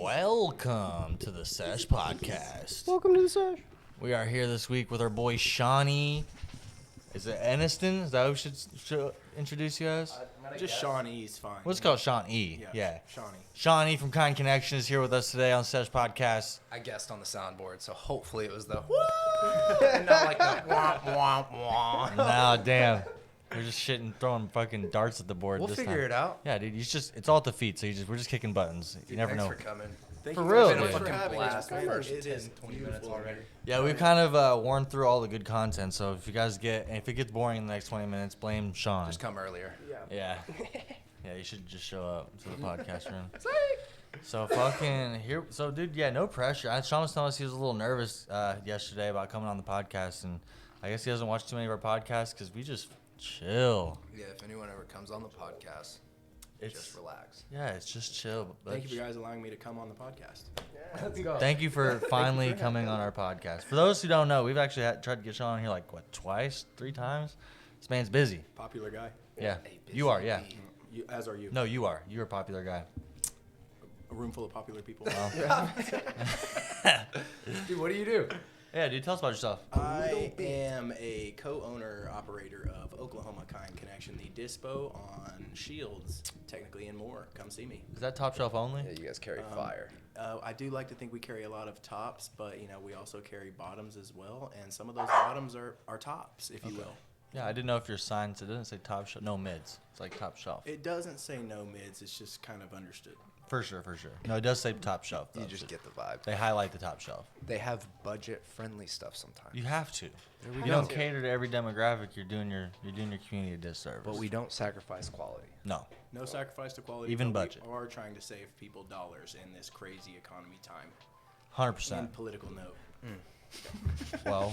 Welcome to the Sesh podcast. Welcome to the Sesh. We are here this week with our boy Shawnee. Is it Aniston? Is that who we should introduce you as? Just Shawnee is fine. Let's call it Sean E. Yeah. Shawnee. Shawnee from Kind Connection is here with us today on Sesh podcast. I guessed on the soundboard, so hopefully it was the woo, and not like the womp womp womp. Nah, damn. We're just shitting, throwing fucking darts at the board. We'll this figure time. it out. Yeah, dude. It's all at the feet, so we're just kicking buttons. You never Thanks know. for coming. Thank For you real, guys dude. for Fucking having blast. us. First It 10, is 20 minutes already. Yeah, we've kind of worn through all the good content, so if it gets boring in the next 20 minutes, blame Sean. Just come earlier. Yeah. Yeah, you should just show up to the podcast room. So fucking here. So dude, yeah, no pressure. Sean was telling us he was a little nervous yesterday about coming on the podcast, and I guess he doesn't watch too many of our podcasts because we just chill. Yeah, if anyone ever comes on the podcast, just relax. Yeah, it's just chill. Thank you for guys allowing me to come on the podcast. Let's go. Thank you for finally coming on our podcast. For those who don't know, we've actually tried to get Sean on here like twice, 3 times. This man's busy. Popular guy. Yeah, Hey, you are. Yeah. As are you. No, you are. You're a popular guy. A room full of popular people. Dude, what do you do? Yeah, dude, tell us about yourself. I am a co-owner operator of Oklahoma Kind Connection, the dispo on Shields, technically, and more. Come see me. Is that top shelf only? Yeah, you guys carry fire. I do like to think we carry a lot of tops, but we also carry bottoms as well, and some of those bottoms are tops, if you will. Yeah, I didn't know if your sign said it doesn't say top shelf, no mids. It's like top shelf. It doesn't say no mids. It's just kind of understood. For sure. No, it does say top shelf. Though, You just get the vibe. They highlight the top shelf. They have budget-friendly stuff sometimes. You have to. we You go. don't cater to every demographic. You're doing your community a disservice. But we don't sacrifice quality. No. No sacrifice to quality. Even but budget. We are trying to save people dollars in this crazy economy time. 100%. And political note. Well,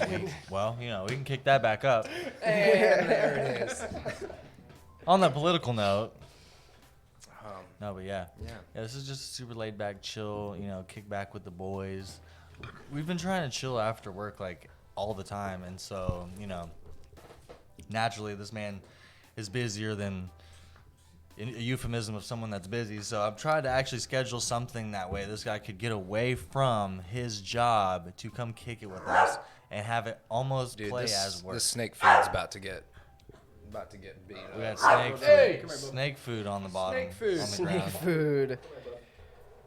we can kick that back up. And there it is. On that political note. Um, No, but yeah. Yeah. Yeah, this is just super laid back, chill, kick back with the boys. We've been trying to chill after work like all the time, and so, naturally this man is busier than a euphemism of someone that's busy. So I've tried to actually schedule something that way this guy could get away from his job to come kick it with us and have it almost Dude, play this, as work. this snake food's about to get beat up. We got snake food, Hey! snake food on the bottom, Snake food. on the Snake ground, food.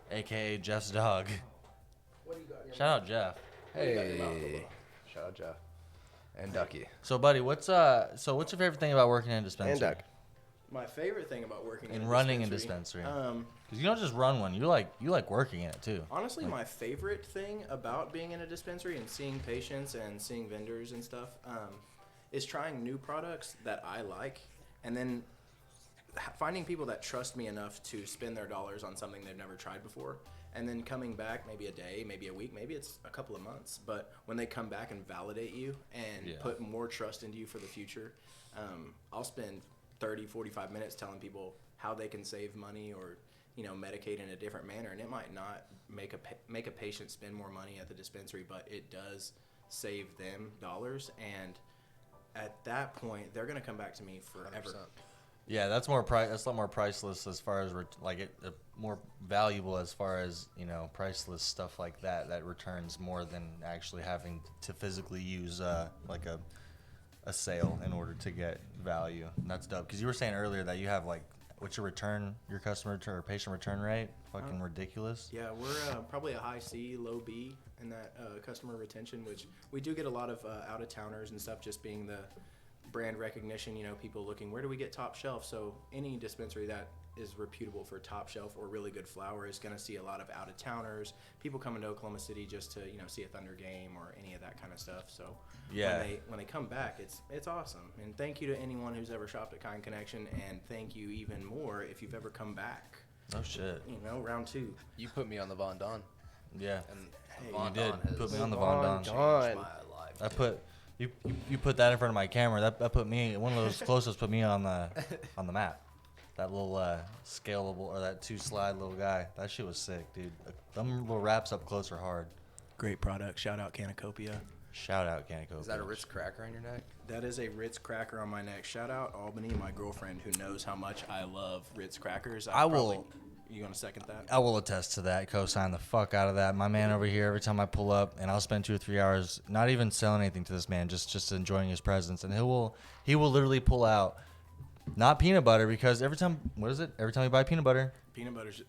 aka Jeff's dog. Shout out Jeff. Hey. Shout out Jeff. And Ducky. So, buddy, what's your favorite thing about working in a dispensary? And Duck. My favorite thing about working And in a running a dispensary, dispensary. Because you don't just run one. You like working in it too. honestly, my favorite thing about being in a dispensary and seeing patients and seeing vendors and stuff is trying new products that I like, and then finding people that trust me enough to spend their dollars on something they've never tried before, and then coming back maybe a day, maybe a week, maybe it's a couple of months, but when they come back and validate you and put more trust into you for the future, I'll spend 30, 45 minutes telling people how they can save money or medicate in a different manner, and it might not make a patient spend more money at the dispensary, but it does save them dollars, and at that point they're going to come back to me forever. 100%. Yeah, that's a lot more priceless as far as more valuable as far as priceless stuff like that returns more than actually having to physically use like a sale in order to get value. And that's dope. Because you were saying earlier that you have what's your customer return or patient return rate? Fucking ridiculous. Yeah, we're probably a high C, low B in that customer retention, which we do get a lot of out-of-towners and stuff, just being the brand recognition, people looking, where do we get top shelf? So any dispensary that is reputable for top shelf or really good flower is going to see a lot of out-of-towners, people coming to Oklahoma City just to, see a Thunder game or any of that kind of stuff. So Yeah. when they come back, it's awesome. And thank you to anyone who's ever shopped at Kind Connection, and thank you even more if you've ever come back. Oh shit. Round 2. You put me on the Von Don. Yeah. And Hey, Von You did. Don has Put me on the Von Don. changed my life. I put you put that in front of my camera. That put me one of those closest put me on the map. That little scalable or that 2-slide little guy. That shit was sick, dude. Them little wraps up close are hard. Great product. Shout out Canacopia. Shout out Canico. Is that a Ritz cracker on your neck? That is a Ritz cracker on my neck. Shout out Albany, my girlfriend, who knows how much I love Ritz crackers. You gonna second that? I will attest to that. Co-sign the fuck out of that. My man over here, every time I pull up, and I'll spend 2 or 3 hours not even selling anything to this man, just enjoying his presence. And he will literally pull out not peanut butter because every time we buy peanut butter,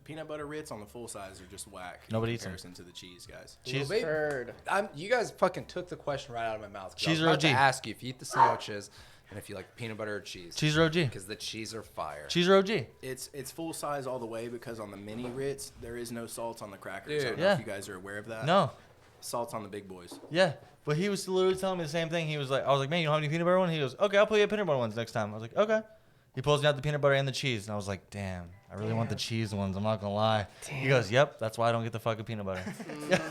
Peanut butter Ritz on the full size are just whack. Nobody in eats 'em. comparison to the cheese, guys. cheese. Well, Heard. You guys fucking took the question right out of my mouth. 'Cause Cheese I or was about to OG? ask you if you eat the sandwiches and if you like peanut butter or cheese. Cheese or OG? Because the cheese are fire. Cheese or OG? It's full size all the way because on the mini Ritz there is no salt on the crackers. I Dude. don't know Yeah. if you guys are aware of that. No. Salt's on the big boys. Yeah. But he was literally telling me the same thing. He was like, I was like, man, you don't have any peanut butter one? He goes, okay, I'll put you peanut butter ones next time. I was like, okay. He pulls me out the peanut butter and the cheese, and I was like, damn, I really want the cheese ones. I'm not gonna lie. He goes, yep, that's why I don't get the fucking peanut butter.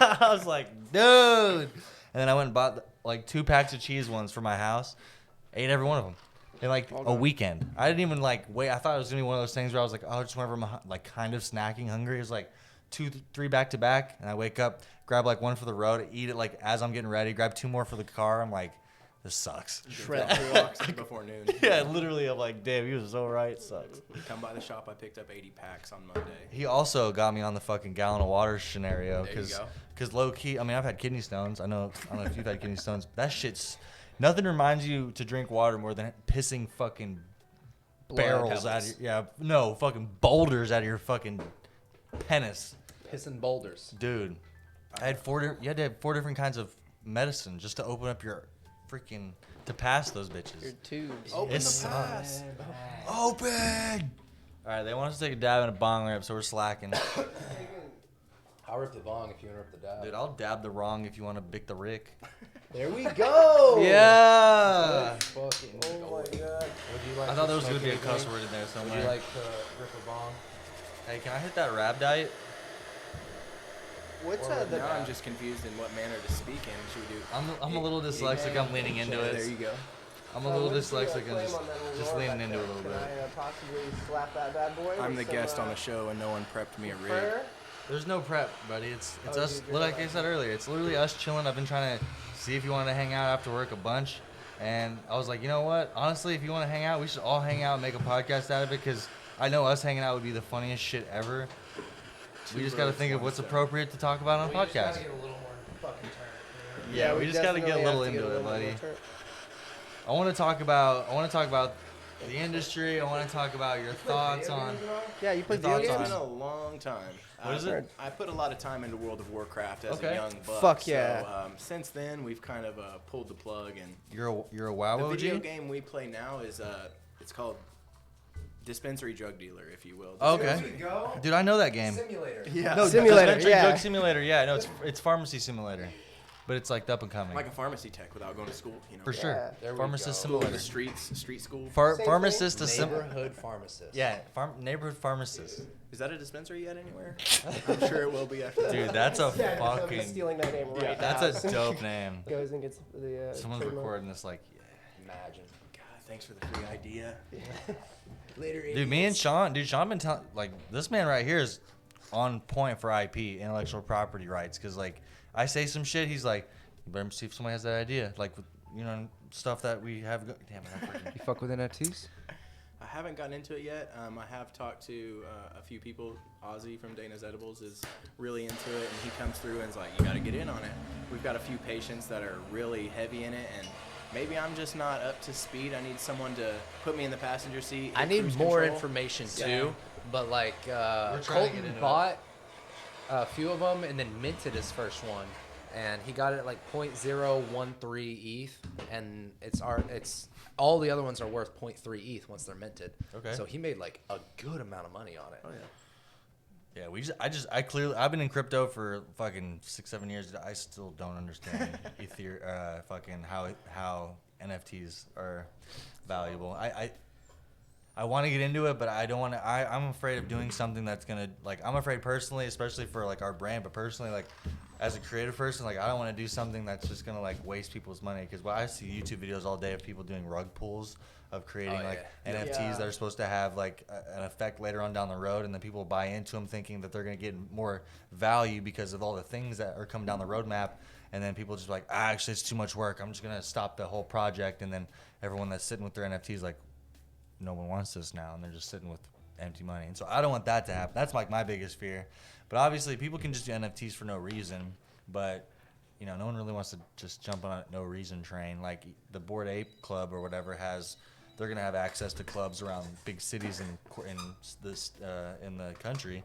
I was like, dude. And then I went and bought like 2 packs of cheese ones for my house. Ate every one of them in like a weekend. I didn't even like wait. I thought it was gonna be one of those things where I was like, oh, just whenever I'm like kind of snacking hungry. It was like 2, 3 back to back, and I wake up, grab like one for the road, eat it like as I'm getting ready, grab 2 more for the car. I'm like, this sucks. Shred 3 walks before noon. Yeah, literally, I'm like, damn, he was so right. It sucks. Come by the shop. I picked up 80 packs on Monday. He also got me on the fucking gallon of water scenario There you because low key. I mean, I've had kidney stones. I don't know if you've had kidney stones. That shit's nothing reminds you to drink water more than pissing fucking barrels out of fucking boulders out of your fucking penis, Pissing boulders. dude. I had you had to have 4 different kinds of medicine just to open up your freaking to pass those bitches. Your tubes. Open It the sucks. pass. Open. All right, they want us to take a dab and a bong rip, so we're slacking. I'll rip the bong if you want to rip the dab. Dude, I'll dab the wrong if you want to bick the Rick. There we go. Yeah. Fucking Oh my god. Would you like I thought to there was gonna smoke be a anything? cuss word in there Would somewhere. you like to rip a bong? Hey, can I hit that rab diet? What's Now the I'm just confused in what manner to speak in. Should we do? I'm a little dyslexic. I'm leaning into There it. you go. I'm a little dyslexic and just leaning into it a little Can bit. I possibly slap that bad boy? I'm the with guest some, on the show, and no one prepped me a rig. prayer? There's no prep, buddy. It's Oh, us. you're Like I like- said earlier, it's literally us chilling. I've been trying to see if you want to hang out after work a bunch, and I was like, you know what? Honestly, if you want to hang out, we should all hang out and make a podcast out of it because I know us hanging out would be the funniest shit ever. We just got to think of what's appropriate to talk about on a We just gotta podcast. get a little more fucking turn. Yeah, we just got to get a definitely little have to into get a it, little buddy. more turn. I want to talk about the industry. I want to talk about your thoughts on. Yeah, you play Your video thoughts games? It's been a long time. What is it? I put a lot of time into World of Warcraft as Okay. a young buck. Fuck yeah. So, since then, we've kind of pulled the plug, and You're a WoW the OG? video game we play now is it's called Dispensary Drug Dealer, if you will. Okay. There we go. Dude, I know that game. Simulator. Yeah. No, Simulator, Dispensary yeah. Drug Simulator. Yeah, no, it's Pharmacy Simulator, but it's like up and coming. Like a pharmacy tech without going to school, you know. For sure. Yeah. There we Pharmacist go. School to Simulator. the streets, street school. Same thing. Pharmacist to Neighborhood pharmacist. Yeah, neighborhood pharmacist. Is that a dispensary yet anywhere? I'm sure it will be after that. Dude, that's a Yeah, I'm fucking. stealing that name right now. That's a dope name. Goes and gets the. Someone's trademark. recording this like, yeah. Imagine. God, thanks for the free idea. Later. Dude, me and Sean, been telling like this man right here is on point for IP, intellectual property rights, because like I say some shit, he's like, you better see if somebody has that idea, like with, you know, stuff that we have. Damn it, I freaking. You fuck with NFTs? I haven't gotten into it yet. I have talked to a few people. Ozzy from Dana's Edibles is really into it, and he comes through and is like, you got to get in on it. We've got a few patients that are really heavy in it, and maybe I'm just not up to speed. I need someone to put me in the passenger seat. I hit need cruise more control. information too, Yeah. but like trying to get Colton into it. bought a few of them and then minted his first one, and he got it at like 0.013 ETH, and it's all the other ones are worth 0.3 ETH once they're minted. Okay. So he made like a good amount of money on it. Oh, yeah. Yeah, I've been in crypto for fucking 6-7 years. I still don't understand fucking how NFTs are valuable. I want to get into it, but I don't want to. I'm afraid of doing something that's gonna like. I'm afraid personally, especially for like our brand, but personally, like as a creative person, like I don't want to do something that's just gonna like waste people's money. Because I see YouTube videos all day of people doing rug pulls of creating like NFTs Yeah. that are supposed to have like an effect later on down the road, and then people buy into them thinking that they're gonna get more value because of all the things that are coming down the roadmap. And then people just like, actually, it's too much work. I'm just gonna stop the whole project. And then everyone that's sitting with their NFTs like, no one wants this now, and they're just sitting with empty money. And so I don't want that to happen. That's like my biggest fear. But obviously, people can just do NFTs for no reason. But no one really wants to just jump on a no reason train. Like the Bored Ape Club or whatever they're gonna have access to clubs around big cities in the country,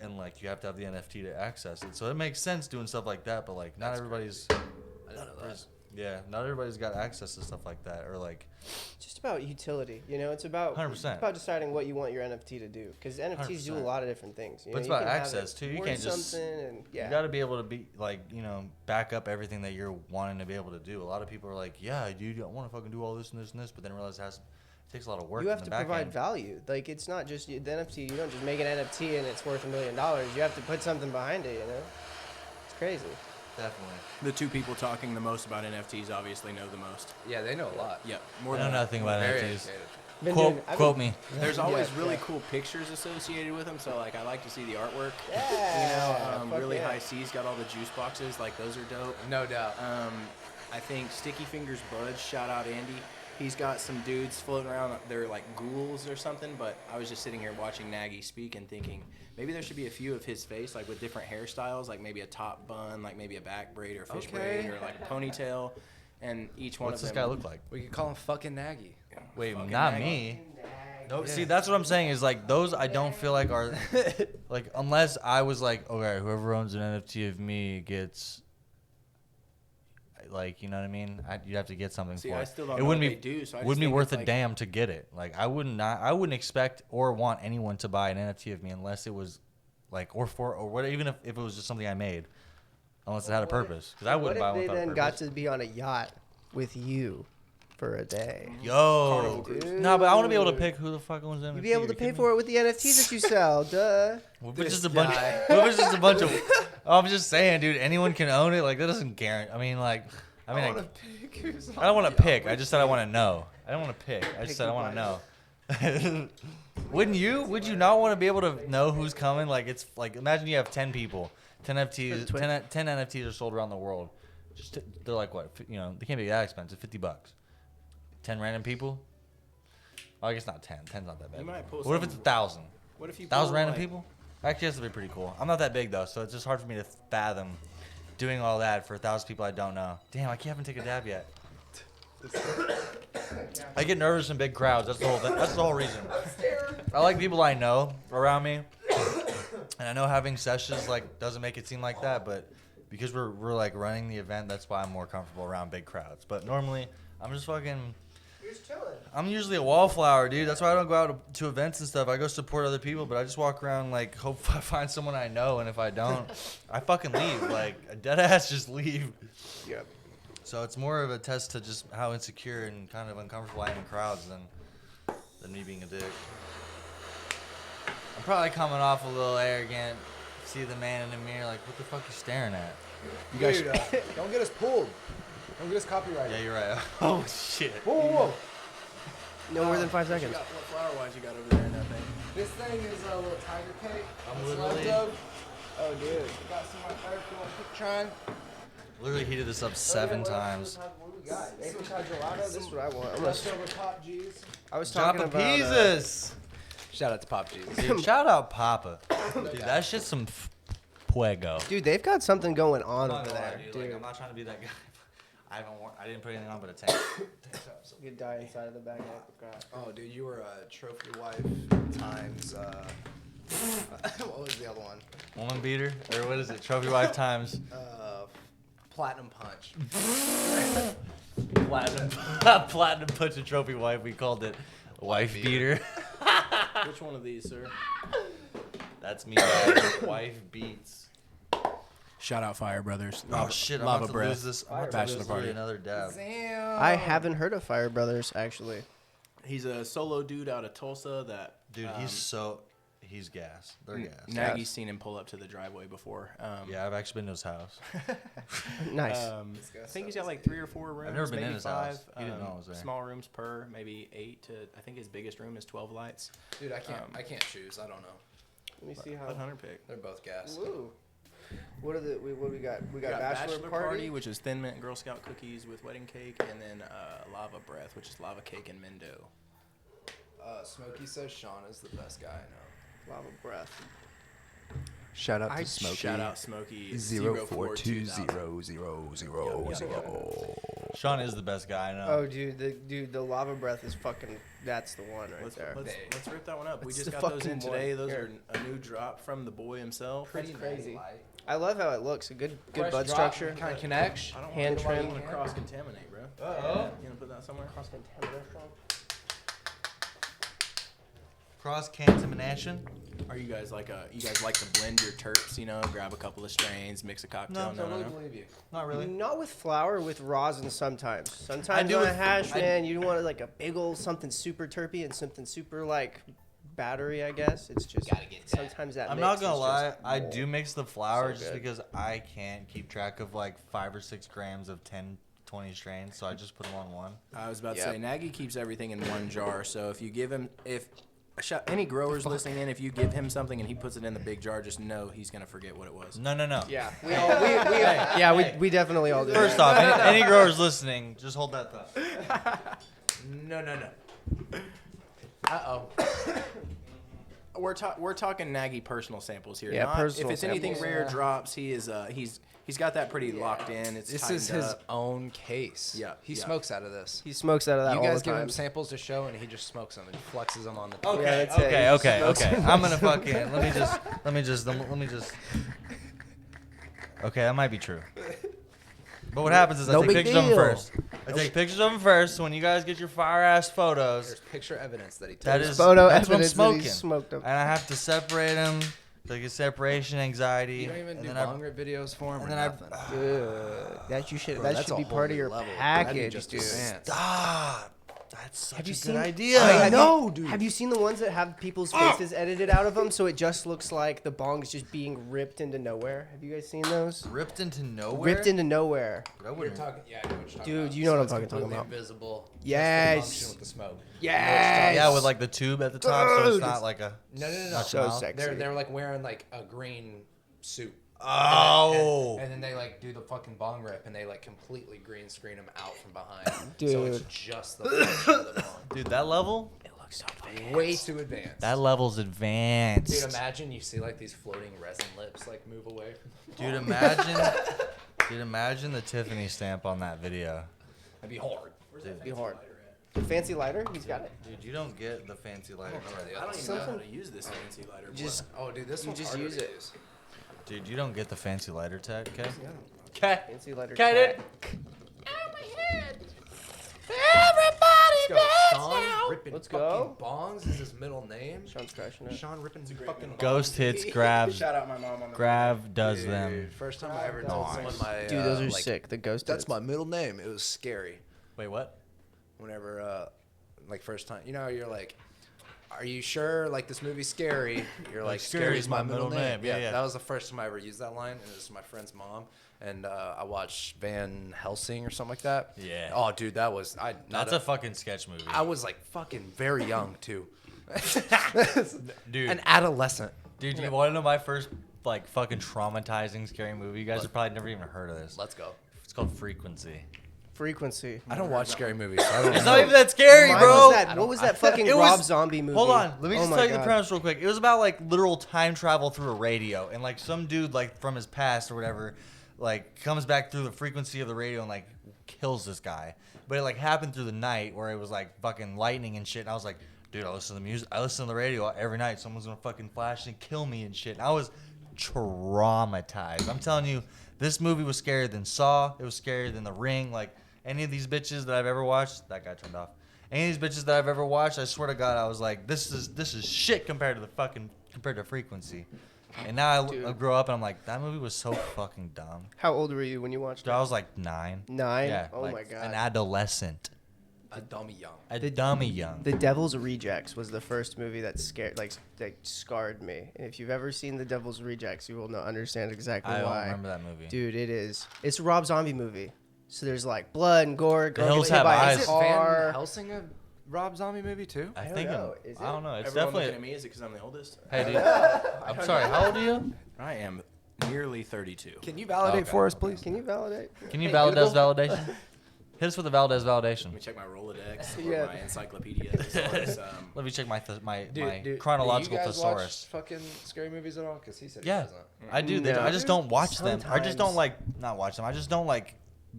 and like you have to have the NFT to access it. So it makes sense doing stuff like that. But like not everybody's. I didn't know that. Yeah, not everybody's got access to stuff like that, or like. It's just about utility. It's about 100%. It's about deciding what you want your NFT to do, because NFTs do a 100%. lot of different things. But it's you about can have access, it too. You worth can't just- something and yeah. You got to be able to be like back up everything that you're wanting to be able to do. A lot of people are like, yeah, dude, I want to fucking do all this and this and this, but then realize it takes a lot of work. You have in to the back provide end. value. Like it's not just the NFT. You don't just make an NFT and it's worth $1 million. You have to put something behind it. It's crazy. Definitely. The two people talking the most about NFTs obviously know the most. Yeah, they know a lot. Yep. I More know than nothing about Very NFTs. educated. Quote me. There's always Yeah, really yeah. cool pictures associated with them, so like I like to see the artwork. Yeah. Fuck Really yeah. High C's got all the juice boxes, like those are dope. No doubt. I think Sticky Fingers Buds, shout out Andy. He's got some dudes floating around. They're like ghouls or something, but I was just sitting here watching Nagy speak and thinking maybe there should be a few of his face, like with different hairstyles, like maybe a top bun, like maybe a back braid or fish braid or like a ponytail, and each one What's of this them. guy look like? We could call him fucking Nagy. Wait, Fucking not Nagy. me. No, Yeah. see, that's what I'm saying is like those I don't feel like are like unless I was like, okay, whoever owns an NFT of me gets like, you know what I mean? You'd have to get something See, for I it. still don't It know wouldn't what be they do, so I just wouldn't be think worth it's a like- damn to get it. Like I wouldn't expect or want anyone to buy an NFT of me unless it was like or what even if it was just something I made. Unless it had a purpose, because I wouldn't buy one What if without they a then purpose. got to be on a yacht with you for a day? Yo, Dude. no, but I want to be able to pick who the fuck owns NFT. You'd be able to pay for it with the NFTs that you sell. Duh. What if it's This just a bunch? guy. What if it's just a bunch of? I'm just saying, dude. Anyone can own it. Like that doesn't guarantee. I mean, I don't want to pick. I just said I want to know. I don't want to pick. I just said I want to know. Wouldn't you? Would you not want to be able to know who's coming? Like it's like imagine you have 10 people, 10 NFTs, Twitch. 10 NFTs are sold around the world. They're like what? They can't be that expensive. $50. 10 random people. Oh, I guess not 10. 10's not that bad. You might pull What if some- it's 1,000? What if you 1,000 pull, random like- people? Actually, that's to be pretty cool. I'm not that big though, so it's just hard for me to fathom doing all that for 1,000 people I don't know. Damn, I haven't taken a dab yet. I get nervous in big crowds. That's the whole reason. I like people I know around me, and I know having sessions like doesn't make it seem like that, but because we're like running the event, that's why I'm more comfortable around big crowds. But normally, I'm just fucking. You're just chilling. I'm usually a wallflower, dude. That's why I don't go out to events and stuff. I go support other people, but I just walk around like hope I find someone I know, and if I don't, I fucking leave. Like a dead ass just leave. Yep. So it's more of a test to just how insecure and kind of uncomfortable I am in crowds than me being a dick. I'm probably coming off a little arrogant. See the man in the mirror, like, what the fuck you staring at? You guys, Dude, don't get us pulled. Don't get us copyrighted. Yeah, you're right. Oh shit. Whoa, whoa, whoa. No more than 5 what seconds. flower wise you got over there in that thing? This thing is a little tiger cake. I'm It's literally- left of. Oh, dude. Got some right there if you want to keep trying. Literally heated this up 7 times. What do we got? Apricot gelato. This is what I want. Leftover Pop G's. I was talking Japa about. Pizzas. Shout out to Pop G's. Dude, shout out Papa. Dude, that shit's some fuego. Dude, they've got something going on I'm over not gonna lie, there, dude. dude. Like, I'm not trying to be that guy. I didn't put anything on but a tank. You could die inside of the bag of apricot. Oh, dude, you were a trophy wife times. What was the other one? Woman beater? Or what is it? Trophy wife times. Platinum punch. Platinum punch a trophy wife. We called it wife beater. Which one of these, sir? That's me, guys. Wife beats. Shout out Fire Brothers. Oh shit! I'm Lava about to Breath. lose this. I'm about to Bachelor lose party. another dab. Damn. I haven't heard of Fire Brothers, actually. He's a solo dude out of Tulsa that. Dude, he's gas. They're gas. Nagy's seen him pull up to the driveway before. Yeah, I've actually been to his house. Nice. I think he's got like 3 or 4 rooms. never been maybe in his 5. house. He didn't know I was there. Small rooms per, maybe 8 to. I think his biggest room is 12 lights. Dude, I can't choose. I don't know. Let me see how. Let Hunter pick. They're both gas. Woo. What we got? We We got bachelor party. which is Thin Mint Girl Scout cookies with wedding cake, and then Lava Breath, which is lava cake and Mendo. Smokey says Sean is the best guy I know. Lava breath. Shout out I to Smokey. shout out Smokey 042000. Sean is the best guy I know. Oh, dude, the lava breath is fucking. That's the one right there. Let's rip that one up. We That's just the got those fucking in today. one. Those Here. are a new drop from the boy himself. That's crazy. Light. I love how it looks. A good Fresh bud drop, structure. Kind of connects. I don't Hand want trim. to cross contaminate, bro. Uh-oh. You gonna put that somewhere? Cross contamination. Are you guys like to blend your terps? You know, grab a couple of strains, mix a cocktail. No, No. believe you. Not really. Not with flour, with rosin sometimes. Sometimes do on a with- hash, I- man, you want like a big old something super terpy and something super like battery, I guess. It's just Gotta get that. sometimes that I'm mix not gonna is lie, just I more. do mix the flour So just good. because I can't keep track of like 5 or 6 grams of 10, 20 strains, so I just put them on one. I was about to Yep. say, Nagy keeps everything in one jar. So if you give him, any growers listening in, if you give him something and he puts it in the big jar, just know he's gonna forget what it was. No. Yeah, we definitely all do. First that. off, any growers listening, just hold that thought. No. Uh-oh. We're talking Nagy personal samples here. Yeah, not, personal if it's anything samples. rare Yeah. drops, he's got that pretty locked in. It's This tightened is his up. own case. Yeah, He yeah. smokes out of this. He smokes out of that You all guys the give time. him samples to show, and he just smokes them and flexes them on the. Okay, that's it. okay. I'm gonna fucking let me just. Okay, that might be true. But what happens is I No take big pictures of them deal. first. I take pictures of them first. So when you guys get your fire ass photos, There's picture evidence that he took. that is Photo that's what I'm evidence that he smoking. smoked them. And I have to separate them. Like a separation anxiety. You don't even and do then I- bong rip videos for him and or then I- nothing. Good. That you should. Bro, that that's should a be whole part of new your level. That'd be package, just dude. advanced. Stop. That's such Have a you good seen? idea. Have you- know, dude. Have you seen the ones that have people's faces edited out of them, so it just looks like the bong's just being ripped into nowhere? Have you guys seen those? Ripped into nowhere. Ripped into nowhere. I You're wouldn't. talking, yeah, I know what you're talking Dude, about. you know what I'm it's fucking talking completely about. Invisible. Yes. Just to function with the smoke. Yes. Yeah, with like the tube at the top, so it's Dude. not like a. No. not So mouth. sexy. They're like wearing like a green suit. Oh. And then they like do the fucking bong rip and they like completely green screen them out from behind. So Dude. it's just the function of the bong. Dude, that level. It looks so fucking. Way too advanced. That level's advanced. Dude, imagine you see like these floating resin lips like move away from the Dude, bong. imagine the Tiffany stamp on that video. That'd be hard. Dude, Be hard. The fancy lighter, he's got it. dude, you don't get the fancy lighter. I don't even know how to use this fancy lighter. Just Oh, dude, this You one's just harder use to it. use. Dude, you don't get the fancy lighter tech, okay? Okay. fancy lighter. Okay, tag. Let's go. Sean ripping Let's fucking go. bongs is his middle name. Sean's crushing it. Sean ripping fucking bongs. Ghost hits, Grav, Shout out my mom on the Grav does Dude, them. First time I ever told someone my Dude, those are like, sick. The ghost. That's hits. my middle name. It was scary. Wait, what? Whenever like first time, you know, you're like, are you sure like this movie's scary? You're like, scary's my middle name. Yeah. That was the first time I ever used that line, and it was my friend's mom. And I watched Van Helsing or something like that. Yeah. Oh, dude, that was That's a fucking sketch movie. I was like fucking very young too. Dude, An adolescent. dude, you want to know my first like fucking traumatizing scary movie? You guys have probably never even heard of this. Let's go. It's called Frequency. Frequency. I don't watch scary movies. So I don't It's know. not even that scary, Mine bro. was that, what was that fucking It Rob was- Zombie movie? Hold on, let me Oh just my tell you the God. premise real quick. It was about like literal time travel through a radio, and like some dude like from his past or whatever, like comes back through the frequency of the radio and like kills this guy. But it like happened through the night where it was like fucking lightning and shit. And I was like, dude, I listen to the music. I listen to the radio every night. Someone's gonna fucking flash and kill me and shit. And I was traumatized. I'm telling you, this movie was scarier than Saw. It was scarier than The Ring. Like any of these bitches that I've ever watched, that guy turned off. Any of these bitches that I've ever watched, I swear to God, I was like, this is shit compared to Frequency. And now I Dude. grow up and I'm like, that movie was so fucking dumb. How old were you when you watched Dude, it? I was like 9. 9? Yeah. Oh like my God. An adolescent. A dummy young. A dummy young. The Devil's Rejects was the first movie that scarred me. And if you've ever seen The Devil's Rejects, you will not understand exactly I don't why. remember that movie. Dude, it is. It's a Rob Zombie movie. So there's like blood and gore. girl Hills gets hit Have by a Eyes. Is it Van car. Helsing a Rob Zombie movie too? I don't think know. Is I don't know. It's Everyone looking at definitely. me. Is it because I'm the oldest? Hey, dude. I'm sorry. How old are you? I am nearly 32. Can you validate Okay. for us, please? Can you validate? Can you Hey, validate Google. validation? Hit us with the Valdez validation. Let me check my Rolodex Yeah. or my encyclopedia. Thesaurus, Let me check my Dude, chronological do you guys thesaurus. watch fucking scary movies at all? Because he said he Yeah, doesn't. I do. No. I just don't watch them. I just don't Sometimes. not watch them. I just don't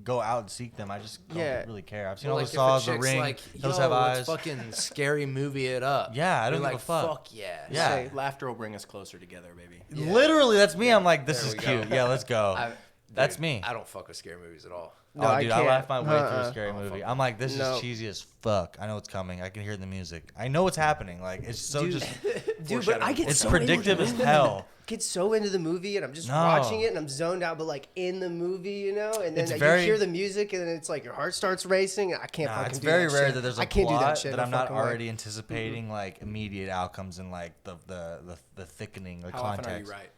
go out and seek them. I just don't Yeah. really care. I've seen Well, all like, the if a Saws, The chick's Ring, like, Hills yo, Have let's Eyes. fucking scary movie it up. Yeah, I don't You're give a like, fuck. Fuck yeah. Yeah. Say, laughter will bring us closer together, baby. Yeah. Literally, that's me. I'm like, this There is we go. cute. Yeah, let's go. That's Dude, me. I don't fuck with scary movies at all. No, Oh, dude, I can't. laughed my way through a Uh-uh. scary Oh, movie. fuck I'm like, this No. is cheesy as fuck. I know it's coming. I can hear the music. I know what's happening. Like, it's so Dude, just, Dude, but I get it's so predictive into as the hell. get so into the movie and I'm just No. watching it and I'm zoned out, but like in the movie, you know, and then It's you very- hear the music and then it's like your heart starts racing. And I can't Nah, fucking it's do very that rare shit. that there's a I can't plot do that shit. that no I'm not fucking way. already anticipating like immediate outcomes and like the thickening, the How context. often are you right?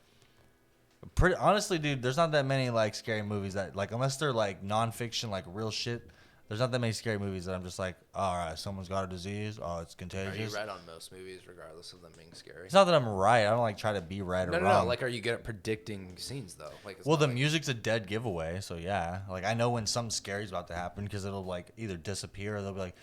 Pretty honestly, dude, there's not that many like scary movies that like unless they're like nonfiction, like real shit. There's not that many scary movies that I'm just like, all right, someone's got a disease. Oh, it's Are you contagious. right on most movies, regardless of them being scary? It's not that I'm right. I don't like try to be right or No, wrong. Like, are you good at predicting scenes though? Like, it's Well, not the like- music's a dead giveaway, so yeah. Like I know when something scary is about to happen because it'll like either disappear or they'll be like,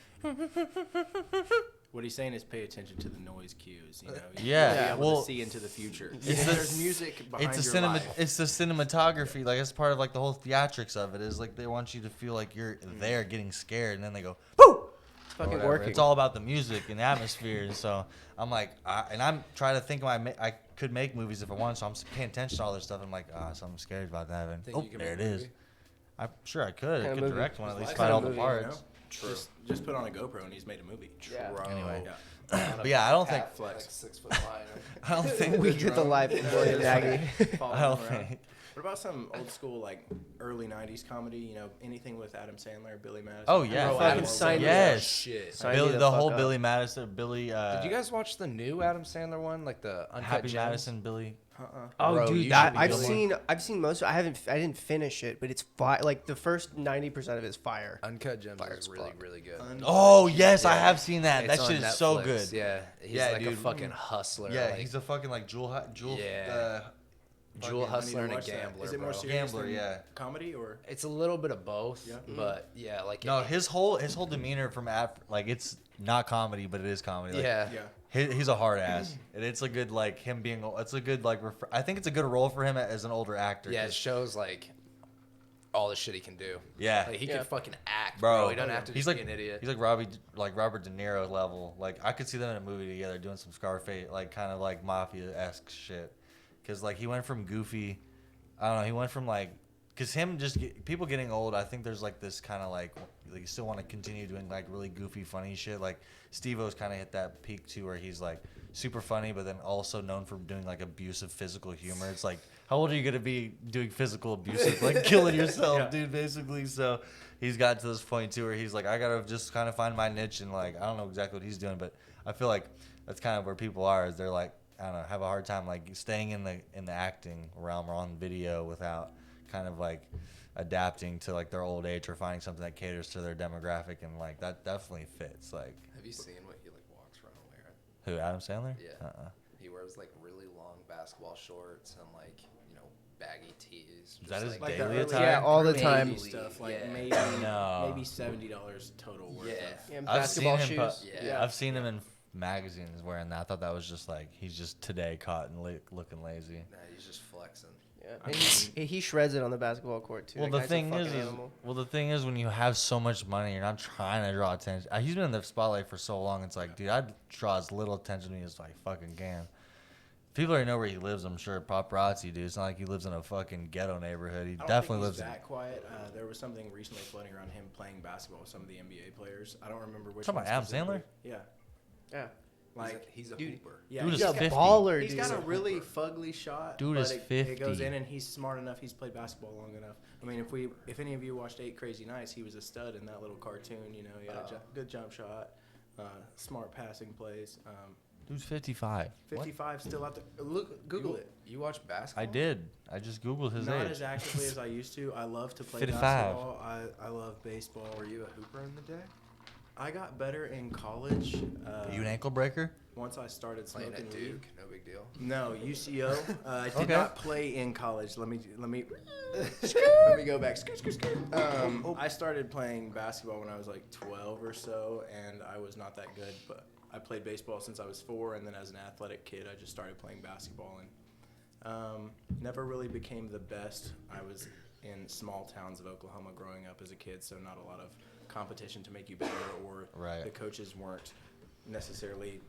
What he's saying is pay attention to the noise cues. You know, Yeah, you'll be able well, to see into the future. it's If the- there's music behind it's your the life. it's the cinematography. Like it's part of like the whole theatrics of it. Is like they want you to feel like you're there getting scared, and then they go, woo. It's fucking Whatever. working. It's all about the music and the atmosphere, and so I'm like, and I'm trying to think of I could make movies if I wanted, so I'm paying attention to all this stuff. I'm like, something scary about to happen. Think Oh, you can there it make a is. movie? I'm sure I could. I Kinda could movie? direct one at least, Life find is a all the movie, parts. you know? Just put on a GoPro and he's made a movie. Yeah. Bro. Anyway. Yeah. But yeah, I don't think. Half, like 6 foot minor. I don't think We get the life of William Nagy. Following I don't him around. think. What about some old school like early '90s comedy? You know, anything with Adam Sandler, Billy Madison. Oh, yeah. Bro, Fucking Adam sign me Sandler. up. Yes. Shit. Sign me Billy, the the fuck whole up. Billy Madison, Billy. Did you guys watch the new Adam Sandler one, like the Uncut Happy Gems? Madison, Billy? Oh, Bro, you dude, should that be I've doing seen most. I didn't finish it, but it's like the first 90% of it is fire. Uncut Gems Fire is as really, fuck. really good. Oh yes, I Yeah. have seen that. It's That on shit is so Netflix. good. Yeah, he's Yeah, like a dude. fucking hustler. Yeah, like, he's a fucking like jewel Yeah. Jewel fucking- hustler and a Watch that. gambler, Is it bro. more serious Gambler, than yeah. comedy or? It's a little bit of both, Yeah. but yeah, like No, his whole demeanor from like it's not comedy, but it is comedy. Like, yeah. Yeah. he's a hard ass, and it's a good like him being. It's a good like. I think it's a good role for him as an older actor. Yeah, it 'cause- shows like all the shit he can do. yeah, Like he Yeah. can fucking act, bro. bro. He doesn't have to he's just like be an idiot. He's like Robert De Niro level. Like I could see them in a movie together doing some Scarface, like kind of like mafia-esque shit. Cause like he went from goofy, I don't know. He went from like, cause him just people getting old. I think there's like this kind of like you still want to continue doing like really goofy, funny shit. Like Steve-O's kind of hit that peak too, where he's like super funny, but then also known for doing like abusive physical humor. It's like, how old are you gonna be doing physical abusive, like killing yourself, Yeah. dude? Basically, so he's got to this point too, where he's like, I gotta just kind of find my niche, and like I don't know exactly what he's doing, but I feel like that's kind of where people are. Is they're like, I don't know, have a hard time like staying in the acting realm or on video without kind of like adapting to like their old age or finding something that caters to their demographic, and like that definitely fits. Like Have you seen what he like walks around wearing? who, Adam Sandler? Yeah. Uh-uh. He wears like really long basketball shorts and like baggy tees. Is that his Like daily the attire? Yeah, all the early time. 80s stuff, like Yeah. maybe No. maybe $70 total worth. Yeah. Of. Yeah, I've seen basketball him. shoes. Yeah. I've seen him in magazines wearing that. I thought that was just like he's just today caught and looking lazy. Nah, he's just flexing. Yeah. And he shreds it on the basketball court too. Well, That the guy's a thing fucking is animal. when you have so much money, you're not trying to draw attention. He's been in the spotlight for so long. It's like, dude, I'd draw as little attention to me as I fucking can. People already know where he lives. I'm sure paparazzi, dude. It's not like he lives in a fucking ghetto neighborhood. He I don't definitely think he's lives. that quiet. There was something recently floating around him playing basketball with some of the NBA players. I don't remember which. Talking one about Adam specifically. Sandler? Yeah. Yeah. Like he's a dude, hooper. yeah, Dude he's is got- 50. Baller, He's dude. got a really fugly shot. Dude but is it goes 50. in, and he's smart enough. He's played basketball long enough. I mean, if any of you watched 8 Crazy Nights, he was a stud in that little cartoon. You know, he had a good jump shot, smart passing plays. Dude's 55. What? 55 still out there. Look, Google it. You watch basketball? I did. I just googled his Not age. as actively as I used to. I love to play 55. basketball. I love baseball. Were you a hooper in the day? I got better in college. You an ankle breaker? Once I started Playing smoking at weed. Duke, no big deal. No, UCO. I did Okay. not play in college. Let me let me go back. I started playing basketball when I was like 12 or so, and I was not that good. But I played baseball since I was 4, and then as an athletic kid, I just started playing basketball and never really became the best. I was in small towns of Oklahoma growing up as a kid, so not a lot of competition to make you better, or Right. the coaches weren't necessarily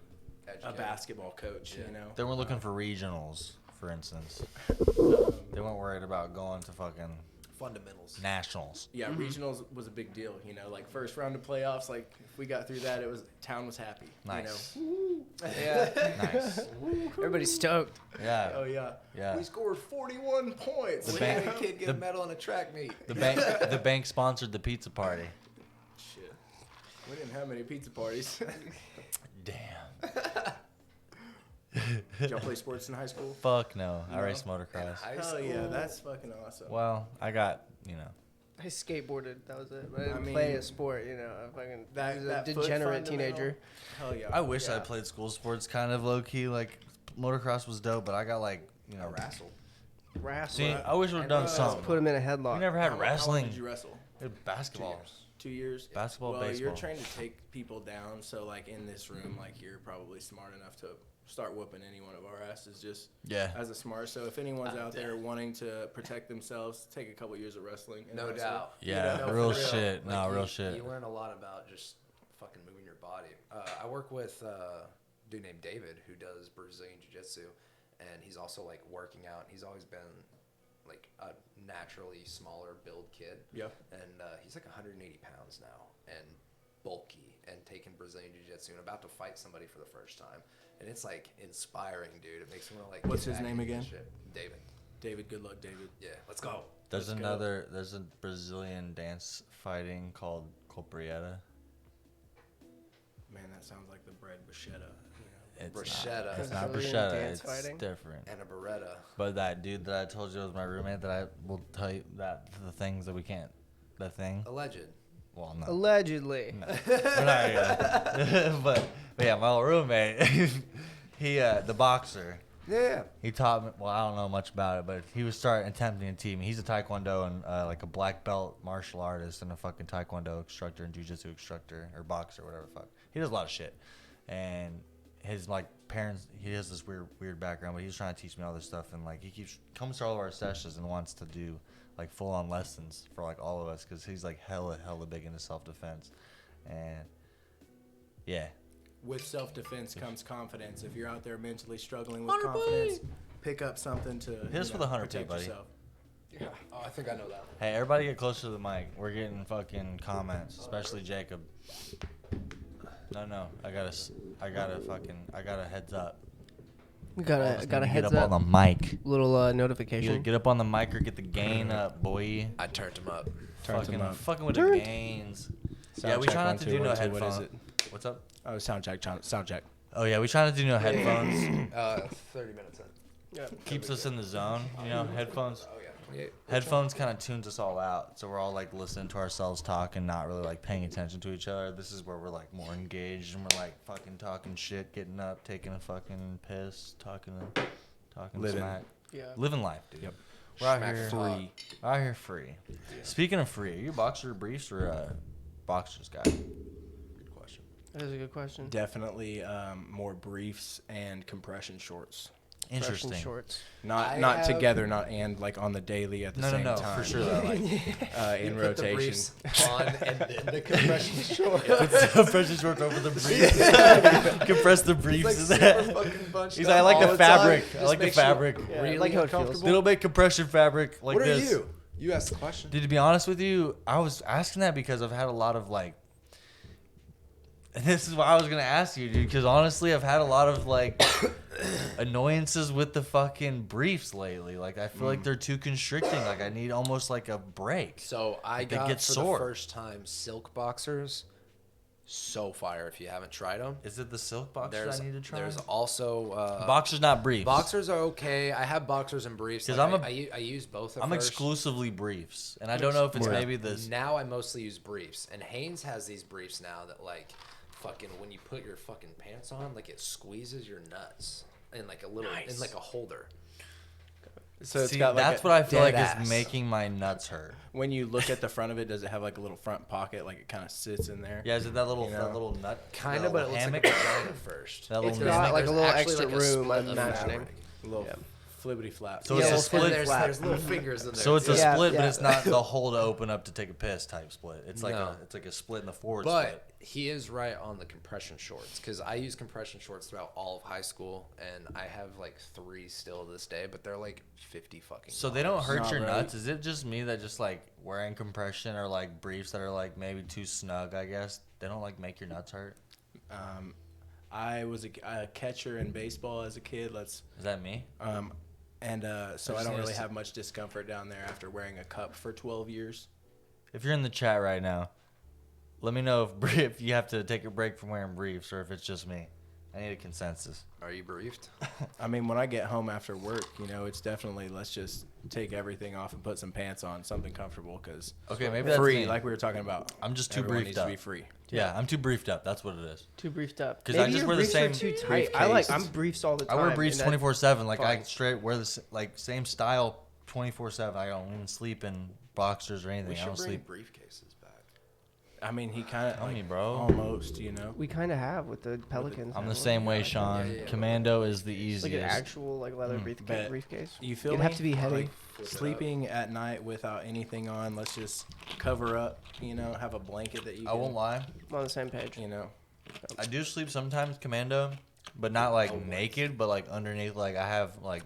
a Educated. basketball coach. Yeah. You know, They weren't looking for regionals, for instance. They weren't worried about going to fucking Fundamentals. nationals. Yeah, regionals was a big deal. You know, like first round of playoffs. Like if we got through that, town was happy. Nice. You know? Yeah. Nice. Everybody's stoked. Yeah. Oh yeah. Yeah. We scored 41 points. The We bank- had a kid get the- a medal in a track meet. The bank the bank sponsored the pizza party. Shit. We didn't have many pizza parties. Damn. Did y'all play sports in high school? Fuck no. I No. raced motocross. High Hell yeah, school. that's fucking awesome. Well, I got, you know. I skateboarded. That was it. But I I didn't play mean, a sport. You know, I fucking that- was a that foot degenerate fundamental- teenager. Hell yeah. I wish yeah. I played school sports kind of low key. Like, motocross was dope, but I got like, you know. A wrestle. See, Wrestling. I wish we would have done something. Put him in a headlock. We never How had long wrestling. did you wrestle? Basketball. 2 years. Basketball, Well, baseball. you're trained to take people down, so like in this room, like you're probably smart enough to start whooping any one of our asses just Yeah. as a smart. So if anyone's out there wanting to protect themselves, take a couple years of wrestling. and No wrestle. doubt. Yeah, No, for real shit. No, real you, shit. You learn a lot about just fucking moving your body. I work with a dude named David who does Brazilian Jiu-Jitsu, and he's also like working out. He's always been like a naturally smaller build kid. Yeah. And he's like 180 pounds now and bulky and taking Brazilian Jiu-Jitsu and about to fight somebody for the first time. And it's like inspiring, dude. It makes me want to like. What's get his back name into again? shit. David. David, good luck, David. Yeah, let's go. There's Let's go. there's a Brazilian dance fighting called Colprieta. Man, that sounds like the bread bruschetta. It's Bruschetta. Not, it's not Brazilian bruschetta. dance It's fighting? different. And a Beretta. But that dude that I told you was my roommate, that I will tell you that the things that we can't, the thing. Alleged. Well, no. Allegedly. No. We're not gonna. but yeah, my old roommate, he the boxer. Yeah. He taught me. Well, I don't know much about it, but he was attempting to teach me. He's a taekwondo and like a black belt martial artist and a fucking taekwondo instructor and jiu-jitsu instructor or boxer, whatever the fuck. He does a lot of shit, and his like parents. He has this weird background, but he's trying to teach me all this stuff, and like he comes to all of our sessions and wants to do like full on lessons for like all of us because he's like hella big into self defense, and yeah. With self-defense comes confidence. If you're out there mentally struggling with confidence, pick up something to Hit us with 100 protect buddy. yourself. Yeah. Oh, I think I know that. Hey, everybody get closer to the mic. We're getting fucking comments, especially Jacob. No, I got a heads up. We got a Get heads up up. on the mic. Little Either notification. get up on the mic or get the gain up, boy. I turned him up. Fucking with the gains. Yeah, we try not to do no headphones. What is it? What's up? Oh, sound check. Sound check. Oh yeah, we try not to do no headphones. 30 minutes in. Yeah. Keeps us in the zone. You know, headphones. Oh, yeah. 28. Headphones kind of tunes us all out, so we're all like listening to ourselves talk and not really like paying attention to each other. This is where we're like more engaged and we're like fucking talking shit, getting up, taking a fucking piss, talking Living. smack, Yeah. living life, dude. Yep. We're out Smack here free. We're out here free. Speaking of free, are you boxer briefs or boxers guy? Good question. That is a good question. Definitely more briefs and compression shorts. Interesting. Compression shorts. Not I have- together, not and like on the daily at the same No, time. for sure. Though. Like, In You put the rotation. briefs on and then the compression short. compression shorts over the briefs. Compress the briefs. It's like super fucking bunched He's up like, I like all the the time. fabric. I Just like the makes you fabric. Yeah, really I like how it feels. uncomfortable. They don't make compression fabric like What are this. you? You asked the question. Dude, to be honest with you, I was asking that because I've had a lot of like. And this is why I was gonna ask you, dude. Because honestly, I've had a lot of like annoyances with the fucking briefs lately. Like I feel like they're too constricting. Like I need almost like a break. So I They got get for sore. the first time silk boxers, So fire if you haven't tried them. Is it the silk boxers I need to try? There's also boxers, not briefs. boxers are okay. I have boxers and briefs. 'Cause Like, I use both. I'm first. exclusively briefs, and I don't know if it's maybe this. Now I mostly use briefs, and Hanes has these briefs now that like, fucking when you put your fucking pants on, like it squeezes your nuts in like a little in like a holder. So it's See, got like that's a, what I feel like dead ass. is making my nuts hurt. when you look at the front of it, does it have like a little front pocket, like it kind of sits in there? Yeah, is it that little You know? that little nut? Kind that of, but it little looks hammock? like a vagina first. That It's little got hammock? like a There's little actually, extra like, a room, split I'm of imagining. fabric. A little Yeah. flippity flap. So it's a and split there's, flap. there's little fingers in there. So it's a too. Yeah, split, but yeah. it's not the hole to open up to take a piss type split. It's like No. it's like a split in the forward But split. he is right on the compression shorts because I use compression shorts throughout all of high school, and I have like 3 still to this day, but they're like 50 fucking. So they don't hurt Not your really. nuts. Is it just me that just like wearing compression or like briefs that are like maybe too snug? I guess they don't like make your nuts hurt. I was a catcher in baseball as a kid. Is that me? So I don't really have much discomfort down there after wearing a cup for 12 years. If you're in the chat right now, let me know if you have to take a break from wearing briefs or if it's just me. I need a consensus. Are you briefed? I mean, when I get home after work, it's definitely let's just take everything off and put some pants on, something comfortable, because Okay, maybe that's free, me. like we were talking about. I'm just too Everyone briefed needs up. to be free. Yeah, I'm too briefed up. That's what it is. Too briefed up. 'Cause I Maybe just your wear the briefs same are too tight. briefcase. I'm briefs all the I time. wear briefs and that- 24/7. Like I fine. straight wear the like same style 24/7. I don't even sleep in boxers or anything. We I should don't bring sleep. briefcases back. I mean, he kind of Tell me, bro. almost, We kind of have with the Pelicans. I'm now. the same way, Yeah, Sean. yeah. Commando is the It's like easiest. an actual like leather Bet. briefcase. You feel It'd me? have to be heavy. Like, sleeping at night without anything on, let's just cover up, have a blanket that you I can, won't lie. I'm on the same page. I do sleep sometimes commando, but not like naked, but like underneath. Like I have like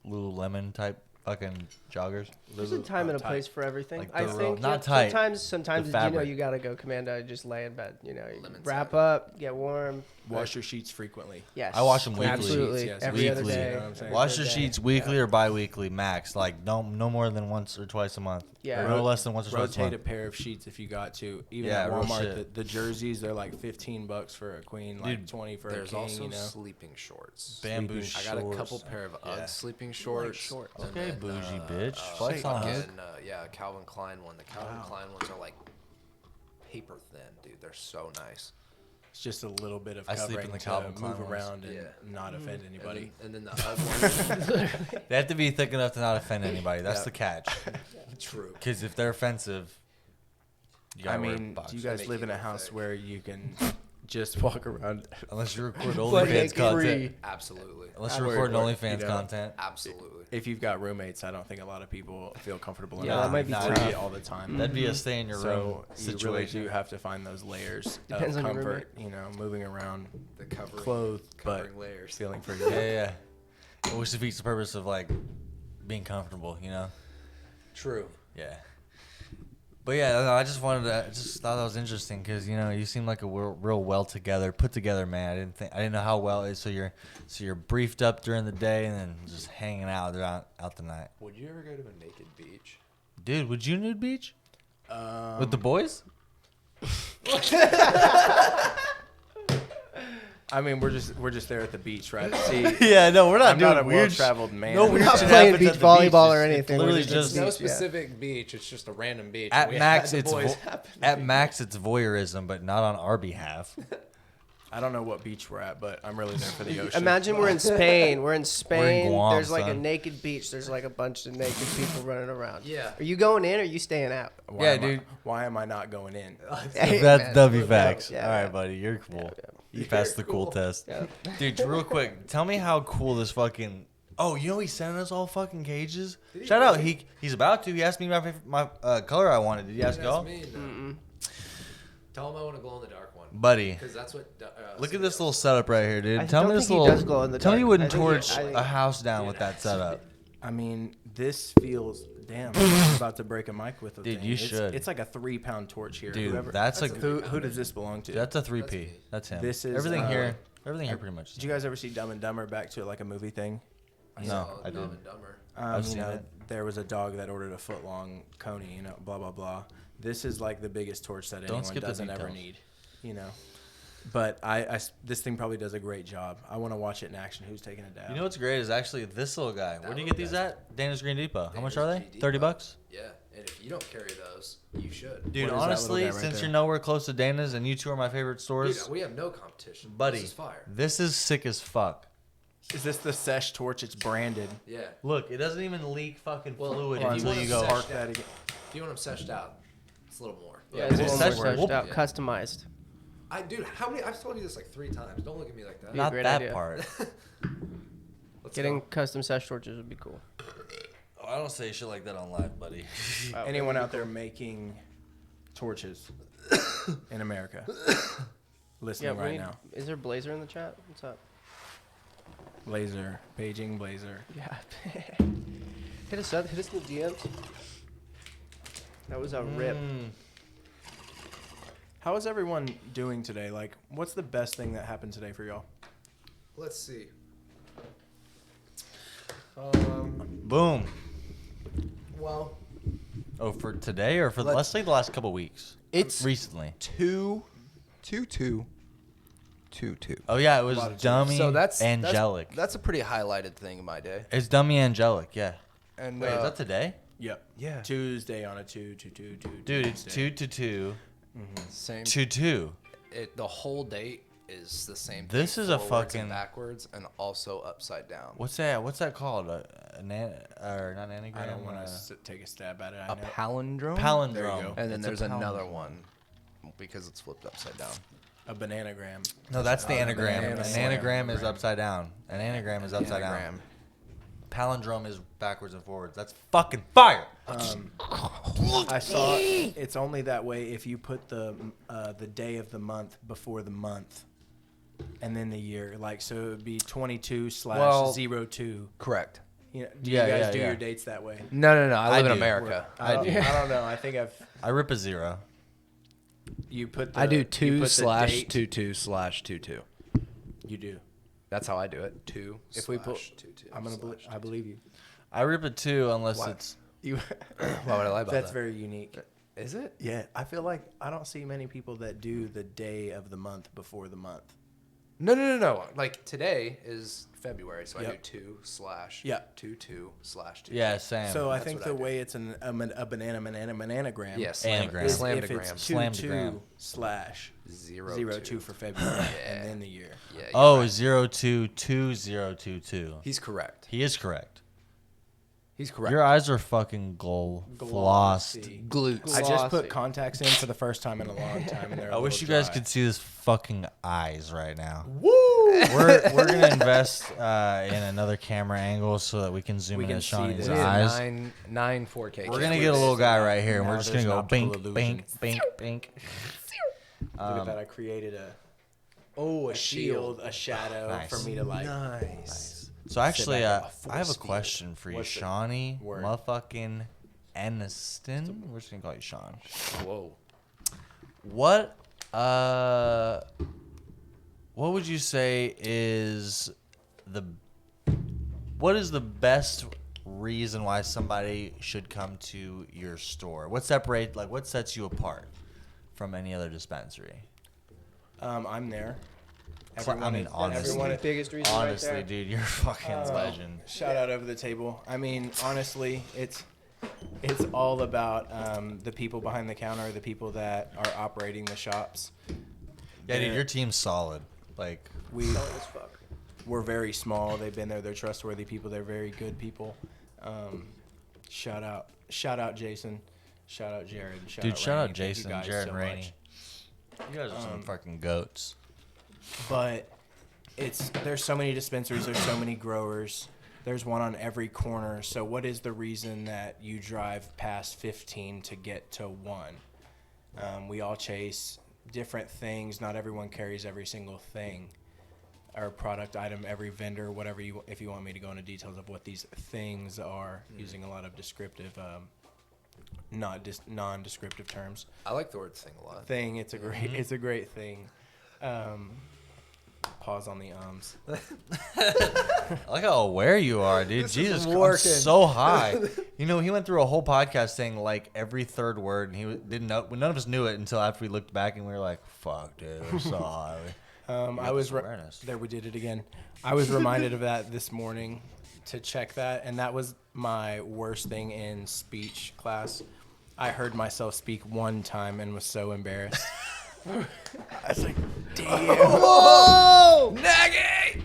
Lululemon type fucking joggers. There's a time and a tight. place for everything. Like I the think not tight, Sometimes the fabric. you gotta go commando. Just lay in bed. You Lemon wrap side. up, get warm. wash your sheets frequently. Yes, I wash 'em weekly. Absolutely, Yes, every other weekly. day. You know what I'm saying? Wash every your other day. sheets weekly or bi-weekly max. Like no more than once or twice a month. Yeah. Or no less than once or twice a Rotate a month. pair of sheets if you got to. Even Yeah, at real Walmart, shit. the jerseys, they're like $15 for a queen, like Dude, 20 for a There's king. also You know, sleeping shorts. Bamboo I got a shorts. couple pair of Ugg Yeah. sleeping shorts. shorts. and Okay, then, bougie bitch. Flex on us. fucking, yeah, Calvin Klein one. The Calvin Klein ones are like paper thin, dude. They're so nice. it's just a little bit of I sleep covering in the to Calvin Klein move ones. around and Yeah. not offend anybody. And then the Ugg ones. They have to be thick enough to not offend anybody. That's Yeah. the catch. True. Because if they're offensive, you I gotta wear mean, do boxers. you guys Make live you in a look house thick. where you can just walk around? Unless you record But OnlyFans naked. content. Absolutely. Unless I you're work recording with, OnlyFans content. Absolutely. If you've got roommates, I don't think a lot of people feel comfortable Yeah, enough that might be to tough. do it all the time. That'd be a stay in your room So you really situation. do have to find those layers Depends of on your comfort, moving around, The covering. clothed, but Covering layers. feeling free. Yeah. Which defeats the purpose of like being comfortable, True. Yeah. But yeah, I just thought that was interesting because you seem like a real well together, put together man. I didn't know how well it is. So you're briefed up during the day and then just hanging out throughout the night. Would you ever go to a naked beach? Dude, would you nude beach with the boys? I mean, we're just there at the beach, right? See, Yeah, no, we're not I'm doing not a weird. well-traveled man. No weird not shit playing happens beach at the volleyball or It's anything. literally We're just No Yeah. specific beach. It's just a random beach. at We max. had the It's boys happen to at be- max. It's voyeurism, but not on our behalf. I don't know what beach we're at, but I'm really there for the ocean. Imagine we're in Spain. We're in Spain. Guam, There's like a son. naked beach. There's like a bunch of naked people running around. Yeah. Are you going in or are you staying out? Yeah, dude. Why am I not going in? Hey, That's man. W facts. Yeah, All right, yeah. buddy, you're cool. Yeah, You passed the cool cool. test. Yeah. Dude, real quick, tell me how cool this fucking. Oh, he sent us all fucking cages. Shout out, he's about to. He asked me my color I wanted. Did you ask That's y'all? me, no. Tell him I want to glow in the dark one. Buddy, Because that's what. look at this little setup right here, dude. I tell me don't this think he little. does glow in the tell me dark. you wouldn't I think he- torch I think- a house down with that setup. I mean, this feels damn. I'm about to break a mic with the Dude, thing. you It's- should. It's like a 3-pound torch here. Dude, Whoever- that's a who does this belong to? that's a 3P. That's me. That's him. This is, everything here. Everything here pretty much. Did you guys ever see Dumb and Dumber back to like a movie thing? No, I Dumb didn't. and Dumber. I've seen it. There was a dog that ordered a foot-long coney, blah blah blah. This is like the biggest torch that anyone skip the doesn't ever details. need. you know. But this thing probably does a great job. I want to watch it in action. Who's taking it down? You know what's great is actually this little guy. Where do you get these at? Dana's Green Depot. How much are they? Dana's $30? Yeah, and if you don't carry those, you should. Dude, What is that honestly, little guy right since there? you're nowhere close to Dana's and you two are my favorite stores, Dude, we have no competition. buddy, This is fire. this is sick as fuck. Is this the Sesh torch? It's branded. Yeah. Look, it doesn't even leak fucking fluid Hold on, until let's you go. park that again. If you want them seshed out, it's a little more. Yeah, Is it's it a little such- more stretched out, Yeah. customized. Dude, how many? I've told you this like 3 times. Don't look at me like that. Yeah. Not great that idea. part. Let's Getting go. custom sesh torches would be cool. Oh, I don't say shit like that on live, buddy. Wow, Anyone that'd out there making torches in America be cool. listening we right need- now? Is there Blazer in the chat? What's up? Blazer, paging Blazer. Yeah. Hit us up. Hit us in the DMs. That was a rip. How is everyone doing today? Like, what's the best thing that happened today for y'all? Let's see. Boom. Well, Oh, for today or for let's say the last couple weeks? It's Recently. 2-2-2. Oh yeah, it was lot of dummy so that's angelic. That's a pretty highlighted thing in my day. It's dummy angelic, yeah. And Wait, is that today? Yep. Yeah. Tuesday on a 2-2-2. Dude, it's Tuesday. 2-2-2. same. 2-2. The whole date is the same. This thing, is a forwards and fucking- backwards and also upside down. What's that? What's that called? Or not anagram? I don't want to take a stab at it. I A know. palindrome? Palindrome. There you go. And then It's a there's another palindrome. one because it's flipped upside down. A bananagram. No, that's the anagram. An anagram. anagram is upside down. An anagram is upside down. Anagram. Palindrome is backwards and forwards. That's fucking fire. I saw it's only that way if you put the day of the month before the month, and then the year. Like so, it would be 22/02. Correct. You know, do Yeah, you guys yeah, do yeah. your dates that way? No. I live in do. America. I don't know. I think I rip a 0. you put. The, I do you 2 put the slash date- 22/22. You do. That's how I do it. 2. If we put, 22 I'm gonna. I believe you. I rip a 2 unless Why? it's. You. Why would I lie about That's that? very unique. Is it? Yeah, I feel like I don't see many people that do the day of the month before the month. No. Like today is February, so I Yep. do 2/22/22. Yeah, Sam. So I That's think what the I do. way it's a bananagram. Yes. Anagram. is Anagram. if it's Slamdagram. 2/02 for February and then the year. Yeah. you're Oh, right. 022022. He's correct. He is correct. He's correct. Your eyes are fucking flossed. Glossy. glutes. I just put Glossy. contacts in for the first time in a long time, and they're. I a wish you little guys dry. could see this fucking eyes right now. Woo! We're gonna invest in another camera angle so that we can zoom We in can at see Shawnee's this. eyes. Nine 4K. We're gonna get a little guy right here, and Now we're just there's gonna go an optical bink, illusion. bink, bink, bink. Look at that! I created a shield, a shadow Nice. for me to like. Nice. So actually, back I full have a speed. question for you, What's it? Shawnee, Word. motherfucking Aniston. We're just gonna call you Sean. Whoa. What would you say is the best reason why somebody should come to your store? What sets you apart from any other dispensary? I'm there. I mean, honestly. everyone- The biggest reason Honestly, right there. dude, you're a fucking legend. Shout out over the table. I mean, honestly, it's all about the people behind the counter, the people that are operating the shops. Yeah, dude, your team's solid. Like, We Solid as fuck. we're very small. They've been there. They're trustworthy people. They're very good people. Shout out Jason. Shout out Jared. dude, Rainey. shout out Thank you Jason, guys Jared, so and Rainey. much. You guys are some fucking goats. But there's so many dispensaries, there's so many growers, there's one on every corner. So what is the reason that you drive past 15 to get to one? We all chase different things. Not everyone carries every single thing or product item, every vendor, whatever if you want me to go into details of what these things are, using a lot of descriptive, non-descriptive terms. I like the word thing a lot. It's a great thing. pause on the ums. I like how aware you are, dude. This Jesus is Christ, I'm working. so high. You know, he went through a whole podcast saying like every third word, and didn't know. None of us knew it until after we looked back, and we were like, "Fuck, dude, we're so high." I was awareness. there. We did it again. I was reminded of that this morning to check that, and that was my worst thing in speech class. I heard myself speak one time and was so embarrassed. I was like, damn. Whoa! Nagy!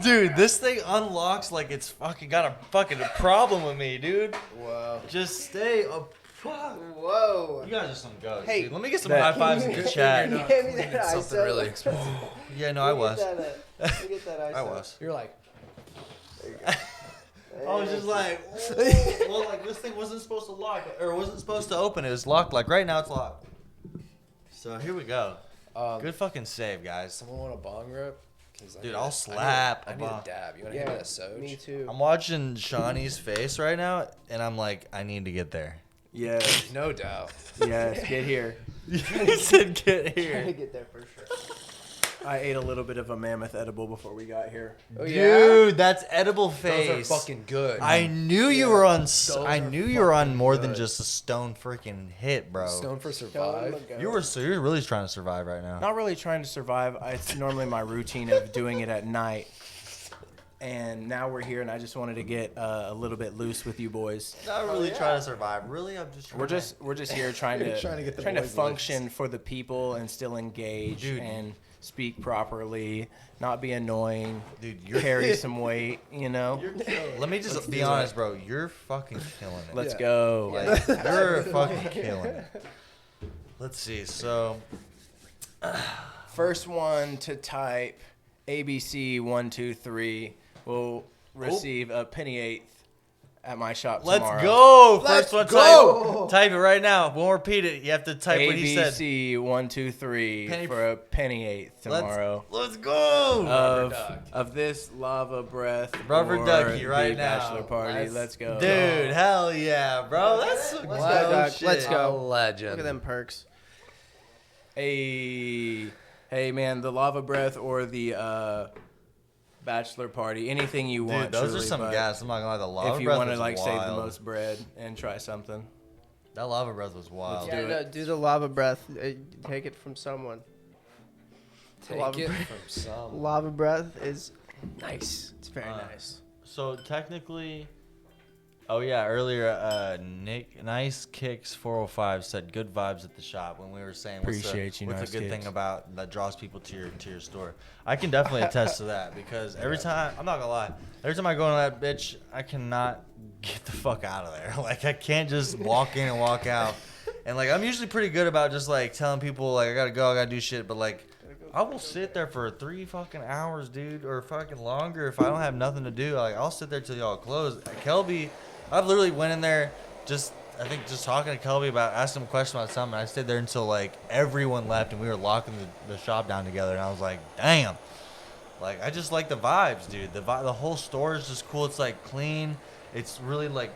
Dude, this thing unlocks like it's fucking got a fucking problem with me, dude. Whoa. Just stay up. Fuck. Whoa. You guys are some ghosts. Hey, dude. Let me get some that- high fives in the chat. You not gave me cleaning that something ISO. really expensive. Yeah, no, I was. Look at that ISO. I was. You're like, I was just like, well, like this thing wasn't supposed to lock or wasn't supposed to open. It was locked. Like right now, it's locked. So here we go. Good fucking save, guys. someone want a bong rip? 'Cause I Dude, need I'll a- slap I a need a bong. dab. You want to hit me a Soj? me too. I'm watching Shawnee's face right now, and I'm like, I need to get there. Yes, No doubt. yes, get here. He said, "Get Trying to here." get there for sure. I ate a little bit of a mammoth edible before we got here. Oh, Dude, that's edible Those face. are fucking good. I knew you Yeah, were on. those I are knew you were on fucking more than good. just a stone freaking hit, bro. Stone for Stone Survive. McGo. You're really trying to survive right now. Not really trying to survive. It's normally my routine of doing it at night. And now we're here, and I just wanted to get a little bit loose with you boys. Not really trying to survive. Really, I'm just. We're just here trying to Trying to get the trying to boys function for the people and still engage Dude. and speak properly, not be annoying, Dude, you're. carry some weight, you know. Let me just be honest, bro. You're fucking killing it. Let's Yeah. go. Like, you're fucking killing it. Let's see. So, First one to type ABC123 will receive a penny eighth at my shop let's tomorrow. go. Let's First one. go. Type it right now. Won't repeat it. You have to type what he said. ABC123 Penny- for a penny eighth tomorrow. Let's go. duck. Of this lava breath Rubber or ducky right the now. bachelor party. Let's Go. Dude, hell yeah, bro. That's some Let's good go, Doc. shit. Let's go. A legend. Look at them perks. Hey, man, the lava breath or the bachelor party, anything you want. Dude, those are truly, some but gas. I'm not gonna lie. The lava If you breath want to was like save the wild. most bread and try something. That lava breath was wild. do Yeah, it. no, do the lava breath. Take it from someone. Take Lava it breath. from some. Lava breath is nice. It's very Uh, nice. So technically, oh yeah, earlier Nick Nice Kicks 405 said good vibes at the shop when we were saying Appreciate you, what's Nice the good Kicks. thing about that draws people to your store. I can definitely attest to that because every time I'm not gonna lie, every time I go into that bitch, I cannot get the fuck out of there. Like I can't just walk in and walk out. And like I'm usually pretty good about just like telling people like I gotta go, I gotta do shit, but like I will sit there for 3 fucking hours, dude, or fucking longer if I don't have nothing to do. Like I'll sit there till y'all close. Kelby, I've literally went in there just talking to Kelby about asking him a question about something. I stayed there until like everyone left and we were locking the shop down together. And I was like, damn. Like I just like the vibes, dude. The whole store is just cool. It's like clean. It's really like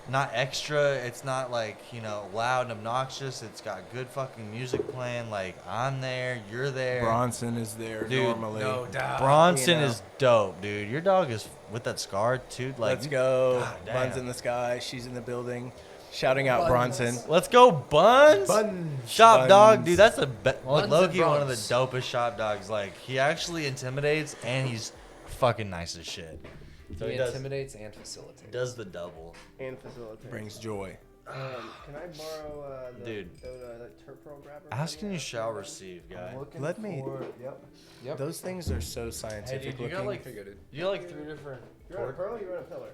not extra. It's not like, you know, loud and obnoxious. It's got good fucking music playing. Like I'm there, you're there. Bronson is there Dude, normally. No doubt. Bronson you know. is dope, dude. Your dog is with that scar too. Like Let's go. God damn. Buns in the sky. She's in the building. Shouting out Buns. Bronson. Let's go, Buns. Buns. Shop dog, Buns. dude. That's a Buns Loki, and one of the Bronx. dopest shop dogs. Like he actually intimidates and he's fucking nice as shit. So He he does, intimidates and facilitates. does the double. And facilitate. Brings joy. Can I borrow the Dude. turp pearl grabber? Asking you shall receive, guy. Let me. Yep. Those things are so scientific you got, looking. like- Here you go, dude. You got like 3 different. You want a pearl or you want a pillar?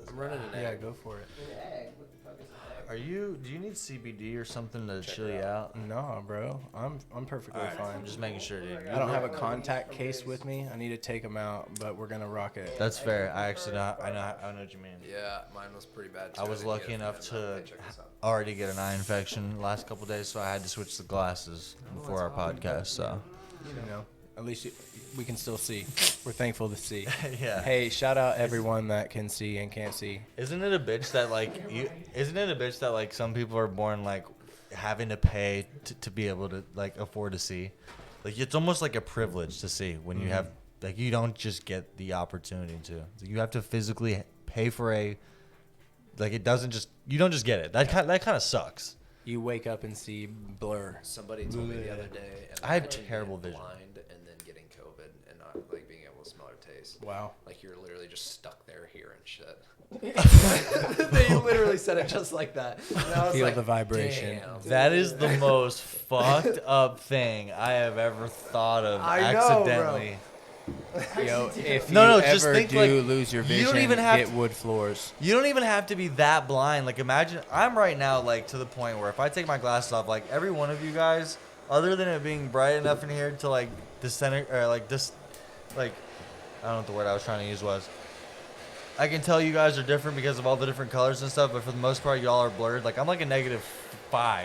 I'm running an yeah, egg. go for it. An egg. What the fuck is an egg? Are you? Do you need CBD or something to chill her you out? No, bro. I'm perfectly fine. I'm just making sure, dude. I don't have a contact case with me. I need to take them out, but we're gonna rock it. That's fair. I actually know. I know what you mean. Yeah, mine was pretty bad too. I was didn't lucky get it enough from him, to but hey, check this out. already get an eye infection last couple days, so I had to switch the glasses before our podcast. So You know, at least we can still see. We're thankful to see. yeah. Hey, shout out everyone that can see and can't see. Isn't it a bitch that like you? Isn't it a bitch that like some people are born like having to pay to be able to like afford to see. Like it's almost like a privilege to see when you have like you don't just get the opportunity to. You have to physically pay for a like it doesn't just you don't just get it. That kind of sucks. You wake up and see blur. Somebody told me the other day. And I have being terrible vision. Blind and then getting COVID and not like being able to smell or taste. Wow. Like you're literally just stuck there hearing shit. They literally said it just like that. And I was Feel like, the vibration. Damn. That is the most fucked up thing I have ever thought of I know, bro. accidentally. Yo, if No, you no, ever just think, do like, lose your you vision, don't even have get to- wood floors. You don't even have to be that blind. Like imagine I'm right now like to the point where if I take my glasses off, like every one of you guys, other than it being bright enough in here to like disintegrate or like this, like I don't know what the word I was trying to use was. I can tell you guys are different because of all the different colors and stuff, but for the most part, y'all are blurred. Like I'm like a -5,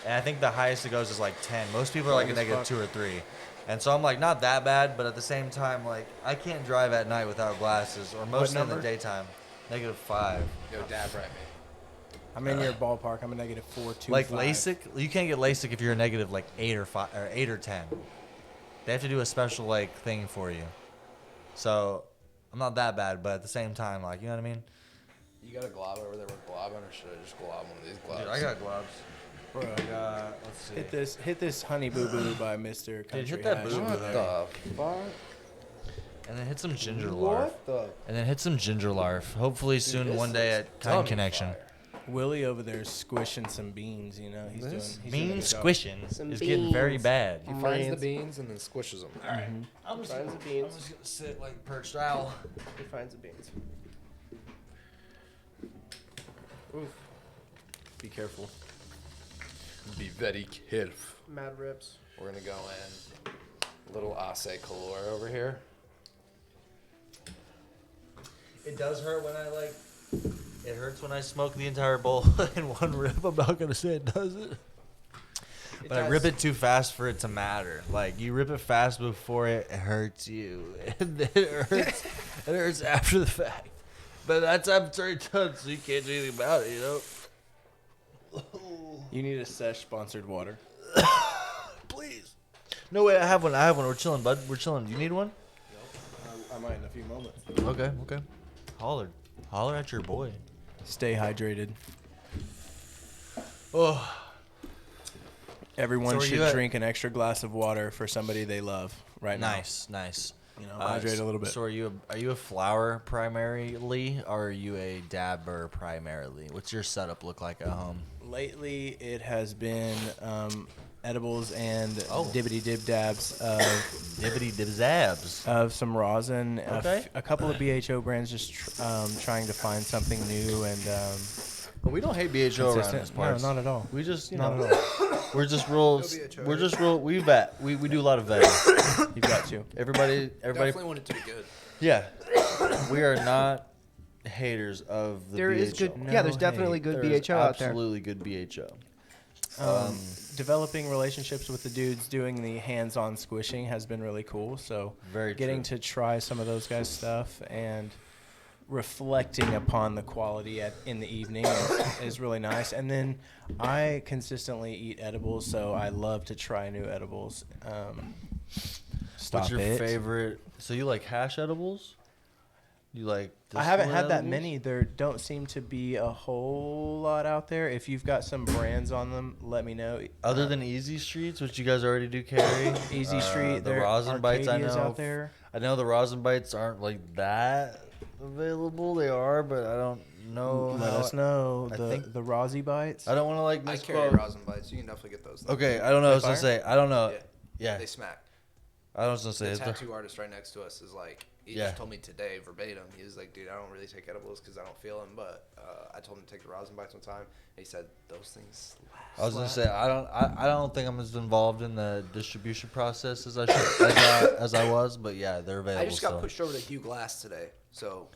and I think the highest it goes is like 10. Most people are like a -2 or 3. And so I'm like not that bad, but at the same time, like I can't drive at night without glasses, or mostly in the number? daytime. -5. Yo, dab right me. I'm in your ballpark. I'm a -4.25. Like LASIK, you can't get LASIK if you're a negative like 8 or 5 or 8 or 10. They have to do a special like thing for you. So I'm not that bad, but at the same time, like you know what I mean. You got a glob over there with glob on, or should I just glob one of these globs? Dude, I got gloves. Bro, Let's see. hit this Honey Boo Boo by Mr. Country hit that Hash boo over boo there. the fuck? And then hit some ginger larf. the? And then hit some ginger larf. Hopefully soon, this one day looks at Kind dummy Connection. fire. Willie over there is squishing some beans. You know, he's doing. He's doing a Bean good job. squishing Some is getting very beans. bad. He finds the Beans. beans and then squishes them. I'm just, Finds the beans. gonna sit like perched owl. He finds the beans. Be careful. Be very careful. Mad rips. We're gonna go in little Ace Color over here. It does hurt when I like. It hurts when I smoke the entire bowl in one rip. I'm not gonna say it doesn't. But I rip it too fast for it to matter. Like you rip it fast before it hurts you, and then it hurts. It hurts after the fact. But that's after it's done, so you can't do anything about it. You know. You need a Sesh sponsored water. Please. No way. I have one. We're chilling, bud. We're chilling. You need one? I might in a few moments. Okay. Okay. Holler at your boy. Stay hydrated. Oh. Everyone So are should you at- drink an extra glass of water for somebody they love right now. Nice. You know, hydrate a little bit. So are you a flower primarily, or are you a dabber primarily? What's your setup look like at home? Lately, it has been edibles and Oh. dibbity dib dabs of Dibbity dibzabs. some rosin. Okay. A couple of BHO brands just trying to find something new and But we don't hate BHO around consistent. this part. No, not at all. We just, you Not know, at all. we're just real. BHO. We're just real. We vet. We do a lot of vetting. You've got to. Everybody. Definitely want it to be good. Yeah. We are not haters of the There BHO. is good. Yeah, there's definitely good There is BHO out there. Absolutely good BHO. Developing relationships with the dudes doing the hands-on squishing has been really cool. So Very getting true. to try some of those guys' stuff and reflecting upon the quality in the evening is really nice. And then I consistently eat edibles, so I love to try new edibles. Stop What's your it. favorite? So you like hash edibles? You like? I haven't distillate had that edibles? many. There don't seem to be a whole lot out there. If you've got some brands on them, let me know. Other than Easy Streets, which you guys already do carry. Easy Street, the there rosin bites. I Arcadia's know. out there. I know the rosin bites aren't like that available. They are, but I don't know. Let how us know I the think- Rosy bites. I don't want to like I carry misquote. rosin bites. You can definitely get those. Okay, I don't know. I was They gonna fire? say. I don't know. Yeah. Yeah, They smack. I was gonna say. The is there- tattoo artist right next to us is like, he Yeah. just told me today verbatim. He was like, dude, I don't really take edibles because I don't feel them, but I told him to take the rosin bites one time. And he said those things slap. I was gonna say I don't think I'm as involved in the distribution process as I should as I was, but yeah, they're available. I just got still. pushed over to Hugh Glass today, so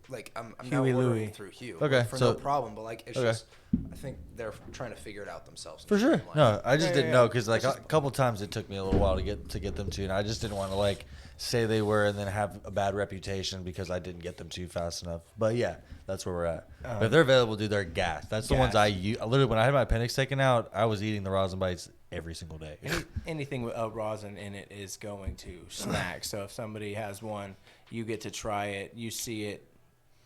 like I'm now Huey ordering Louie. through Hugh. Okay, for so- no problem. But like it's okay. just I think they're trying to figure it out themselves. and For sure. streamline No, it. I just Yeah, didn't yeah, know yeah. because like a couple times it took me a little while to get them to, and I just didn't want to like say they were and then have a bad reputation because I didn't get them to fast enough. But yeah, that's where we're at. But if they're available, dude, they're gas. That's the ones Gas. I use. Literally, when I had my appendix taken out, I was eating the rosin bites every single day. Anything with rosin in it is going to snack. So if somebody has one, you get to try it. You see it,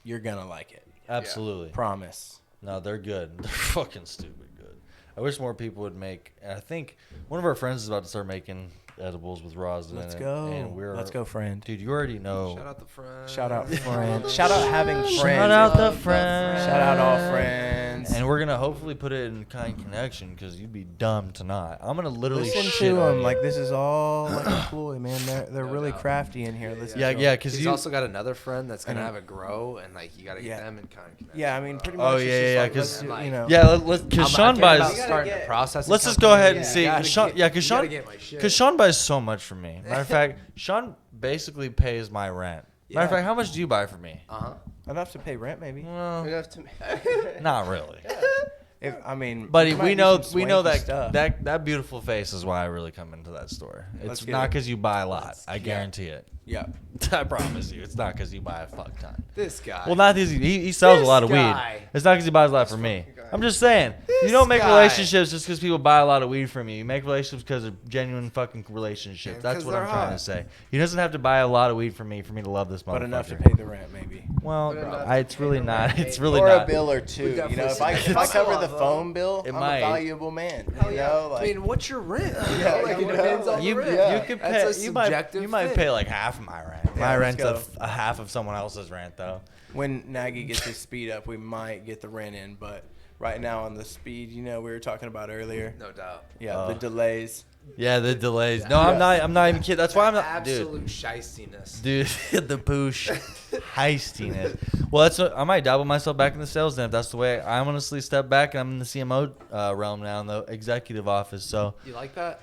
you're gonna like it. Absolutely. Promise. No, they're good. They're fucking stupid good. I wish more people would make. And I think one of our friends is about to start making edibles with rosin Let's in it. go. And Let's go, friend. dude. You already know. Shout out the friend. Shout out friend. Shout out having friends. Shout out the Love the friends. Shout out all friends. And we're gonna hopefully put it in kind connection because you'd be dumb to not. I'm gonna literally Listen shit to on them. you. Like this is all like a ploy, man. They're No really doubt. crafty in here. Listen Yeah, to yeah, 'em. because He's you. also got another friend that's gonna I know. have a grow, and like you gotta get Yeah. them in kind of connection. Yeah, I mean, pretty much. Oh, it's yeah, just yeah, like, 'cause- let's do- you know. Yeah, because Sean I'm thinking about buys. starting a processing Let's just go company. ahead and Yeah. see. You gotta 'Cause Sean, get- yeah, because you gotta Sean, get my shit. because Sean buys so much from me. Matter of fact, Sean basically pays my rent. Matter of Yeah. fact, how much do you buy from me? Uh-huh. Enough to pay rent, maybe. Well, Enough to not really. If, I mean, Buddy, you might we do know some we know swanky that stuff. that beautiful face is why I really come into that store. Let's It's get not it. because you buy a lot. Let's- I yeah. guarantee it. Yeah. I promise you, it's not because you buy a fuck ton. This guy. Well, not because he sells a This lot of guy. weed. It's not because he buys a lot from me. fucking guy. I'm just saying, you This don't make guy. relationships just because people buy a lot of weed from you. You make relationships because of genuine fucking relationships. And That's 'cause what I'm they're trying to hot. say. He doesn't have to buy a lot of weed from me for me to love this motherfucker. But enough to pay the rent, maybe. Well, But enough it's to pay really the not. rent, It's maybe. really Or not. a bill or two. You know, definitely if I see that. cover the Though. phone bill, It I'm might. a valuable man. Hell You yeah. know, I like mean, what's your rent? Yeah, like, you it depends know. on the You, rent. you could That's pay. a You might subjective pay thing. like half of my rent. Yeah, My let's rent's go. a half of someone else's rent though. when Nagy gets his speed up, we might get the rent in. But right now on the speed, you know, we were talking about earlier. No doubt. Yeah, the delays. Yeah, the delays. No, I'm not. I'm not even kidding. That's why I'm not. Dude, Absolute shistiness. dude, the poosh heistiness. Well, that's what, I might dabble myself back in the sales then if that's the way. I'm honestly step back and I'm in the CMO realm now in the executive office. So You like that?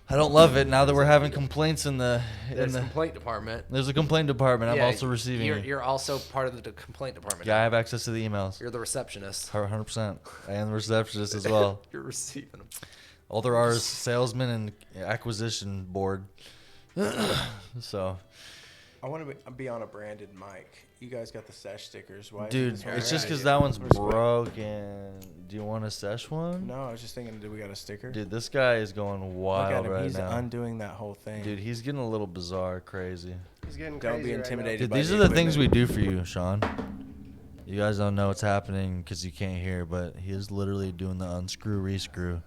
I don't love it now that we're having complaints in the There's a complaint department. there's a complaint department. I'm Yeah, also receiving. You're also part of the complaint department. Yeah, I have access to the emails. You're the receptionist. 100%. And the receptionist as well. You're receiving them. All there are is salesman and acquisition board. So, I want to be on a branded mic. You guys got the Sesh stickers. Why? dude, is this it's one just red? because that one's Respect. broken. Do you want a Sesh one? No, I was just thinking, do we got a sticker? Dude, this guy is going Look at wild him. right He's now. undoing that whole thing. Dude, he's getting a little bizarre, crazy. He's getting Don't be crazy right now. intimidated. Dude, by these the are the things we equipment. do for you, Sean. You guys don't know what's happening because you can't hear, but he is literally doing the unscrew, rescrew.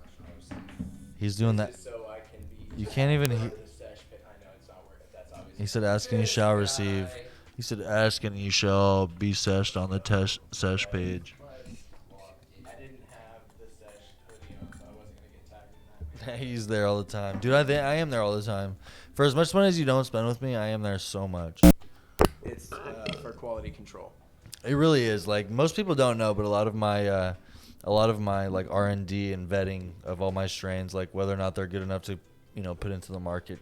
He's doing that. So I can be You can't even hear. the Sesh pit. I know it's not working. That's obviously. He said, ask and you shall receive. He said, ask and you shall be seshed on the sesh page. I didn't have the Sesh hoodie on, so I wasn't gonna get tagged in that. He's there all the time. Dude, I am there all the time. For as much money as you don't spend with me, I am there so much. It's for quality control. It really is. Like, most people don't know, but a lot of my like R&D and vetting of all my strains, like whether or not they're good enough to, put into the market,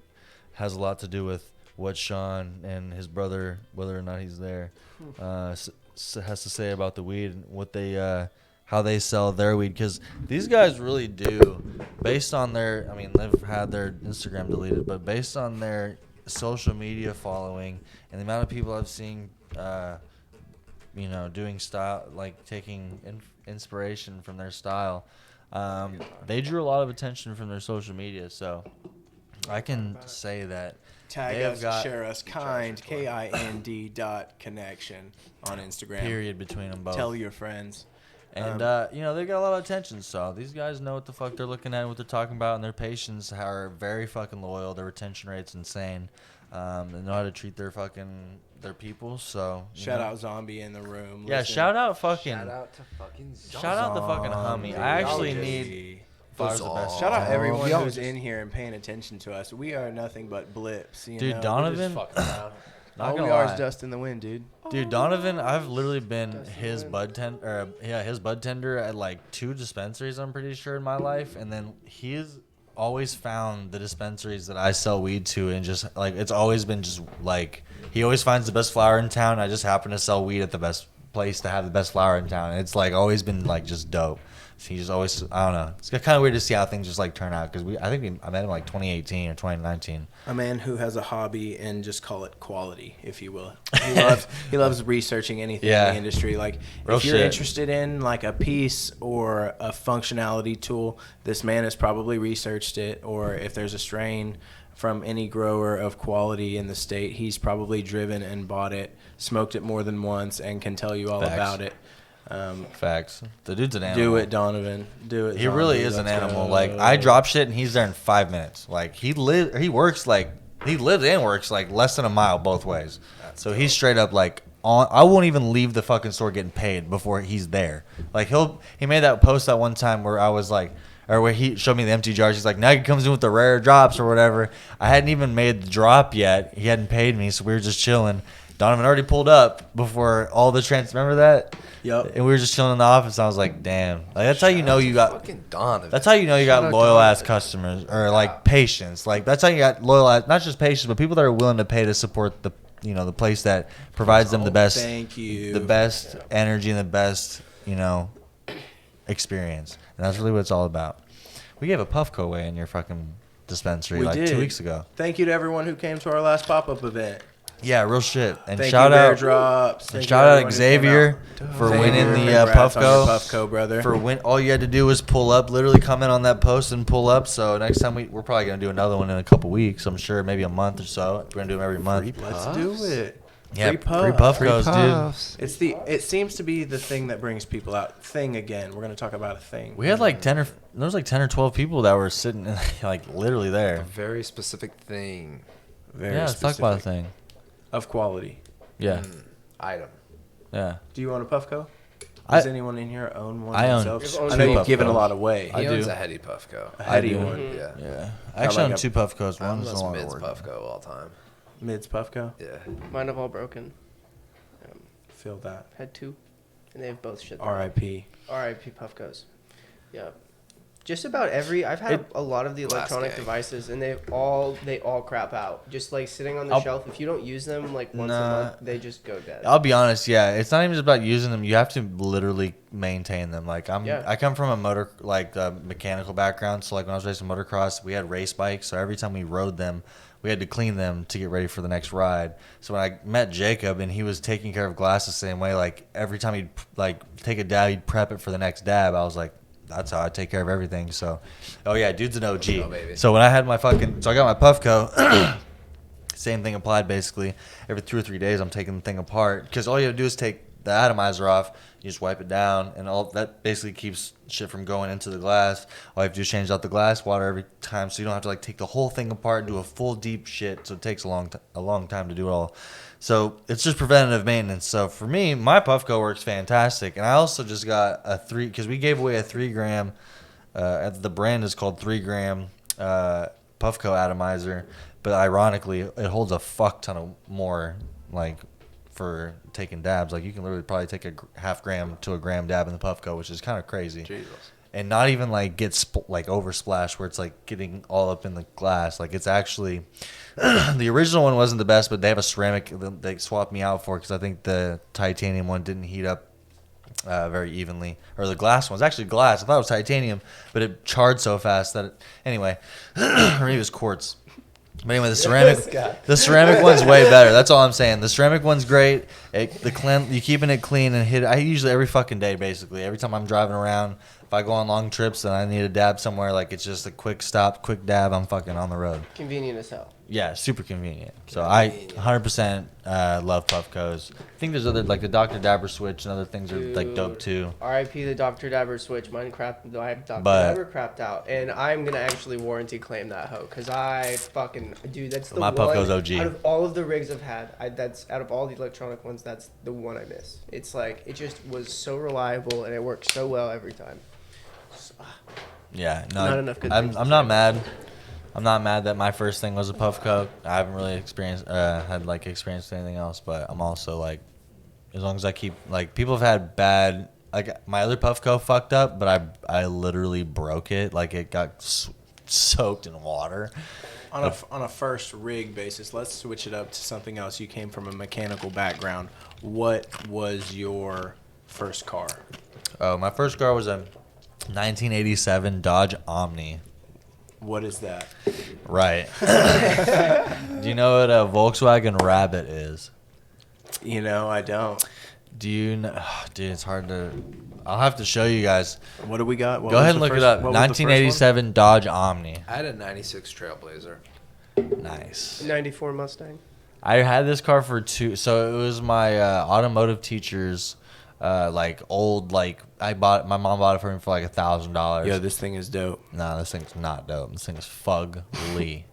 has a lot to do with what Sean and his brother, whether or not he's there, has to say about the weed and what they, how they sell their weed. Because these guys really do, based on their, they've had their Instagram deleted, but based on their social media following and the amount of people I've seen, doing style, like taking inspiration from their style, they drew a lot of attention from their social media. So I can say that Tag they have us, got share us, kind, KIND.connection on Instagram. period between them both. Tell your friends. And they got a lot of attention. So these guys know what the fuck they're looking at, what they're talking about, and their patients are very fucking loyal. Their retention rate's insane. They know how to treat their people. So Shout out Zombie in the room. Yeah, Listen. shout out fucking. Shout out to fucking Shout out the fucking Zombie. homie. I actually Zombie. need. Flowers the best. Shout out Oh, everyone y'all who's just- in here and paying attention to us. We are nothing but blips. You Dude, know? Donovan. Just fucking around. Not All we gonna are lie. is dust in the wind, dude. Dude, Donovan, I've literally been his bud tender at like 2 dispensaries, I'm pretty sure, in my life, and then he's always found the dispensaries that I sell weed to, and just like it's always been just like he always finds the best flower in town. I just happen to sell weed at the best place to have the best flower in town. And it's like always been like just dope. So he just always, I don't know. It's kind of weird to see how things just like turn out because I met him like 2018 or 2019. A man who has a hobby and just call it quality, if you will. He loves researching anything in the industry. Like Real if you're shit. interested in like a piece or a functionality tool, this man has probably researched it. Or if there's a strain from any grower of quality in the state, he's probably driven and bought it, smoked it more than once, and can tell you all Facts. about it. Facts. The dude's an animal. Do it, Donovan. Do it. He really zombie. is an Let's animal. go. Like I drop shit and he's there in 5 minutes. Like he lives and works like less than a mile both ways. So he's straight up like on. I won't even leave the fucking store getting paid before he's there. Like he made that post that one time where I was like, or where he showed me the empty jars. He's like, now he comes in with the rare drops or whatever. I hadn't even made the drop yet. He hadn't paid me, so we were just chilling. Donovan already pulled up before all the remember that? Yep. And we were just chilling in the office. And I was like, damn. Like that's how you know you got. Fucking Donovan. That's how you know you Shout got out loyal ass Donovan. customers or like patience. Like that's how you got loyal ass, not just patience, but people that are willing to pay to support the the place that provides them the best, Thank you. the best energy and the best experience. And that's really what it's all about. We gave a Puffco away in your fucking dispensary We like did. 2 weeks ago. Thank you to everyone who came to our last pop-up event. Yeah, real shit. And Thank shout you, Bear out, Drops. and Thank you shout to out everyone who came Xavier out. for Xavier, winning the congrats on your Puffco. Puffco, brother. For when all you had to do was pull up, literally comment on that post and pull up. So next time we're probably gonna do another one in a couple weeks. I'm sure maybe a month or so. We're gonna do them every month. Let's do it. Yeah, free free puff. Puffcos, dude. It seems to be the thing that brings people out. Thing again. We're gonna talk about a thing. We had like 10 or 12 people that were sitting like literally there. A very specific thing. Very Yeah, let's talk specific. about a thing. Of quality. Yeah, Item. yeah. Do you own a Puffco? I- Does anyone in here own one I own themselves? two I know you've Puffcos. given a lot away. I He owns do. a heady Puffco. A heady do. one. Yeah. Yeah, I actually like own a- 2 Puffcos. I'm One's no just longer Mids working. Puffco all time. Mids Puffco. Yeah. Mine have all broken. Feel that. Had two, and they have both shit. R.I.P. R.I.P. Puffcos. Yeah. Just about I've had a lot of the Last electronic gang. devices, and they all crap out. Just like sitting on the I'll- shelf. If you don't use them like once a Nah. month, they just go dead. I'll be honest, yeah. It's not even just about using them. You have to literally maintain them. Like Yeah. I come from a mechanical background. So like when I was racing motocross, we had race bikes. So every time we rode them, we had to clean them to get ready for the next ride. So when I met Jacob and he was taking care of glass the same way, like every time he'd like take a dab, he'd prep it for the next dab. I was like, that's how I take care of everything. So, oh yeah, dude's an OG. Oh, baby. So when I had I got my Puffco. Same thing applied basically. Every 2 or 3 days, I'm taking the thing apart because all you have to do is take the atomizer off. You just wipe it down, and all that basically keeps shit from going into the glass. All you have to do is change out the glass water every time, so you don't have to like take the whole thing apart and do a full deep shit. So it takes a long time to do it all. So it's just preventative maintenance. So for me, my Puffco works fantastic, and I also just got a 3 because we gave away a 3 gram. The brand is called 3 gram Puffco atomizer, but ironically, it holds a fuck ton of more like for taking dabs. Like you can literally probably take a half gram to a gram dab in the Puffco, which is kind of crazy. Jesus. And not even like get like over splash where it's like getting all up in the glass. Like it's actually the original one wasn't the best, but they have a ceramic they swapped me out for because I think the titanium one didn't heat up very evenly, or the glass one was actually glass. I thought it was titanium, but it charred so fast that anyway, or maybe it was quartz. But anyway, the ceramic one's way better. That's all I'm saying. The ceramic one's great. You keeping it clean and hit. I usually every fucking day, basically. Every time I'm driving around, if I go on long trips and I need a dab somewhere, like it's just a quick stop, quick dab. I'm fucking on the road. Convenient as hell. Yeah, super convenient. So I 100% love Puffcos. I think there's other like the Dr. Dabber switch and other things are like dope too. R.I.P. the Dr. Dabber switch. Mine crapped. Dr. But- Dabber crapped out, and I'm gonna actually warranty claim that hoe because I fucking dude. That's the My one. Puffco's OG. Out of all of the rigs I've had, that's out of all the electronic ones. That's the one I miss. It's like it just was so reliable and it works so well every time. Yeah, no, Not enough good I'm things to I'm say not about mad. I'm not mad that my first thing was a Puffco. I haven't really experienced anything else, but I'm also like, as long as I keep like people have had bad like my other Puffco fucked up, but I literally broke it. Like it got soaked in water. On a first rig basis, let's switch it up to something else. You came from a mechanical background. What was your first car? Oh, my first car was a 1987 Dodge Omni. What is that? Right. Do you know what a Volkswagen Rabbit is? You know, I don't. Do you know? Dude, it's hard to. I'll have to show you guys. What do we got? What Go was ahead the and look first- it up. what was the first one? 1987 Dodge Omni. I had a '96 Trailblazer. Nice. 94 Mustang. I had this car for so it was my automotive teacher's, like old, like my mom bought it for me for like $1,000. Yo, this thing is dope. Nah, this thing's not dope. This thing is fugly.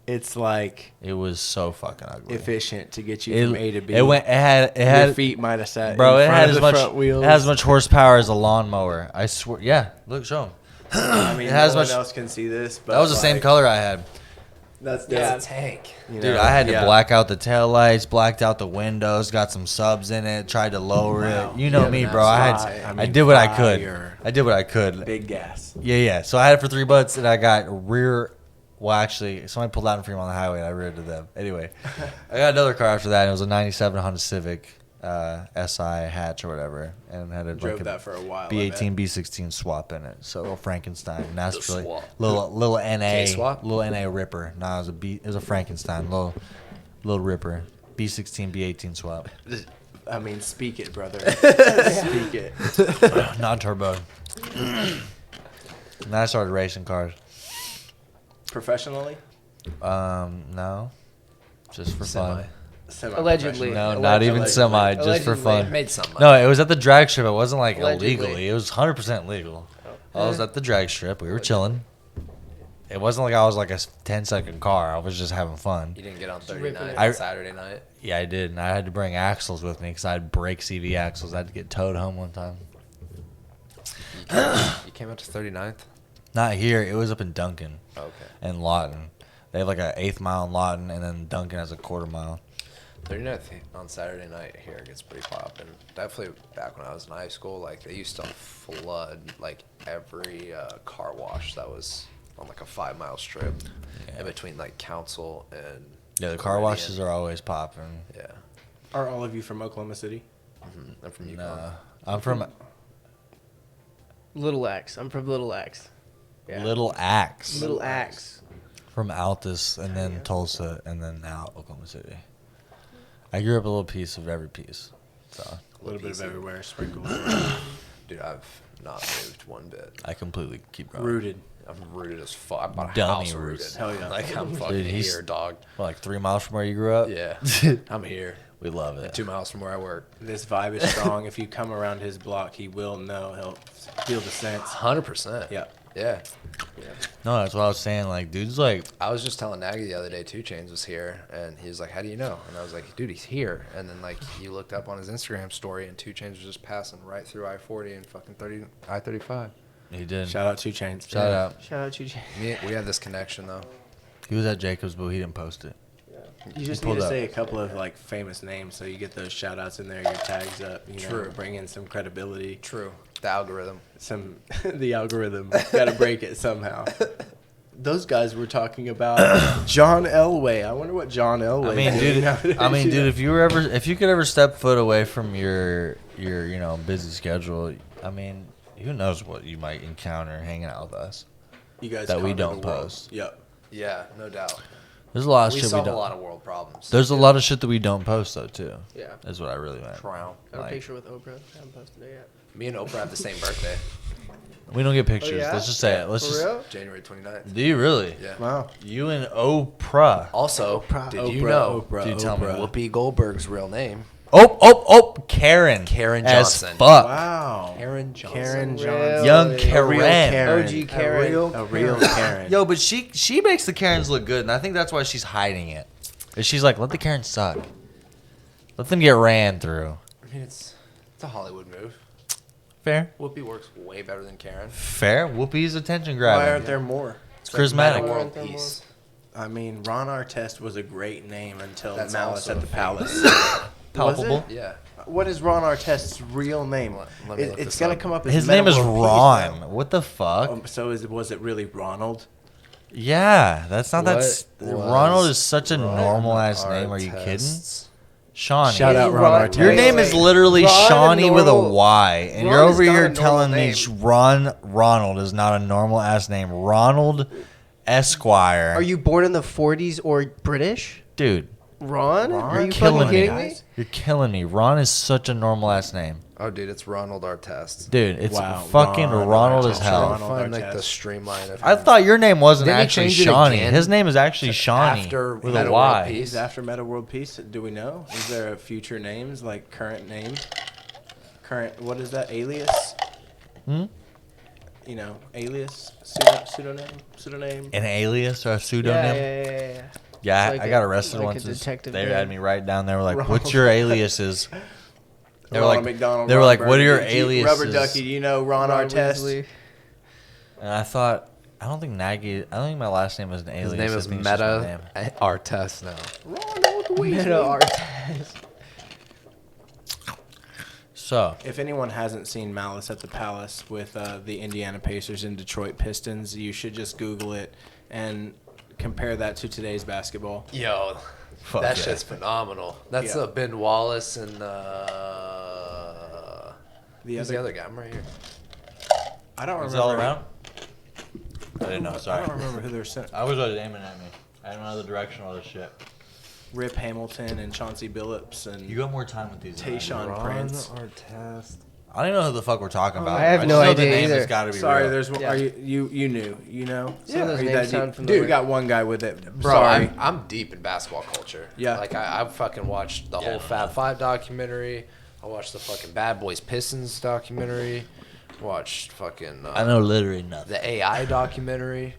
It's like It was so fucking ugly. efficient to get you from A to B. It had Your feet might have sat bro. in It front had of as the much front wheels. it has as much horsepower as a lawnmower. I swear. Yeah, look, show 'em. I mean, it has no much- one else can see this, but That was the same like, color I had. That's Yeah, dope. tank. You Dude, know? I had to Yeah. black out the taillights, blacked out the windows, got some subs in it, tried to lower Wow. it. You know Yeah, me, but bro. I that's had, fire. I I mean, did what I could. fire. I did what I could. Big gas. Yeah. So I had it for $3, and I got rear. Well, actually, somebody pulled out in front of me on the highway, and I reared to them. Anyway, I got another car after that. And it was a '97 Honda Civic SI hatch or whatever, and had a Drove like a that for a while. I B18 B16 swap in it. So little Frankenstein. And that's The really swap. little NA K-swap? little NA Ripper. Nah, it was a Frankenstein little Ripper. B16 B18 swap. bet. I mean, speak it, brother. Speak it. Non turbo. And I started racing cars. Professionally? No. Just for fun. Allegedly. No, not even Allegedly. semi, just for Allegedly. fun. Made some money. No, it was at the drag strip. It wasn't like Allegedly. illegally. It was 100% legal. I was at the drag strip. We were chilling. It wasn't like I was like a 10-second car. I was just having fun. You didn't get on ripping 39 it. on Saturday night. Yeah, I did. And I had to bring axles with me because I had brake CV axles. I had to get towed home one time. You came out to 39th. Not here. It was up in Duncan Okay. and Lawton. They have like an 1/8 mile in Lawton, and then Duncan has a 1/4 mile. 39th on Saturday night here gets pretty poppin'. Definitely back when I was in high school, like they used to flood like every car wash that was on like a 5-mile strip in between like Council and Yeah, the car Meridian. washes are always popping. Yeah. Are all of you from Oklahoma City? I'm from UConn. I'm from Little Axe. I'm from Little Axe. Yeah. Little Axe. Little Axe. From Altus, and then Tulsa, and then now Oklahoma City. I grew up a little piece of every piece. So A little bit of everywhere, sprinkled. Dude, I've not moved one bit. I completely keep growing. Rooted. I'm rooted as fuck. I bought a Dummy house roots. rooted. Hell yeah. Like I'm fucking he's- here, dog. What, like 3 miles from where you grew up? Yeah. I'm here. We love it. 2 miles from where I work. This vibe is strong. If you come around his block, he will know. He'll feel the sense. 100%. Yeah. Yeah. No, that's what I was saying. Like, dude's like, I was just telling Nagy the other day, 2 Chainz was here, and he was like, "How do you know?" And I was like, "Dude, he's here." And then like he looked up on his Instagram story, and 2 Chainz was just passing right through I-40 and fucking I-35. he did. Shout out 2 Chainz. Shout out. Shout out to you. We had this connection though. He was at Jacobs, but he didn't post it. You just pulled need to up. say a couple of like famous names so you get those shout outs in there, your tags up, you know, True. bring in some credibility. True. The algorithm. Some the algorithm. Gotta break it somehow. Those guys were talking about John Elway. I wonder what John Elway. I mean, dude. If you could ever step foot away from your busy schedule, I mean, who knows what you might encounter hanging out with us. you guys that we conquer don't the world. post. Yep. Yeah, no doubt. There's a lot of We shit we solve a don't. lot of world problems. There's a lot of shit that we don't post though too. Yeah. Is what I really meant. Crown. Got a Like- picture with Oprah. I haven't posted it yet. Me and Oprah have the same birthday, We don't get pictures. yeah? Let's just say it. Let's For just. real? January 29th. Do you really? Yeah. Wow. You and Oprah. Also, did you know Dude, tell me. Whoopi Goldberg's real name? Karen. Karen As Johnson. fuck. Wow. Karen Johnson. Karen Really? Johnson. Young A Karen. real Karen. OG Karen. A real Karen. Yo, but she makes the Karens look good, and I think that's why she's hiding it. And she's like, let the Karens suck. Let them get ran through. I mean, it's a Hollywood move. Fair. Whoopi works way better than Karen. Fair. Whoopi's attention Why grabbing. aren't there more? It's charismatic. Meta World Aren't there Peace. I mean, Ron Artest was a great name until That's Malice also at the a fake. Palace. Palpable. Yeah. What is Ron Artest's real name? Let me look It's this gonna up. come up as His Meta name is World Peace Ron. now. What the fuck? So was it really Ronald? Yeah, that's not that. What Ronald was is such a normal ass name. Are you kidding? Artests? Shawnee. Shout out Ron Artest. Your name is literally Ron Shawnee with a normal- Y, and Ron you're is over not here a normal telling me name. Ronald is not a normal ass name. Ronald Esquire. Are you born in the 40s or British? dude? Ron? Are you killing fucking me, kidding me? You're killing me. Ron is such a normal ass name, Oh, dude, it's Ronald Artest. dude. It's Wow, fucking Ronald Artest. as Trying hell. to Ronald find like Artest. the streamline of. I him. thought your name wasn't Didn't he actually change it Shawnee. again? His name is actually Shawnee After with a Meta World Y. Peace? Is after Meta World Peace? Do we know? Is there a future names like current name? Current what is that? Alias? Hmm? You know, alias, pseudonym. An alias or a Yeah, pseudonym? yeah. Yeah, Like I a- got arrested like a once. detective They name. had me write down. They were like, Ronald. "What's your aliases?" They were Ronald like, McDonald, they were Ron like, "What are your Burgundy, G- aliases?" Rubber Ducky, do you know Ron Ron Artest? Weasley. And I thought, I don't think Nagy. I don't think my last name is an alias. His name I is think it's just my Meta name. Artest now. Ronald Weasley. Meta Artest. So If anyone hasn't seen Malice at the Palace with the Indiana Pacers and Detroit Pistons, you should just Google it and compare that to today's basketball. Yo, Fuck that yeah. shit's phenomenal. That's Yeah. Ben Wallace and The who's other, the other guy? I'm right here. I don't is remember. it all around? I didn't know. I Sorry, don't remember who they're sent. I was aiming at me. I didn't know the direction of all this shit. Rip Hamilton and Chauncey Billups and You got more time with these. than I do. Tayshaun Prince. Artest. I don't even know who the fuck we're talking about. I have just no know idea the name either. has got to be Sorry, real. there's one. Yeah. Are you knew, you know? Some of those Are you names that sound deep? familiar. Dude, we got one guy with it. Bro, Sorry. I'm deep in basketball culture. Yeah. Like I fucking watched the Yeah, whole Fab Five documentary. I watched the fucking Bad Boys Pistons documentary. Watched fucking I know literally nothing. the AI documentary.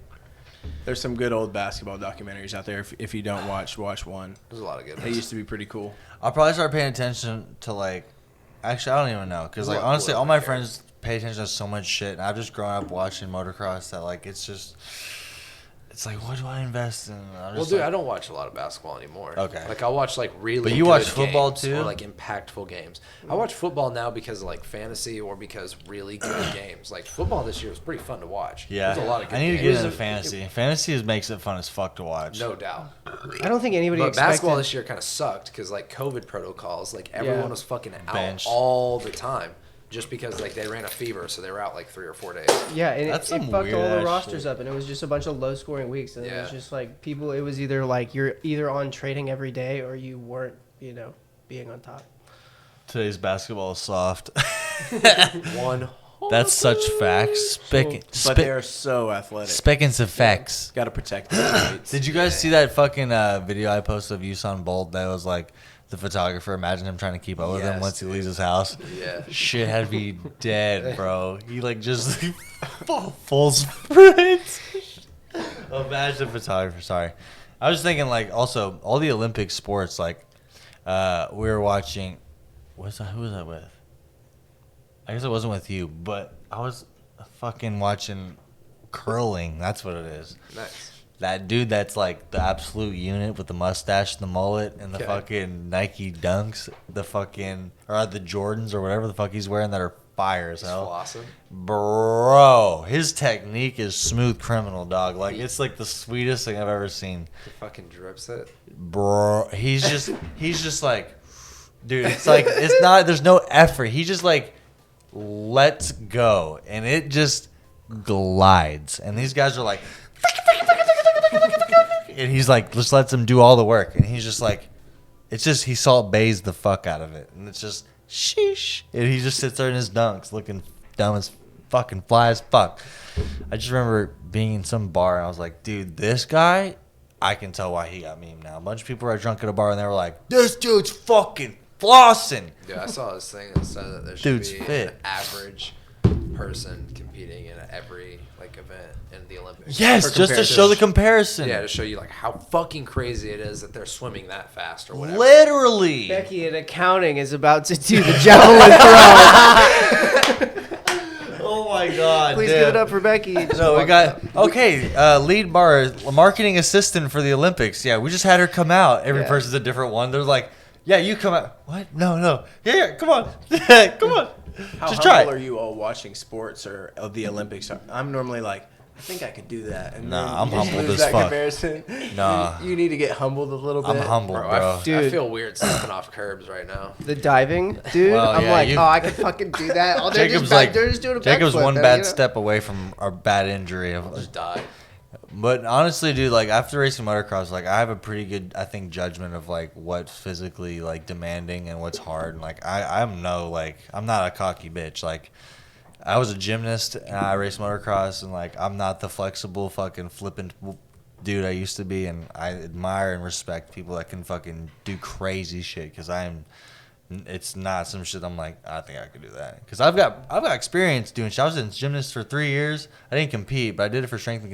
There's some good old basketball documentaries out there. If you don't watch one. There's a lot of good They ones. used to be pretty cool. I'll probably start paying attention to like. Actually, I don't even know because like What- honestly, what all my here? friends pay attention to so much shit, and I've just grown up watching motocross that like it's just. It's like, what do I invest in? I'm Well, just dude, like, I don't watch a lot of basketball anymore. Okay. Like I watch like really. But you watch good football, games too? or like impactful games. I watch football now because of like fantasy or because really good games. Like football this year was pretty fun to watch. Yeah, There's a lot of good I need to games. get into fantasy. Fantasy makes it fun as fuck to watch. No doubt. I don't think anybody But expected. basketball this year kind of sucked because like COVID protocols, like everyone Yeah. was fucking out Benched. all the time, just because like they ran a fever, so they were out like 3 or 4 days. Yeah, and That's it some fucked all the weird-ass rosters shit. up, and it was just a bunch of low-scoring weeks, and it Yeah. was just like people. It was either like you're either on trading every day or you weren't, being on top. Today's basketball is soft. One. That's such facts. But they are so athletic. Spickins of facts. Got to protect the athletes. Did you guys see that fucking video I posted of Usain Bolt that was like the photographer? Imagine him trying to keep up with him Yes, once he leaves his house. Yeah. Shit had to be dead, bro. He like just full sprint. Imagine the photographer. Sorry, I was thinking like also all the Olympic sports like we were watching. Who was I with? I guess it wasn't with you, but I was fucking watching curling. That's what it is. Nice. That dude that's like the absolute unit with the mustache, the mullet, and the Okay. fucking Nike dunks, the fucking, or the Jordans or whatever the fuck he's wearing that are fire as Just hell. flossing. Bro, his technique is smooth criminal, dog. Like, it's like the sweetest thing I've ever seen. He fucking drips it. Bro, he's just like, dude, it's like, it's not, there's no effort. He just like, lets go, and it just glides. And these guys are like, and he's like, just lets them do all the work. And he's just like, it's just, he salt bays the fuck out of it. And it's just, sheesh. And he just sits there in his dunks looking dumb as fucking fly as fuck. I just remember being in some bar, and I was like, dude, this guy, I can tell why he got memed now. A bunch of people were drunk at a bar, and they were like, this dude's fucking flossing. Yeah, I saw this thing that said that there should Dude's be fit. an average person competing in every like event in the Olympics. Yes, For just to comparison. show the comparison. Yeah, to show you like how fucking crazy it is that they're swimming that fast or whatever. Literally. Becky in accounting is about to do the javelin throw. Oh my god. Please dude. give it up for Becky. No, we got lead bar marketing assistant for the Olympics. Yeah, we just had her come out. Every Yeah. person's a different one. They're like, yeah, you come out. What? No. Yeah, come on. Come on. How just try humble it. are you all watching sports or of the Olympics? I'm normally like, I think I could do that. And Nah, then I'm you just humbled lose as that fuck. Comparison. Nah. You need to get humbled a little bit. I'm humbled, Bro, bro. I Dude. feel weird stepping off curbs right now. The diving, dude. Well, I'm yeah, like, you- oh, I could fucking do that. Oh, they're Jacob's they're just doing a Jacob's backflip, one man, bad you know? step away from a bad injury. Just die. But honestly, dude, like after racing motocross, like I have a pretty good, I think, judgment of like what's physically like demanding and what's hard. And like I'm not a cocky bitch. Like I was a gymnast and I raced motocross, and like I'm not the flexible fucking flippant dude I used to be. And I admire and respect people that can fucking do crazy shit, because it's not some shit I'm like, I think I could do that. Because I've got experience doing shit. I was in gymnast for 3 years. I didn't compete, but I did it for strength and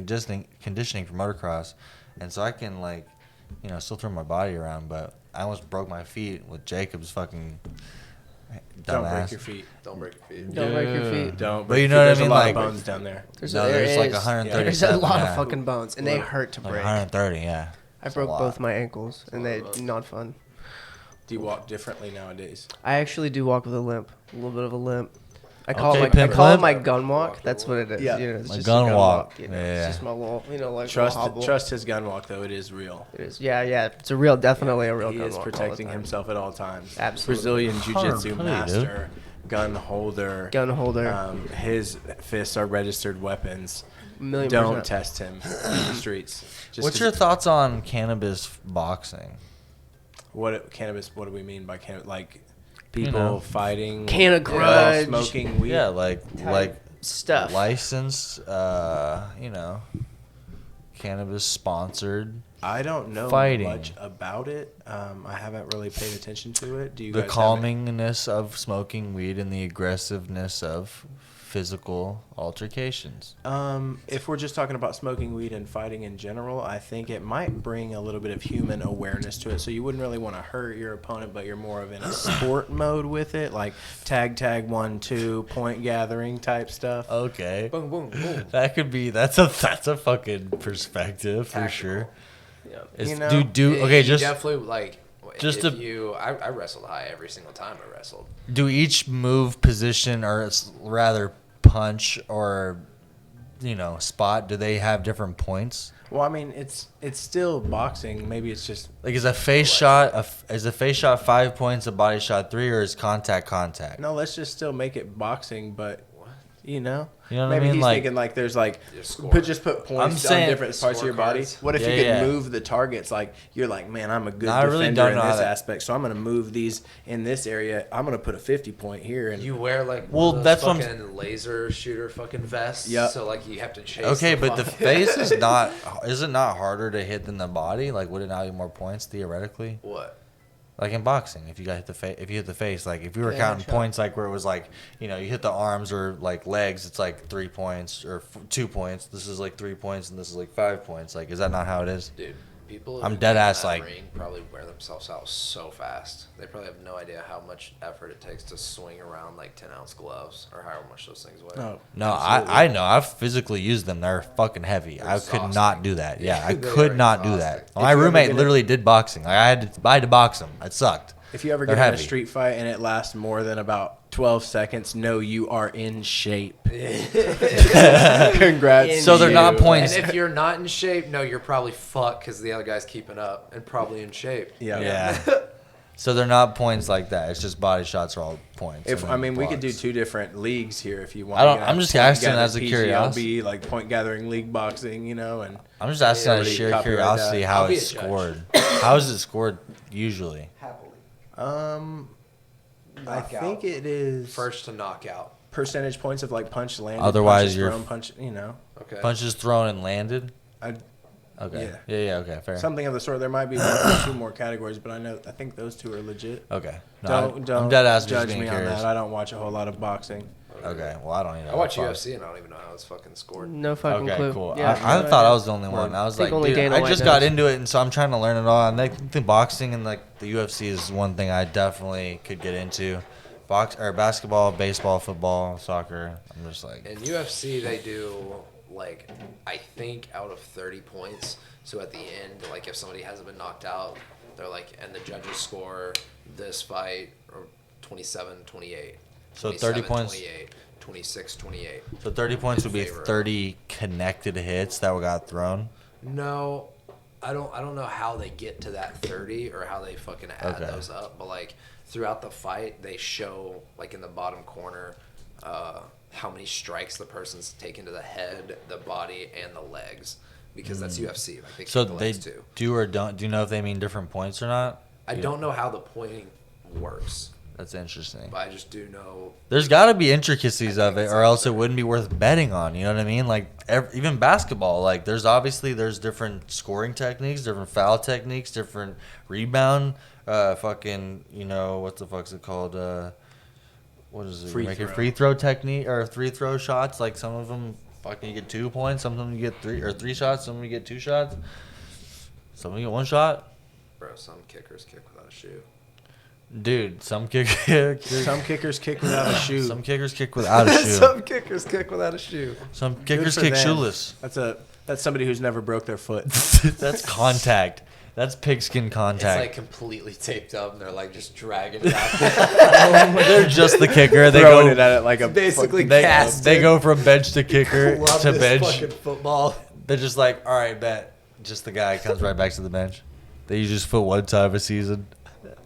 conditioning for motocross. And so I can, like, you know, still throw my body around. But I almost broke my feet with Jacob's fucking Don't break dumbass. your feet. Don't break your feet. Don't break your feet. Don't. But you break know your what I feet. mean? There's a lot Like- of bones down there. There's like is. 137. There's a lot yeah. of fucking bones, and they hurt to Like break. 130, yeah. I That's a broke lot. both my ankles, and they not fun. Do you walk differently nowadays? I actually do walk with a limp, a little bit of a limp. I Okay, call it pimp limp. my gun walk. That's what it is. Yeah. You know, it's My just gun a gun walk. You know, Yeah. It's just my little, like Trust little hobble. trust his gun walk though. It is real. It is. Yeah, yeah. It's a real, definitely a real He gun is walk all the protecting time. himself at all times. Absolutely. Brazilian jiu-jitsu 100%, master, gun holder. Gun holder. His fists are registered weapons. Million Don't percent. test him in the streets. Just What's 'cause your thoughts on cannabis boxing? cannabis? What do we mean by cannabis? Like people know. fighting, Can of while grudge. smoking weed. Yeah, like Stuff. licensed, you know, cannabis sponsored. I don't know Fighting. much about it. I haven't really paid attention to it. Do you The guys have it? calmingness of smoking weed and the aggressiveness of physical altercations. If we're just talking about smoking weed and fighting in general, I think it might bring a little bit of human awareness to it. So you wouldn't really want to hurt your opponent, but you're more of in a sport mode with it, like tag 1-2 point gathering type stuff. Okay, Boom, boom, boom. that could be that's a fucking perspective for Tactical. sure. Yeah. It's, You know, okay, You just definitely like. just if to- you, I wrestled high every single time I wrestled. do each move, position, or rather punch or spot, do they have different points? Well, I mean, it's still boxing. Maybe it's just Like is a face shot 5 points, a body shot 3, or is contact? no. Let's just still make it boxing, but you know. You know what Maybe I mean? he's Like thinking like there's like Just score. just put points I'm on saying- different parts of your body. Scorecards. What if Yeah, you could yeah. move the targets? Like you're like, man, I'm a good No, I really defender don't in know how this that- aspect, so I'm gonna move these in this area. I'm gonna put a 50 point here, and You wear like Well, one of those that's what I'm- fucking laser shooter fucking vests. Yep. So like you have to chase. okay, but the fucking- face is not. Is it not harder to hit than the body? Like, would it not be more points theoretically? What? Like in boxing, if you got if you hit the face, like if you were Yeah, counting sure. points, like where it was like, you hit the arms or like legs, it's like 3 points or 2 points. This is like 3 points and this is like 5 points. Like, is that not how it is? Dude, people. I'm who dead get in ass, that like- ring probably wear themselves out so fast. They probably have no idea how much effort it takes to swing around like 10-ounce gloves or however much those things weigh. no, No, absolutely. I know. I've physically used them. They're fucking heavy. They're I could not exhausting. do that. Yeah, I They could are not do exhausting. that. My you ever roommate get literally did boxing. Like I had to box him. It sucked. If you ever They're get in a heavy. street fight and it lasts more than about 12 seconds, know you are in shape. Congrats. So they're to not you. points. And if you're not in shape, no, you're probably fucked because the other guy's keeping up and probably in shape. Yeah. Yeah. So they're not points like that. It's just body shots are all points. If and I then mean, we could do blocks. 2 different leagues here if you want. I don't- You can I'm have just point asking gathering as a curiosity. PGLB, like point gathering league boxing, and I'm just asking out of already sheer copyright curiosity that. how I'll be it's a judge. scored. How is it scored usually? I Knockout. think it is First to knockout. percentage points of like punch landed. Otherwise, punches you're- thrown, punch. Okay. Punches thrown and landed. I, Okay. Yeah. Okay. Fair. something of the sort. There might be 1 or 2 more categories, but I think those 2 are legit. Okay. No, Don't I'm dead ass just judge being me curious. on that. I don't watch a whole lot of boxing. Okay. Well, I don't even know. I watch fuck. UFC and I don't even know how it's fucking scored. No fucking Okay, clue. cool. Yeah, I no thought idea. I was the only one. I was think like, only dude, Dana I White just got knows. into it, and so I'm trying to learn it all. And I think the boxing and like the UFC is one thing I definitely could get into. Basketball, baseball, football, soccer. I'm just like, In UFC, they do like I think out of 30 points. So at the end, like if somebody hasn't been knocked out, they're like, and the judges score this fight or 27-28. So 30 points. 28, 26, 28. So 30 points would be favor of- 30 connected hits that got thrown. No, I don't know how they get to that 30 or how they fucking add Okay. those up. But like throughout the fight, they show like in the bottom corner how many strikes the person's taken to the head, the body, and the legs. Because that's UFC. Like they So kick the they legs too. do or don't. Do you know if they mean different points or not? I don't know how the pointing works, That's interesting. but I just do know. There's got to be intricacies of it, or else it wouldn't be worth betting on. You know what I mean? Like even basketball, like there's different scoring techniques, different foul techniques, different rebound. Fucking, what the fuck's it called? What is it? Free throw technique or free throw shots. Like some of them, fucking you get 2 points. Some of them you get three shots. Some of them you get 2 shots. Some of them you get 1 shot. Bro, some kickers kick without a shoe. Dude, some kickers Some kickers kick without a shoe. Some kickers kick without a shoe. Some kickers kick without a shoe. Some Good kickers for kick them. shoeless. That's somebody who's never broke their foot. That's contact. That's pigskin It's contact. like completely taped up, and they're like just dragging it out. They're just the kicker. They Throwing go it at it like a basically they, cast they it. go from bench to kicker Love to this bench. fucking football. They're just like, all right, bet. Just the guy comes right back to the bench. They usually just put 1 time a season.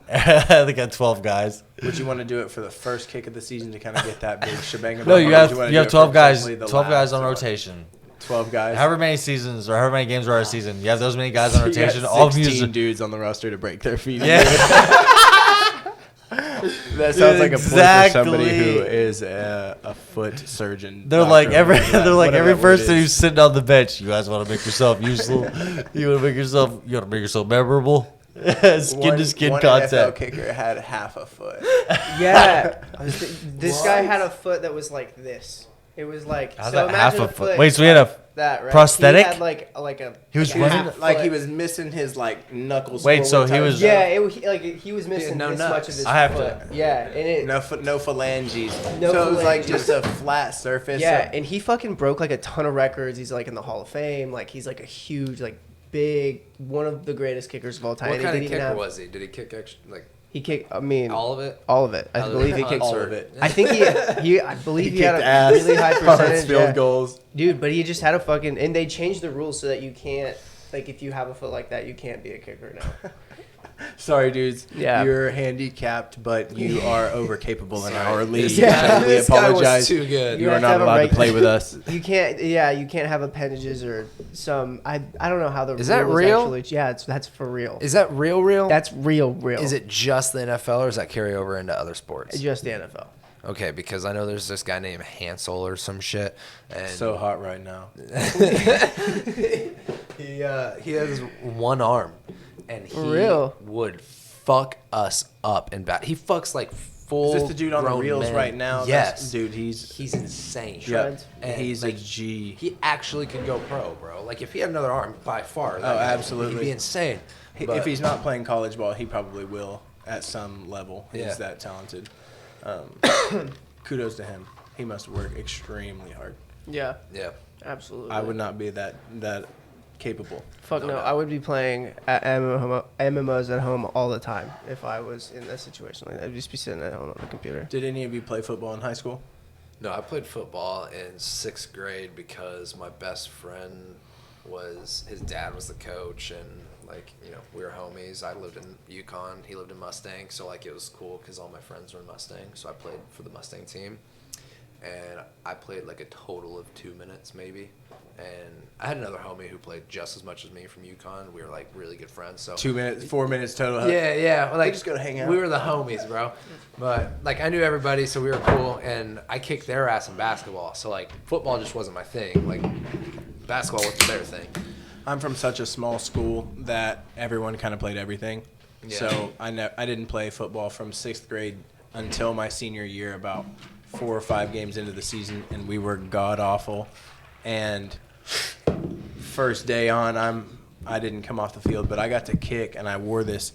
They got 12 guys. Would you want to do it for the first kick of the season to kind of get that big shebang? No, or you would have wanna you do have it 12 for guys. essentially the 12 guys last on or rotation. 12 guys. However many seasons or however many games are a season, you have those many guys on You got rotation. All of you 16 just dudes on the roster to break their feet. yeah. That sounds like a point for somebody Exactly. who is a foot surgeon. They're doctor, like every whatever that- they're like whatever every that word person is. who's sitting on the bench. You guys want to make yourself useful. You want to make yourself memorable. Skin to skin one contact. NFL kicker had half a foot. Yeah. This guy had a foot that was like this. It was like How's so that half imagine a foot? Wait, so he had a that right? prosthetic? He had like a He was like a running- half Like he foot. was missing his like knuckles. Wait, so forward he type was- stuff. Yeah, he was missing no this nuts. much of his I have foot. to- Yeah, and it no phalanges. No so it was like phalanges. just a flat surface. yeah, of- and he fucking broke like a ton of records. He's like in the Hall of Fame. Like he's like a huge like big one of the greatest kickers of all time. What And he kind of didn't even kicker have- was he? Did he kick extra, like He kicked. I mean, all of it? all of it. I Other believe than he kicked all punts of or- it. I think he I believe he had kicked a ass, really high punts, percentage. field Yeah. goals. Dude, but he just had a fucking and they changed the rules so that you can't like if you have a foot like that you can't be a kicker now. Sorry, dudes. Yeah. You're handicapped, but you are over capable in our league. This Yeah. guy- We this guy was apologize. too good. You You are have to not have a allowed to reg- play with us. You can't. Yeah, you can't have appendages or some. I don't know how the Is that rules real? Actually, yeah, that's for real. Is that real? That's real. Is it just the NFL or does that carry over into other sports? Just the NFL? Okay, because I know there's this guy named Hansel or some shit, and So hot right now. he has one arm, and he For real? would fuck us up in bat. He fucks like full. Is this the dude on the grown reels men. right now? Yes, Dude, he's he's insane. yeah, Shreds. And he's like, a G. He actually could go pro, bro. Like if he had another arm, by far. that Oh, guy, absolutely. He'd be insane. But- If he's not playing college ball, he probably will at some level. Yeah. He's that talented. Kudos to him. He must work extremely hard. Yeah, yeah. absolutely. I would not be that capable. Fuck No no. doubt. I would be playing at MMOs at home all the time if I was in that situation. Like, I'd just be sitting at home on the computer. Did any of you play football in high school? No, I played football in 6th grade because my best friend his dad was the coach, and like, you know, we were homies. I lived in Yukon, he lived in Mustang, so like it was cool because all my friends were in Mustang, so I played for the Mustang team, and I played like a total of 2 minutes maybe, and I had another homie who played just as much as me from Yukon. We were like really good friends. So 2 minutes, 4 minutes total. yeah, well, like just go hang out. We were the homies, bro. But like I knew everybody, so we were cool, and I kicked their ass in basketball. So like football just wasn't my thing. Like basketball wasn't their thing. I'm from such a small school that everyone kind of played everything. Yeah. So I didn't play football from 6th grade until my senior year, about 4 or 5 games into the season, and we were god awful. And first day on, I didn't come off the field, but I got to kick, and I wore this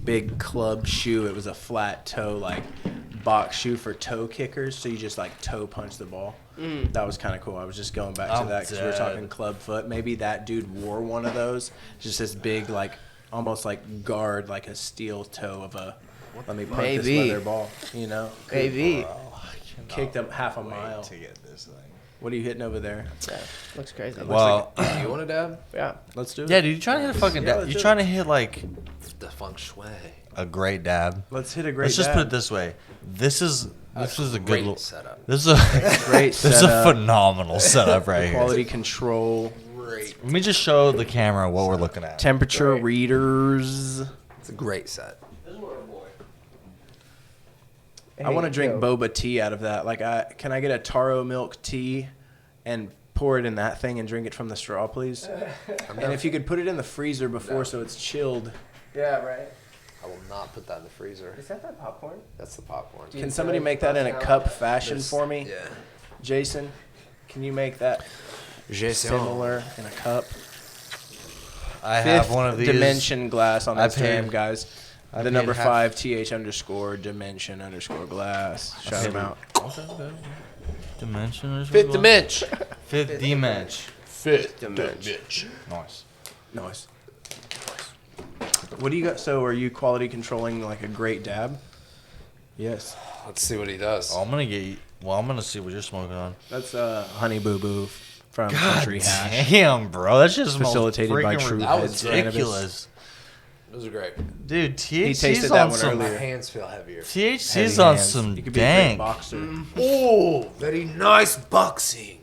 big club shoe. It was a flat toe, like box shoe for toe kickers, so you just like toe punch the ball. That was kind of cool. I was just going back to I'm that because we were dead. talking club foot. Maybe that dude wore one of those, just this big, like almost like guard, like a steel toe of a. Let me punch this Maybe. leather ball, you know. Maybe. kicked up half a mile. to get this thing. What are you hitting over there? Yeah, looks crazy. Well, You want a dab? Yeah. Let's do it. yeah, dude, you trying to hit a fucking Yeah, dab? let's You do it. trying to hit like The feng shui. a great dab? Let's hit a great Let's just dab. put it this way. This is a good Great little. setup. This is a Great this is a setup. phenomenal setup right here. Quality control. Great. Let me just show the camera what we're looking at. Temperature Great. readers. It's a great set. I want to Hey, drink yo. boba tea out of that. Like, can I get a taro milk tea and pour it in that thing and drink it from the straw, please? And if you could put it in the freezer before so it's chilled. Yeah, right. I will not put that in the freezer. Is that popcorn? That's the popcorn. Dude, Can somebody really make that in a busting cup out fashion This- for me? Yeah. Jason, can you make that similar in a cup? I have Fifth one of these. dimension glass on I this jam, paid- guys. I The paid number half- 5 th_dimension_glass. Shout paid- him out. Dimension or Fifth something? dimension. Fifth dimension. Fifth dimension. Nice. Nice. What do you got? So, are you quality controlling like a great dab? Yes. Let's see what he does. Oh, I'm gonna get. Well, I'm gonna see what you're smoking on. That's Honey Boo Boo from Country Hash. Damn, bro, that just smells Facilitated by freaking True That was Heads ridiculous. Those are great. Dude, THC's tasted that on one some. My earlier. hands feel heavier. THC's Heavy on hands. some You could be a great dang. boxer. Oh, very nice boxing.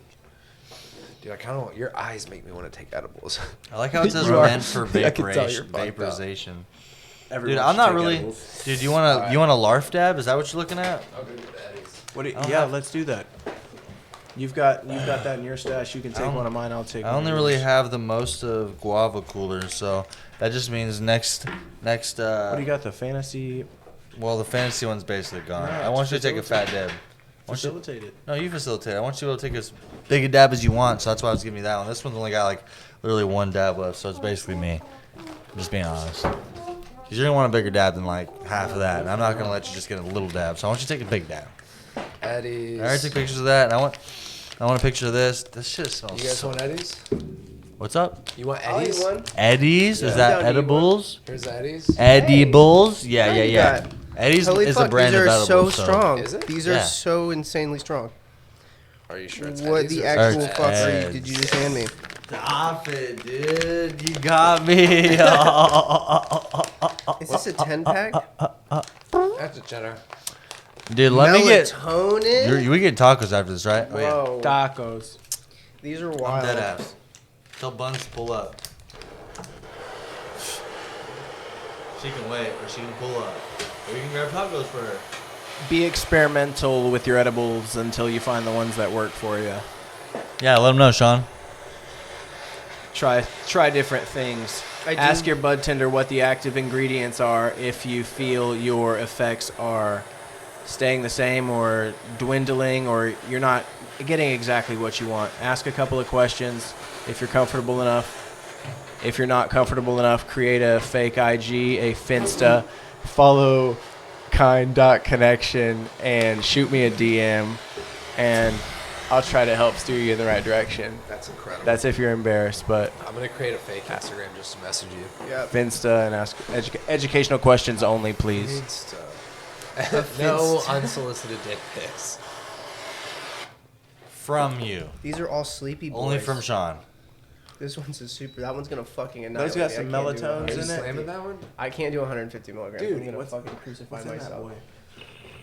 Dude, I kind of want your eyes make me want to take edibles. I like how it says You are- meant for I can tell you're vaporization. fucked up. Vaporization. Everyone Dude, I'm should not take really. edibles. Dude, you want a larf dab? Is that what you're looking at? I'll go with Eddie's. What? I don't Yeah, have- let's do that. You've got that in your stash. You can take don't- one of mine. I'll take. I one only of really yours. have the most of guava coolers, so that just means next. What do you got? The fantasy. Well, the fantasy one's basically gone. No, I want you to take a fat facilitate. dab. I want you- Facilitate it. No, you facilitate. I want you to be able to take as big a dab as you want, so that's why I was giving you that one. This one's only got like literally one dab left, so it's basically me. I'm just being honest. Because you're gonna want a bigger dab than like half of that, and I'm not gonna let you just get a little dab. So I want you to take a big dab. Eddie's. I already took pictures of that, and I want a picture of this. This shit smells. You guys so- want Eddie's? What's up? You want I'll eat Eddie's? one. Eddie's? Is Yeah. that Down to eat one. edibles? Here's Eddie's. Edibles? Yeah, Hey, yeah, you yeah. got- Eddie's Holy is fuck, a brand these of are edibles. so strong. Is it? These Yeah. are so insanely strong. Are you sure it's What Eddie's the or actual is it fuck Eddie's? did you just hand me? Stop it, dude. You got me. Is this a 10-pack? That's a cheddar. Dude, let me get. Melatonin? We get tacos after this, right? Oh, yeah. Whoa. Tacos. These are I'm wild. dead ass. Tell Buns to pull up. She can wait, or she can pull up. Or you can grab tacos for her. Be experimental with your edibles until you find the ones that work for you. Yeah, let them know, Sean. Try different things. I do- Ask your bud tender what the active ingredients are if you feel your effects are staying the same or dwindling or you're not getting exactly what you want. Ask a couple of questions if you're comfortable enough. If you're not comfortable enough, create a fake IG, a Finsta, follow kind.connection and shoot me a DM and I'll try to help steer you in the right direction. That's incredible. That's if you're embarrassed, but I'm gonna create a fake Instagram just to message you. Yeah. Finsta and ask educational questions only, please. No unsolicited dick pics. From you. These are all sleepy boys. Only from Sean. This one's a super. That one's gonna fucking annihilate Those got me. some I can't do melatonin Are you in it? 150. slamming that one? I can't do 150 milligrams. Dude, I'm gonna what's- fucking crucify What's in that myself. boy?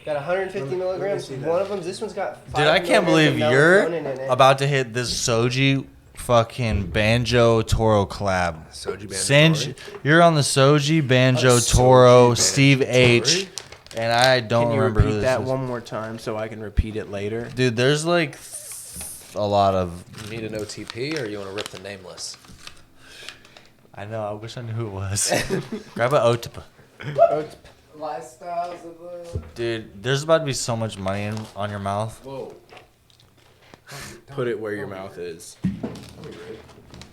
Got 150 Let me milligrams. see that. One of them. This one's got. Dude, I 5 can't milligrams believe of you're melatonin in it. about to hit this Soji fucking Banjo Toro collab. Soji Banjo Sanj, Tori? you're on the Soji Banjo Soji Toro, Banjo Steve H, Tori? and I don't Can you remember who repeat this that is. one more time so I can repeat it later? Dude, there's like a lot of. You need an OTP or you want to rip the nameless? I know. I wish I knew who it was. Grab an Otipa. Lifestyles of the. Dude, there's about to be so much money on your mouth. Whoa. Put it where your mouth is.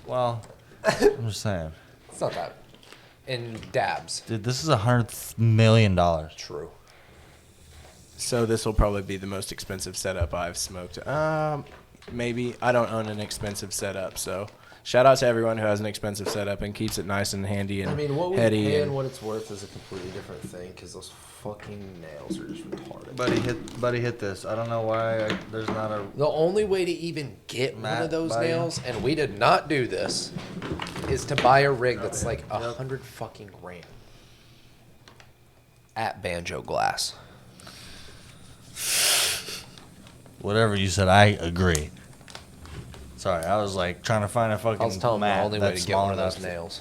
Well, I'm just saying. It's not that. In dabs. Dude, this is $100 million. True. So this will probably be the most expensive setup I've smoked. Maybe. I don't own an expensive setup, so Shout out to everyone who has an expensive setup and keeps it nice and handy and I mean, what we heady. pay and And what it's worth is a completely different thing because those fucking nails are just retarded. Buddy hit this. I don't know why there's not a. The only way to even get one Matt, of those buy you? nails, and we did not do this, is to buy a rig that's like $100 fucking grand at Banjo Glass. Whatever you said, I agree. Sorry, I was like trying to find a fucking. I was telling them the mat only way that's to get small one of enough those to- nails.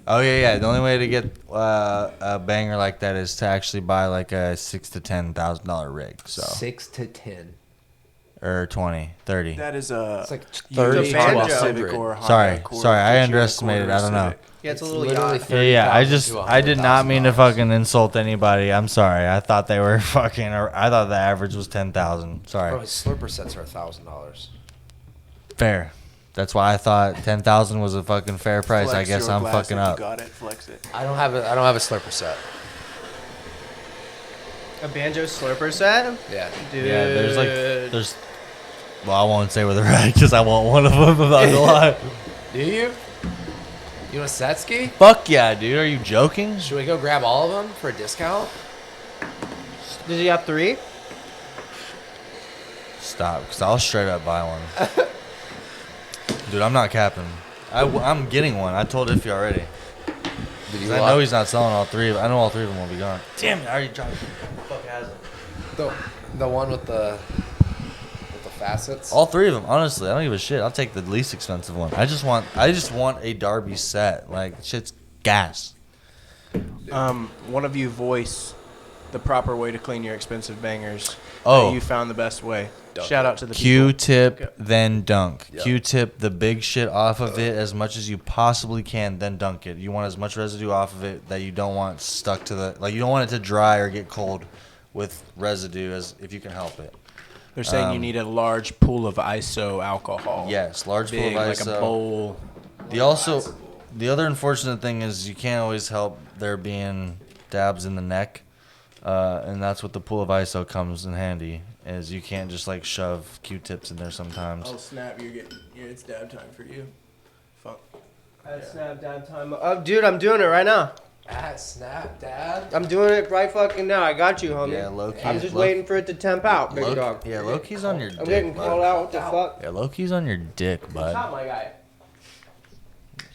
Oh yeah. The only way to get a banger like that is to actually buy like a $6,000 to $10,000 rig. So 6 to 10. or 20, 30. that is a It's like unique to a Banjo. Civic or a Honda Sorry, Accord, sorry, I Acura underestimated, Accord or I don't know. Civic. Yeah, it's a It's little literally yacht. Yeah, I $30,000 just to I did not mean to $100,000. fucking insult anybody. I'm sorry. I thought they were fucking. I thought the average was 10,000. Sorry. Bro, his slurper sets are $1,000. Fair. That's why I thought 10,000 was a fucking fair price. I Flex guess your I'm glass fucking if you up. got it, flex it. I don't have a slurper set. A Banjo slurper set? Yeah. Dude. Yeah, there's. Well, I won't say where they're at because I want one of them. I'm not gonna lie. Do you? You want a set ski? Fuck yeah, dude. Are you joking? Should we go grab all of them for a discount? Did you have 3? Stop, because I'll straight up buy one. Dude, I'm not capping. I'm getting one. I told Iffy already. Did 'Cause I know he's not selling all 3 of them. I know all 3 of them will be gone. Damn it, I already dropped it. Fuck has it? the one with the facets? All 3 of them, honestly. I don't give a shit. I'll take the least expensive one. I just want a Derby set. Like, shit's gas. One of you voice the proper way to clean your expensive bangers. Oh. You found the best way. Dunk Shout it. out to the people. Q-tip, then dunk. Yep. Q-tip the big shit off of it as much as you possibly can, then dunk it. You want as much residue off of it that you don't want stuck to the... Like, you don't want it to dry or get cold with residue as if you can help it. They're saying you need a large pool of ISO alcohol. Yes, large Big, pool of like ISO. a bowl. The other unfortunate thing is you can't always help there being dabs in the neck, and that's what the pool of ISO comes in handy. Is you can't just like shove Q-tips in there sometimes. Oh snap! It's dab time for you. Fuck. Snap dab time. Oh, dude, I'm doing it right now. At Snap, Dad. I'm doing it right fucking now. I got you, homie. Yeah, low key. I'm just waiting for it to temp out, big dog. Yeah, low key's on your I'm getting dick, called bud. out. What the fuck? Yeah, low key's on your dick, bud. Stop, my guy.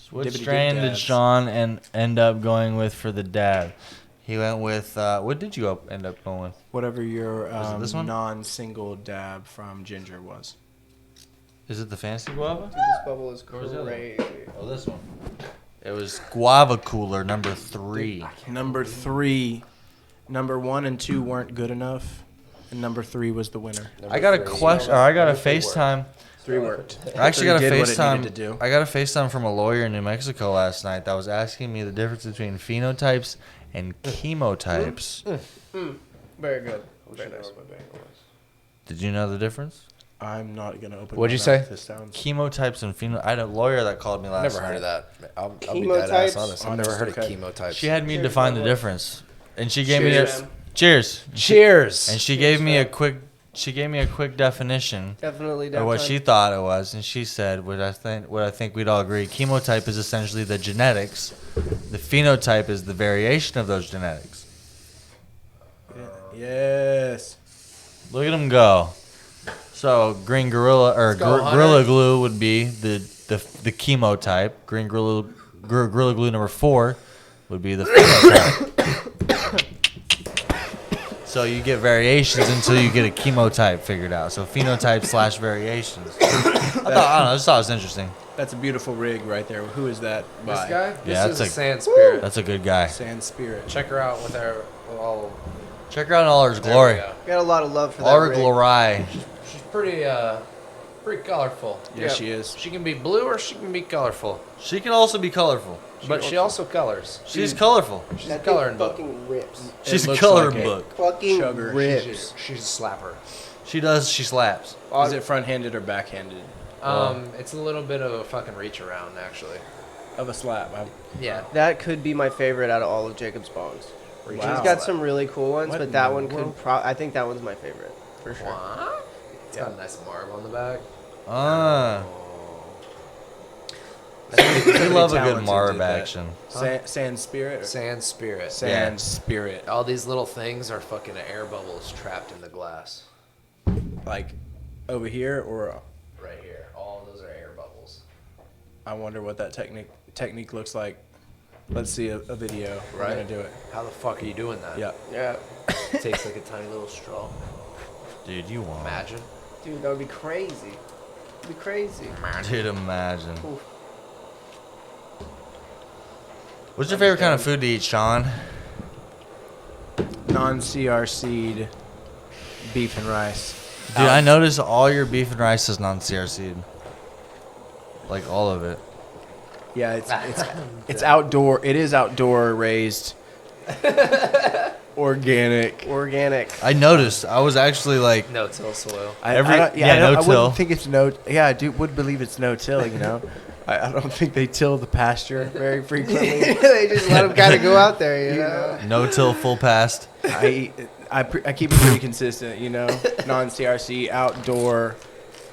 Which Dibbity strain dib did dabs. Sean end up going with for the dab? He went with what did you end up going with? Whatever your Was it this one? non-single dab from Ginger was. Is it the fancy guava? Dude, this bubble is Or was the other one? crazy. Oh, this one. It was guava cooler number 3. Number 3, number 1 and 2 weren't good enough, and number 3 was the winner. I got a question. Or I got a FaceTime. 3 worked. I actually got a Three did what it FaceTime. needed to do. I got a FaceTime from a lawyer in New Mexico last night that was asking me the difference between phenotypes and chemotypes. Very good. Very nice. Did you know the difference? I'm not gonna open. What'd my you say? mouth. This sounds. Chemotypes and phenotypes. I had a lawyer that called me last Never night. heard of that. I'll be dead ass Chemotypes? honest. I've never heard of Okay. chemotypes. She had me Cheers, define my the boy. difference, and she gave me a Cheers. cheers. Cheers. And she gave me a quick. She gave me a quick definition Definitely or dab what time. she thought it was, and she said what I think we'd all agree. Chemotype is essentially the genetics. The phenotype is the variation of those genetics. Yes. Look at him go. So green gorilla or Let's go, gorilla Hunter. glue would be the chemotype. Green gorilla glue number 4 would be the phenotype. So you get variations until you get a chemotype figured out. So phenotype / variations. I don't know. I just thought it was interesting. That's a beautiful rig right there. Who is that by? This guy? Yeah, This that's is a a- sand spirit. That's a good guy. Sand Spirit. Check her out with her with all. Check her out in all her There we glory. go. Got a lot of love for All that her rig. glory. She's pretty colorful. Yes, Yeah. she is. She can be blue or she can be colorful. She can also be colorful. But she also colors. She's colorful. She's a That thing coloring book. fucking rips. She's a looks coloring like a- book. Fucking Sugar. rips. She's a slapper. She does. She slaps. Is it front-handed or backhanded? It's a little bit of a fucking reach around actually. Of a slap. Yeah. That could be my favorite out of all of Jacob's bongs. Wow. He's got some really cool ones, What but in that the one could world? I think that one's my favorite. For sure. What? It's got a nice marb on the back. Ah. We love a good talented Marb did that. action. Sand Spirit? Sand Spirit. Sand Spirit. All these little things are fucking air bubbles trapped in the glass. Like, over here, or Right here. All those are air bubbles. I wonder what that technique looks like. Let's see a video. We're Right. gonna do it. How the fuck are you doing that? Yeah. Yeah. It takes like a tiny little straw. Dude, you won't. Imagine. Dude, that would be crazy. It'd be crazy. Dude, imagine. Oof. What's your favorite kind of food to eat, Sean? Non-CRC'd beef and rice. Dude, I noticed all your beef and rice is non-CRC'd. Like all of it. Yeah, it's outdoor. It is outdoor raised. Organic. Organic. I noticed. I was actually like, No-till soil. I no-till. wouldn't think it's no. Yeah, I would believe it's no till. You know, I don't think they till the pasture very frequently. They just let them kind of go out there, you know? no-till full past. I keep it pretty consistent. You know, non-CRC, outdoor,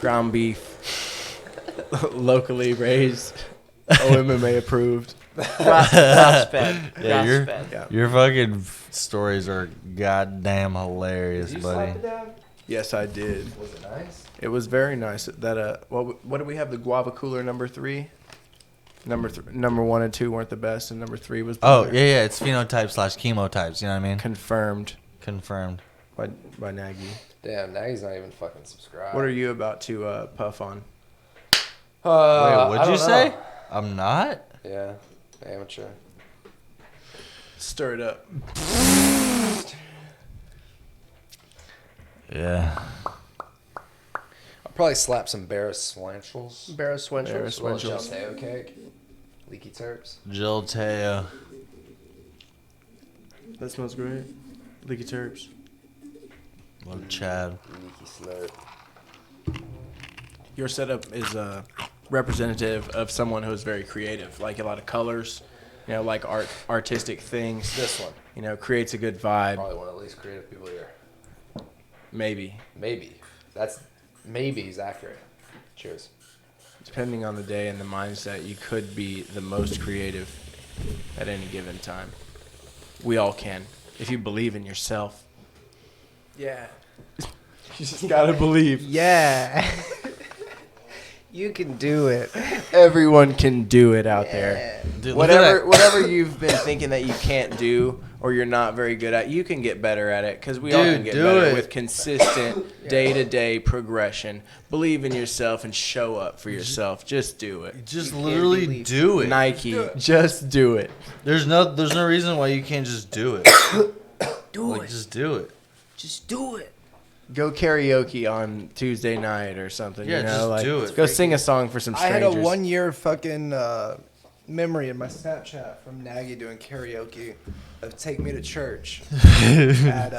ground beef, locally raised, OMMA approved. Grass-fed. Yeah, Grass-fed. Yeah. Your fucking stories are goddamn hilarious, buddy. Yes, I did. Was it nice? It was very nice. That what did we have? The guava cooler number 3. Number 1 and 2 weren't the best, and number 3 was. Oh, better. yeah. It's phenotype/chemotypes. You know what I mean? Confirmed Confirmed. by Nagy. Damn, now he's not even fucking subscribed. What are you about to puff on? Wait, I what'd you don't say? know. I'm not? Yeah, amateur. Stir it up. Yeah. I'll probably slap some Barris Swanchels. Barrow Swinchels. Barris Little Swanchels. Jalteo cake. Leaky Terps. Jill Teo. That smells great. Leaky Terps. Love Chad. Leaky Slurp. Your setup is representative of someone who is very creative, like a lot of colors, you know, like artistic things. This one. You know, creates a good vibe. Probably one of the least creative people here. Maybe, Maybe. Maybe he's accurate. Cheers. depending on the day and the mindset, you could be the most creative at any given time. We all can, if you believe in yourself. Yeah. You just gotta believe. Yeah. You can do it. Everyone can do it out there. Dude, look at that. Whatever you've been thinking that you can't do or you're not very good at, you can get better at it, because we all Dude, can get do better it. with consistent day-to-day progression. Believe in yourself and show up for yourself. Just do it. Just can't literally believe- do it. Nike, just do it. There's no reason why you can't just do it. Do Like, it. just do it. Just do it. Go karaoke on Tuesday night or something. Yeah, you know? just like, do it. Go sing a song for some I had strangers. a 1-year fucking memory in my Snapchat from Nagy doing karaoke of "Take Me to Church" at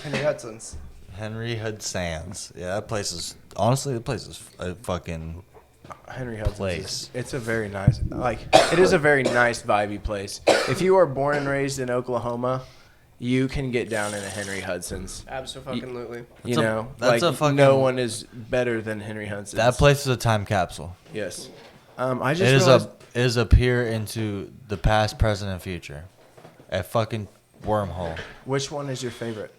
Henry Hudson's. Henry Hudson's. Yeah, that place is honestly the place is a fucking Henry Hudson's. place. It's a very nice, it is a very nice, vibey place. If you are born and raised in Oklahoma, you can get down in a Henry Hudson's. Absolutely. You That's a- know, that's a like fucking- no one is better than Henry Hudson's. That place is a time capsule. Yes. I It just is realized, it is a peer into the past, present, and future. A fucking wormhole. which one is your favorite?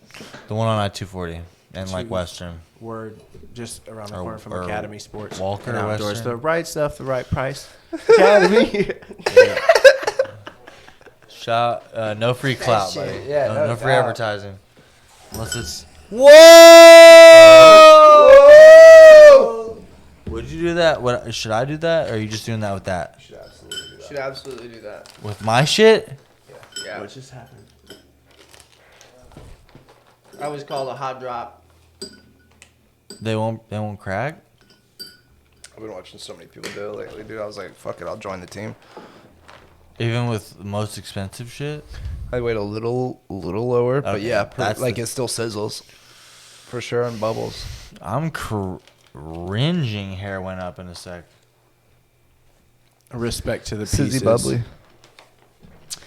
The one on I-240 and like Two- Western. Word, just around the Or- corner from or Academy Sports. Walker and or Outdoors. Western? The right stuff, the right price. Academy. Shot, no free clout, shit. buddy. Yeah, no, no free doubt. advertising. Unless it's. Whoa! Would you do that? What should I do that, or are you just doing that with that? Should absolutely do that. With my shit? Yeah. What just happened? I was called a hot drop. They won't crack. I've been watching so many people do it lately, dude. I was like, fuck it, I'll join the team. Even with the most expensive shit. I wait a little lower, but Okay, yeah, that's like the- it still sizzles. For sure, and bubbles. I'm cringing. Hair went up in a sec. Respect to the pieces.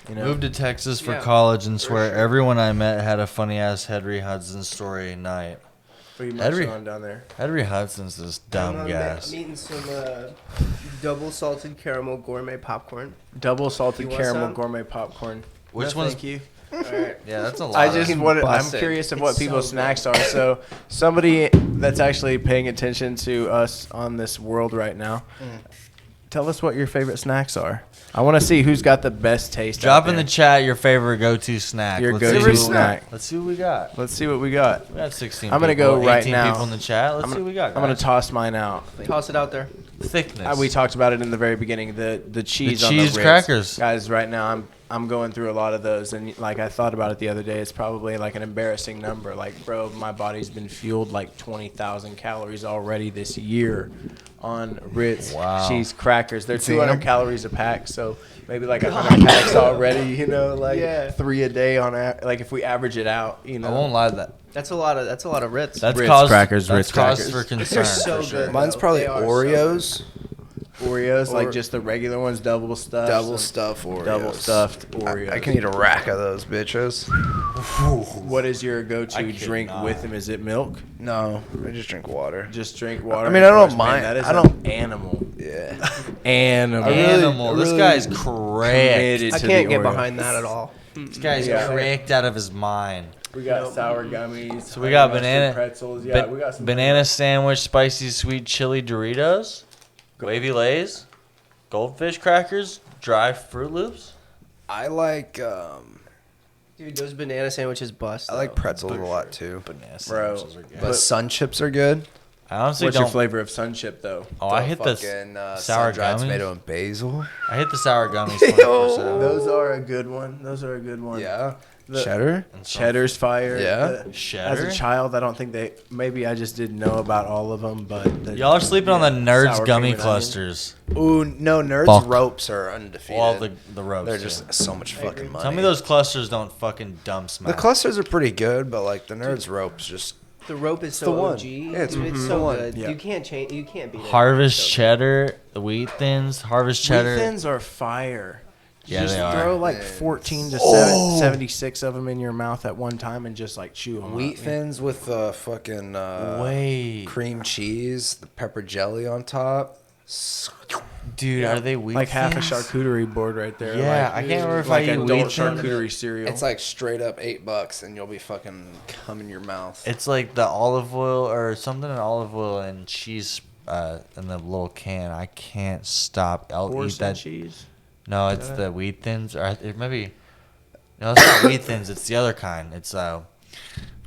You know, Moved to Texas for Yeah, college and for swear sure. everyone I met had a funny ass Henry Hudson story night. pretty much Henry- on down there. Henry Hudson's this dumb gas. Meeting some Double salted caramel gourmet popcorn. Double salted You want caramel some? gourmet popcorn. Which No, one's? Thank you. All right. Yeah, that's a lot. I of- just Fucking wanted. I'm busted. curious of what It's people's so snacks are. So somebody that's actually paying attention to us on this world right now, tell us what your favorite snacks are. I want to see who's got the best taste. Drop out in the there. chat your favorite go-to snack. Your Let's see go-to who- snack. Let's see what we got. Let's see what we got. We got 16. I'm gonna people, go right 18 now. people in the chat. Let's I'm see gonna- what we got. I'm gonna guys. toss mine out. Toss it out there. Thickness. We talked about it in the very beginning. The cheese on cheese the Ritz. crackers. Guys. Right now I'm going through a lot of those, and like I thought about it the other day. It's probably like an embarrassing number. Like, bro, my body's been fueled like 20,000 calories already this year on Ritz Wow. cheese crackers. They're Seen 200 'em? calories a pack, so maybe like 100 packs already. You know, like Yeah. 3 a day on like if we average it out. You know, I won't lie to that. That's a lot of Ritz. That's Ritz cause, crackers, That's Ritz cause crackers. for concern. They're so for sure. good. Mine's probably They are so Oreos. Oreos, like Or- just the regular ones, double stuffed. Double stuffed Oreos. Double stuffed Oreos. I can eat a rack of those bitches. What is your I go-to could drink not. with them? Is it milk? No, I just drink water. Just drink water. I mean, I don't Man, mind- That is I don't- an animal. Yeah. Animal. I really- Animal. This really guy's cracked. Committed I to can't the get Oreo. behind that at all. This guy's Yeah. cracked out of his mind. We got sour gummies. So we got honey mustard banana- pretzels. Yeah, Ba- we got some banana sandwich, spicy sweet chili Doritos, wavy Lays, goldfish crackers, dry Fruit Loops. I like Dude, those banana sandwiches bust. I like though. pretzels a lot too. Banana Bro. sandwiches are good. But sun chips are good. I honestly What's your don't. flavor of sun chip though? Oh, I hit the fucking, sour sun-dried gummies. tomato and basil. I hit the sour gummies 20%. Those are a good one. Those are a good one. Yeah. The- Cheddar. And some Cheddar's fire. Yeah. Cheddar? As a child, I don't think they. Maybe I just didn't know about all of them, but the, Y'all are sleeping on the yeah, Nerds sour gummy cream and onion. clusters. Ooh, no, Nerds Fuck. ropes are undefeated. Well, the ropes. They're too. just so much fucking money. Tell me those clusters don't fucking dump smack. The clusters are pretty good, but like the Nerds ropes just. The rope is the so one. OG. Yeah, it's Dude, the so one. good. Yeah. You can't change. You can't beat it. Harvest So good. cheddar, the wheat thins, harvest cheddar. Wheat thins are fire. Yeah, just they are. throw like Thins. 14 to Oh. 76 of them in your mouth at one time and just like chew them. Wheat thins with the fucking Wait, cream cheese, the pepper jelly on top. dude, are they wheat? like half a thins? charcuterie board right there. Yeah, like, I can't remember if like I eat adult wheat thins. charcuterie cereal. It's like straight up $8, and you'll be fucking cum in your mouth. It's like the olive oil or something in olive oil and cheese in the little can. I can't stop. I'll horse eat that. and cheese. No, it's the wheat thins, or it maybe. No, it's not wheat thins. It's the other kind. It's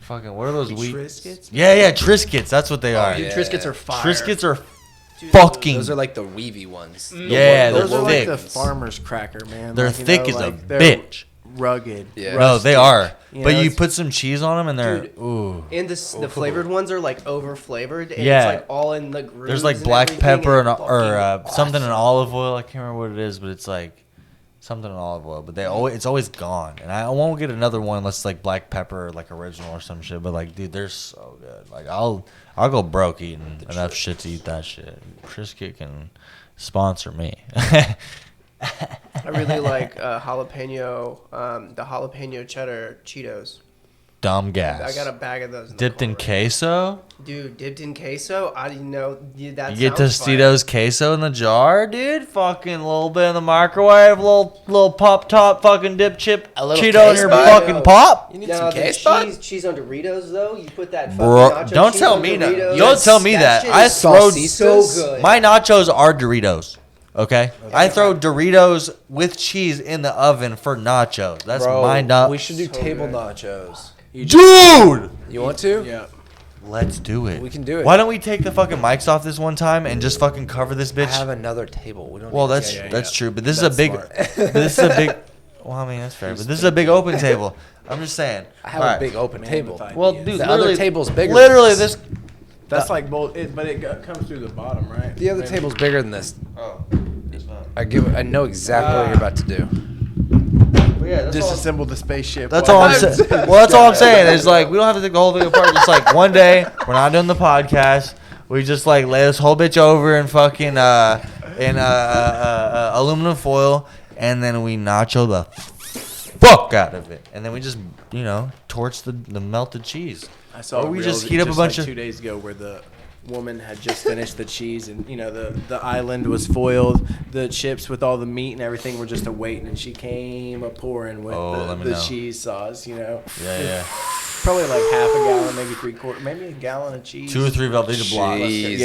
fucking. What are those wheat? Triscuits? Yeah, Triscuits. That's what they are. Dude, yeah. Triscuits are fire. Triscuits are Dude, fucking. Those are like the weavy ones. Yeah, The they're Those are like thick. the farmer's cracker, man. They're Like, you thick know, as a like, they're bitch. Rugged. Yeah. No, they are. You But know, you it's- put some cheese on them and they're Dude, ooh. And the flavored ones are like over flavored. And Yeah. It's like all in the grooves. There's like and black everything, pepper and fucking or something in awesome. olive oil. I can't remember what it is, but it's like something in olive oil. But it's always gone, and I won't get another one unless it's like black pepper, or like original or some shit. But like, dude, they're so good. Like I'll go broke eating enough shit to eat that shit. Triscuit can sponsor me. I really like jalapeno, the jalapeno cheddar Cheetos. Dumb gas. I got a bag of those. Dipped the in car right queso. now. Dude, dipped in queso. I didn't know. Dude, that You get sounds fire. Tostitos queso in the jar, dude. Fucking little bit in the microwave, little pop top, fucking dip chip A little Cheeto in case your bud? fucking pop. You need Now, some the case bud? cheese on Doritos though. You put that fucking Bro, nacho don't cheese tell on me that. Doritos. Don't tell me that. shit I is throw so good. my nachos are Doritos. Okay, I throw Doritos with cheese in the oven for nachos. That's my nut. We should do So table good. nachos. Dude, You want to? Yeah. let's do it. We can do it. Why don't we take the fucking mics off this one time and just fucking cover this I bitch? have another table. We don't. Well, need that's to- that's true, but this That's is a big. smart. But this is a big. Well, I mean that's fair, but this is a big open table. I'm just saying. I have Alright. a big open Man table. with Well, ideas. dude, The literally, other table's bigger. Literally, than this. That's like both, but it comes through the bottom, right? The other Maybe. table's bigger than this. Oh, it's not. I know exactly what you're about to do. But yeah, that's all. Disassemble the spaceship. That's while- all I'm saying. Well, that's all I'm saying. Is like we don't have to take the whole thing apart. Just like one day, we're not doing the podcast. We just like lay this whole bitch over in fucking aluminum foil, and then we nacho the fuck out of it, and then we just torch the melted cheese. I saw Or a we reel just heat up a just bunch like of- 2 days ago where the woman had just finished the cheese, and the island was foiled. The chips with all the meat and everything were just awaiting, and she came a pouring with the cheese sauce. Yeah. Probably like half a gallon, maybe 3/4, maybe a gallon of cheese. 2 or 3 Velveeta blocks. Jesus.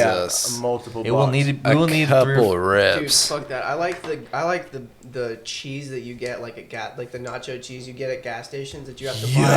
Yeah, multiple. It will blocks. need. A We will need couple Dude, rips. fuck that. I like the cheese that you get like like the nacho cheese you get at gas stations that you have to buy in a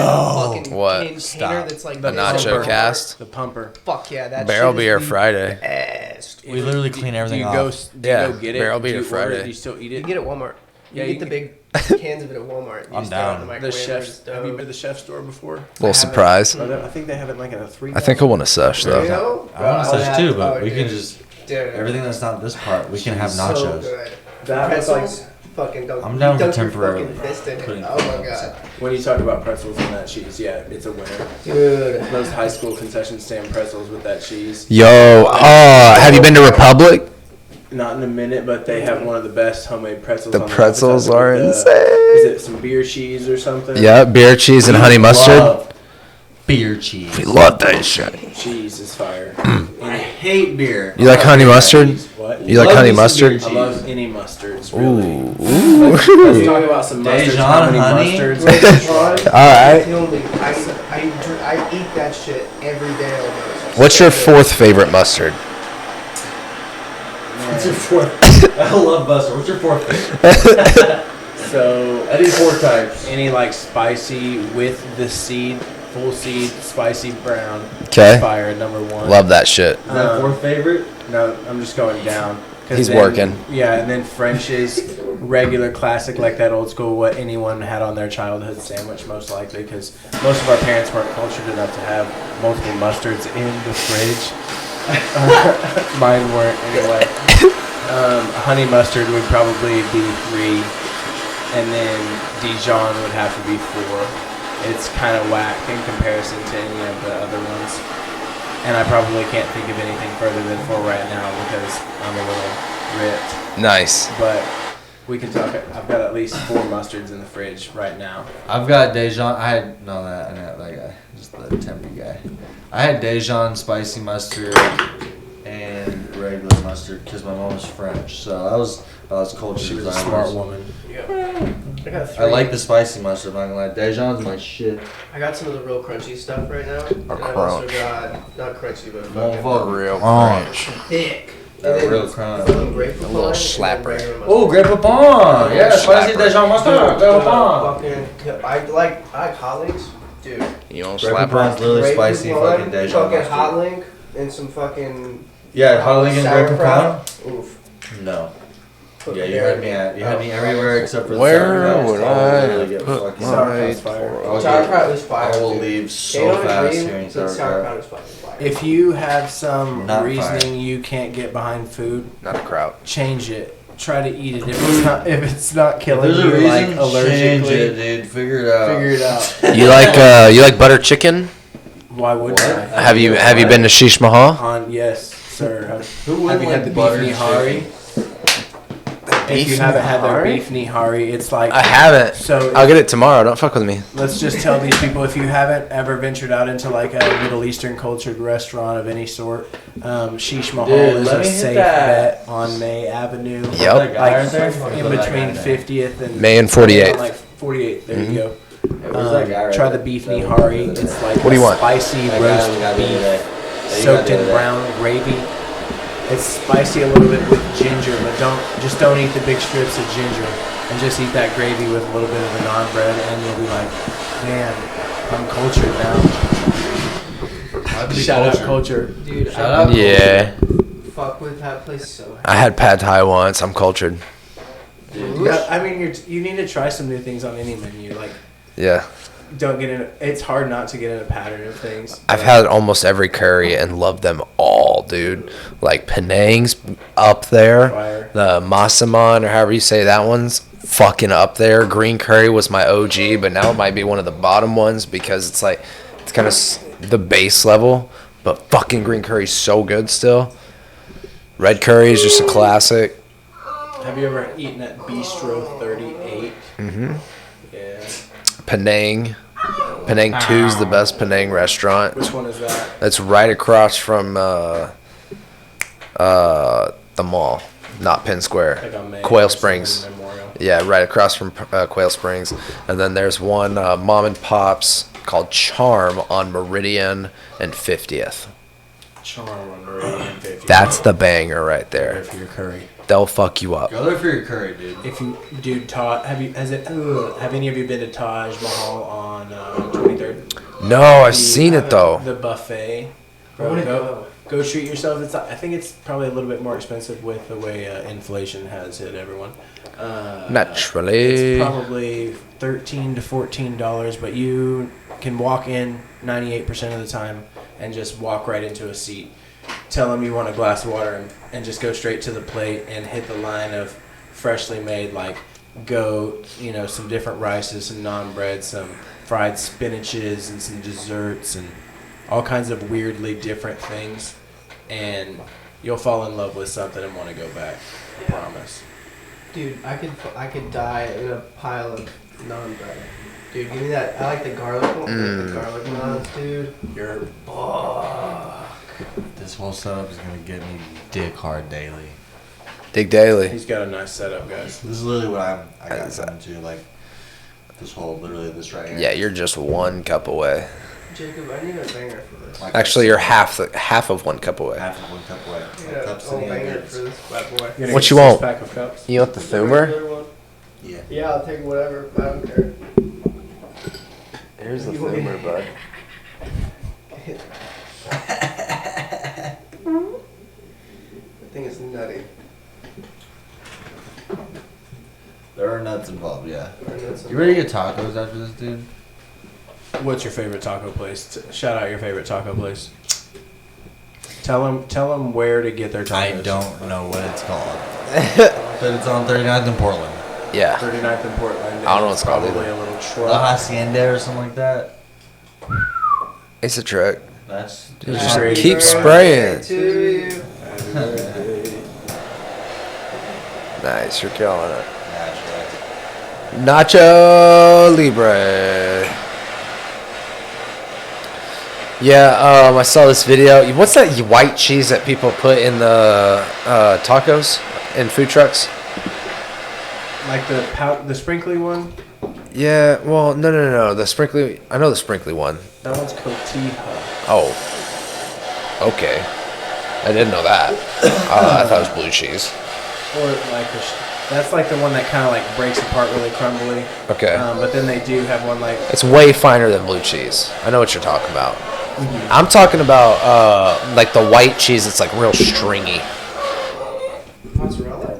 fucking What? container Stop. that's like The this nacho big. cast. The pumper. Fuck yeah, that Barrel shit beer is the Friday. best. We literally clean everything do you off. Go, do Yeah, you go get it? barrel Do beer you order Friday. it? Do you still eat You it? can get it at Walmart. Yeah, You you get the can- big cans of it at Walmart. You I'm just throw it in down. the The microwave or chef's. just Have you been to the chef store before? Little surprise. I think they have it like in a 3. I think I want a Sesh You though. know? I want Bro, such too, oh, but we can dude. just Dude. everything that's not this part. We can have So nachos. good. That was Pretzels, like fucking dunk. I'm down you with dunk your temporarily fucking fist in it. putting Oh my god. when you talk about pretzels and that cheese. Yeah, it's a winner. Dude. Those high school concession stand pretzels with that cheese. Yo, have you been to Republic? Not in a minute, but they have one of the best homemade pretzels. The on pretzels appetizer are with insane. Is it some beer cheese or something? Yeah, beer, cheese, and honey mustard. Love Beer cheese. We love that shit. cheese is fire. I hate beer. You like honey mustard? What? You like Love honey me some mustard? beer I love cheese. any mustards, really. Ooh. Let's talk about some mustards. Dijon How many honey? mustards? All right. The only, I eat that shit every day almost. What's your 4th favorite mustard? What's your 4th? I love mustard. What's your 4th favorite? So, I need 4 types. any like spicy with the seed, full seed, spicy brown. 'Kay. Fire, number 1. Love that shit. Is that 4th favorite? No, I'm just going down. 'Cause He's then- working. Yeah, and then French's regular classic, like that old school, what anyone had on their childhood sandwich, most likely, because most of our parents weren't cultured enough to have multiple mustards in the fridge. Mine weren't anyway. Honey mustard would probably be 3, and then Dijon would have to be 4. It's kind of whack in comparison to any of the other ones. And I probably can't think of anything further than 4 right now because I'm a little ripped. Nice. But we can talk. I've got at least 4 mustards in the fridge right now. I've got Dijon. I had that guy, just the Tempe guy. I had Dijon spicy mustard and regular mustard because my mom's French, so I was cultured. She was a as I smart was. woman. I got I 3. like the spicy mustard. I'm not gonna lie, Dijon's my shit. I got some of the real crunchy stuff right now. And I also got not crunchy, but fucking Real crunch. thick. That And then real crunch. fucking grape A little Poupon and slapper. regular mustard. Oh, Grey Poupon! Yeah, spicy slapper. Dijon mustard. Grey Poupon. Fucking, I like hot links, dude. You don't Grey slap Poupon's her? literally Grape spicy Poupon, fucking Dijon fucking hot mustard. link and some fucking Yeah, hot link and Grey Poupon. sauerkraut. Oof. No. Yeah, you had me at. You had me everywhere except for the Where sauerkraut. would I'll I literally get put fucking- my- Sauerkraut's fire. I'll Sauerkraut get- is fire. I will dude. leave They so don't fast agree, hearing but sauerkraut. sauerkraut is fucking fire. If you have some Not reasoning fire. you can't get behind food, Not a kraut. change it. Try to eat it. If it's not If killing there's a you, reason, like change allergically, it, dude. Figure it out. figure it out. You like butter chicken? Why wouldn't I? Have you been to Sheesh Mahal? Yes, sir. Who Have would you like had the beef butter nihari? If you Beef haven't had their nihari? beef nihari, it's like I haven't. So I'll get it tomorrow. Don't fuck with me. let's just tell these people, if you haven't ever ventured out into like a Middle Eastern cultured restaurant of any sort, Sheesh Mahal Dude, is let a me hit safe that. bet on May Avenue. Yep. That guy Like right there? in Where's that between guy there? 50th and May and 48th. Like 48th. There Mhm. you go. Yeah, where's that guy right Try there? the beef That was nihari. the other It's day. like What do you want? spicy That guy roast we got the other beef day. That you got soaked the in other day. brown gravy. It's spicy a little bit with ginger, but don't eat the big strips of ginger, and just eat that gravy with a little bit of the naan bread, and you'll be like, man, I'm cultured now. I'd be Shout out cultured. culture. Dude, Shout out. Yeah. fuck with that place so I had pad thai once. I'm cultured. Dude. Yeah, I mean, you need to try some new things on any menu. Like, Yeah. don't get in. It's hard not to get in a pattern of things. I've had almost every curry and loved them all, dude. Like Penang's up there. Fire. The Masaman, or however you say that one's fucking up there. Green curry was my OG, but now it might be one of the bottom ones because it's like, it's kind of the base level. But fucking green curry's so good still. Red curry is just a classic. Have you ever eaten at Bistro 38? Mm-hmm. Yeah. Penang. Penang. Penang 2's the best Penang restaurant. Which one is that? It's right across from the mall, not Penn Square. Like on May Quail or something, Springs. Memorial. Yeah, right across from Quail Springs. And then there's one mom and pops called Charm on Meridian and 50th. Charm on Meridian 50. That's the banger right there there. for your curry. They'll fuck you up. Go there for your curry, dude. If you, dude, Taj, have any of you been to Taj Mahal on 23rd? No, I've seen it though. The buffet. I wanna Go treat yourself. I think it's probably a little bit more expensive with the way inflation has hit everyone. Naturally. It's probably $13 to $14, but you can walk in 98% of the time and just walk right into a seat. Tell them you want a glass of water and just go straight to the plate and hit the line of freshly made, like, goat, some different rices, some naan bread, some fried spinaches, and some desserts, and all kinds of weirdly different things. And you'll fall in love with something and want to go back. I promise. Dude, I could die in a pile of naan bread. Dude, give me that. I like the garlic one. The garlic naans, dude. You're This whole setup is gonna get me dick hard daily. Dig Daily. He's got a nice setup, guys. This is literally what I got Is that- into, like, this right here. Yeah, you're just one cup away. Jacob, I need a banger for this. My Actually, you're half of one cup away. half of one cup away. I My need cup's a in the banger other. for this bad boy. You're gonna What get you a want? six-pack of cups? You want the The Thumer? regular one? Yeah. Yeah, I'll take whatever. I don't care. Here's the Thumer, bud. That thing is nutty. There are nuts involved, yeah. Or nuts You ready to get tacos after this, dude? What's your favorite taco place? Shout out your favorite taco place. Tell them where to get their tacos. I don't know what it's called. But it's on 39th in Portland. Yeah. 39th in Portland. I don't know what it's called Probably either. a little La truck. Hacienda or something like that. It's a truck. That's You Happy just birthday keep spraying. To you. Happy birthday. Nice, you're killing it. naturally. Nacho Libre. Yeah, I saw this video. What's that white cheese that people put in the tacos in food trucks? Like the sprinkly one. Yeah, well, no. The sprinkly. I know the sprinkly one. That one's cotija. Oh. Okay. I didn't know that. I thought it was blue cheese. Or like that's like the one that kind of like breaks apart really crumbly. Okay. But then they do have one like It's way finer than blue cheese. I know what you're talking about. I'm talking about like the white cheese that's like real stringy. Mozzarella?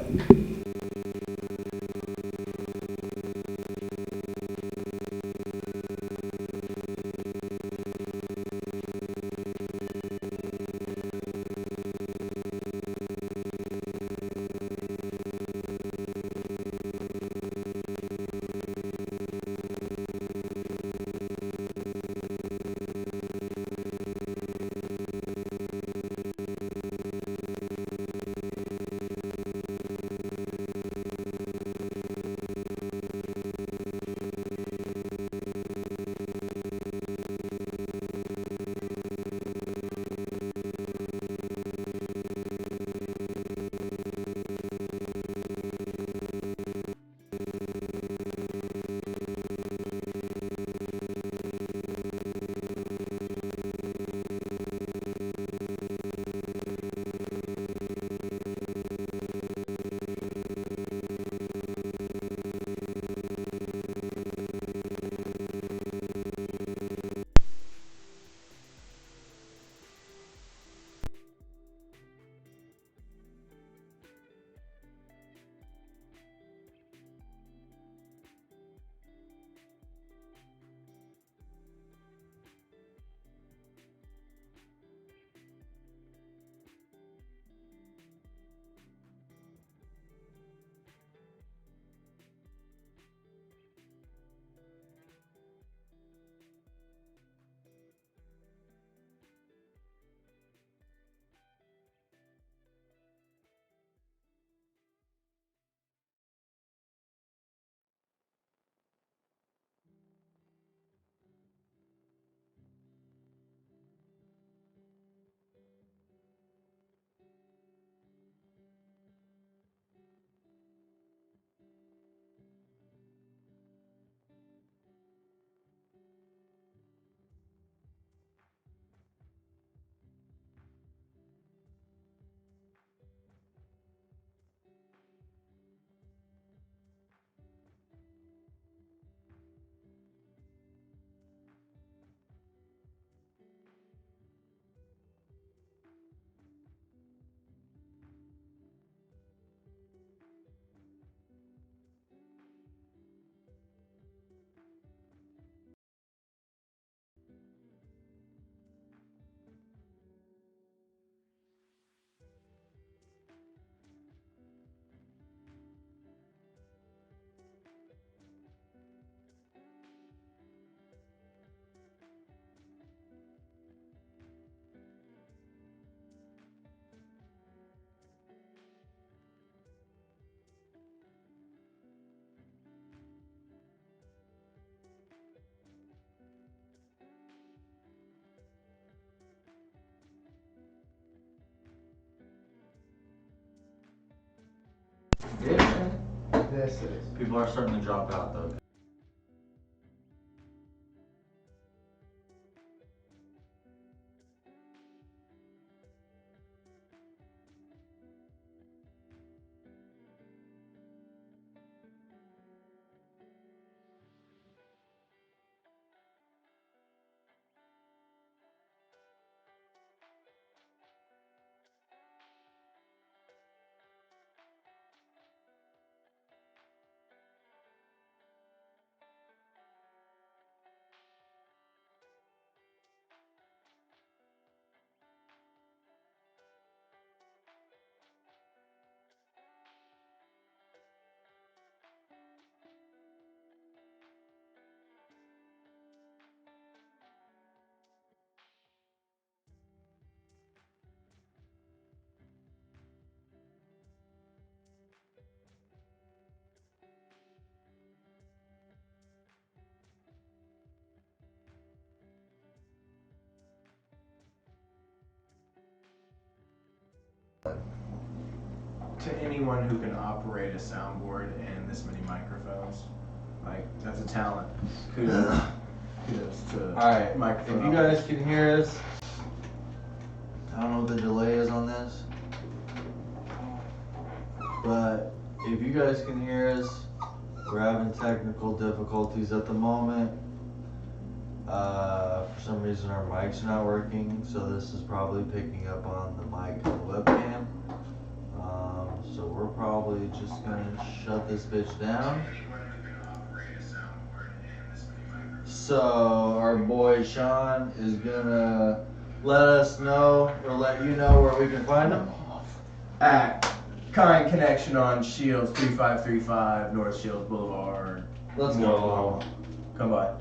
This is. People are starting to drop out though. To anyone who can operate a soundboard and this many microphones, like that's a talent. Kudos. Kudos to Alright, microphone. if you guys can hear us, I don't know what the delay is on this, but if you guys can hear us, we're having technical difficulties at the moment. For some reason our mics are not working, so this is probably picking up on the mic and the webcam. So we're probably just gonna shut this bitch down. So our boy Sean is gonna let us know, or let you know where we can find him. At Kind Connection on Shields 3535 North Shields Boulevard. Let's North go. Oklahoma. Come by.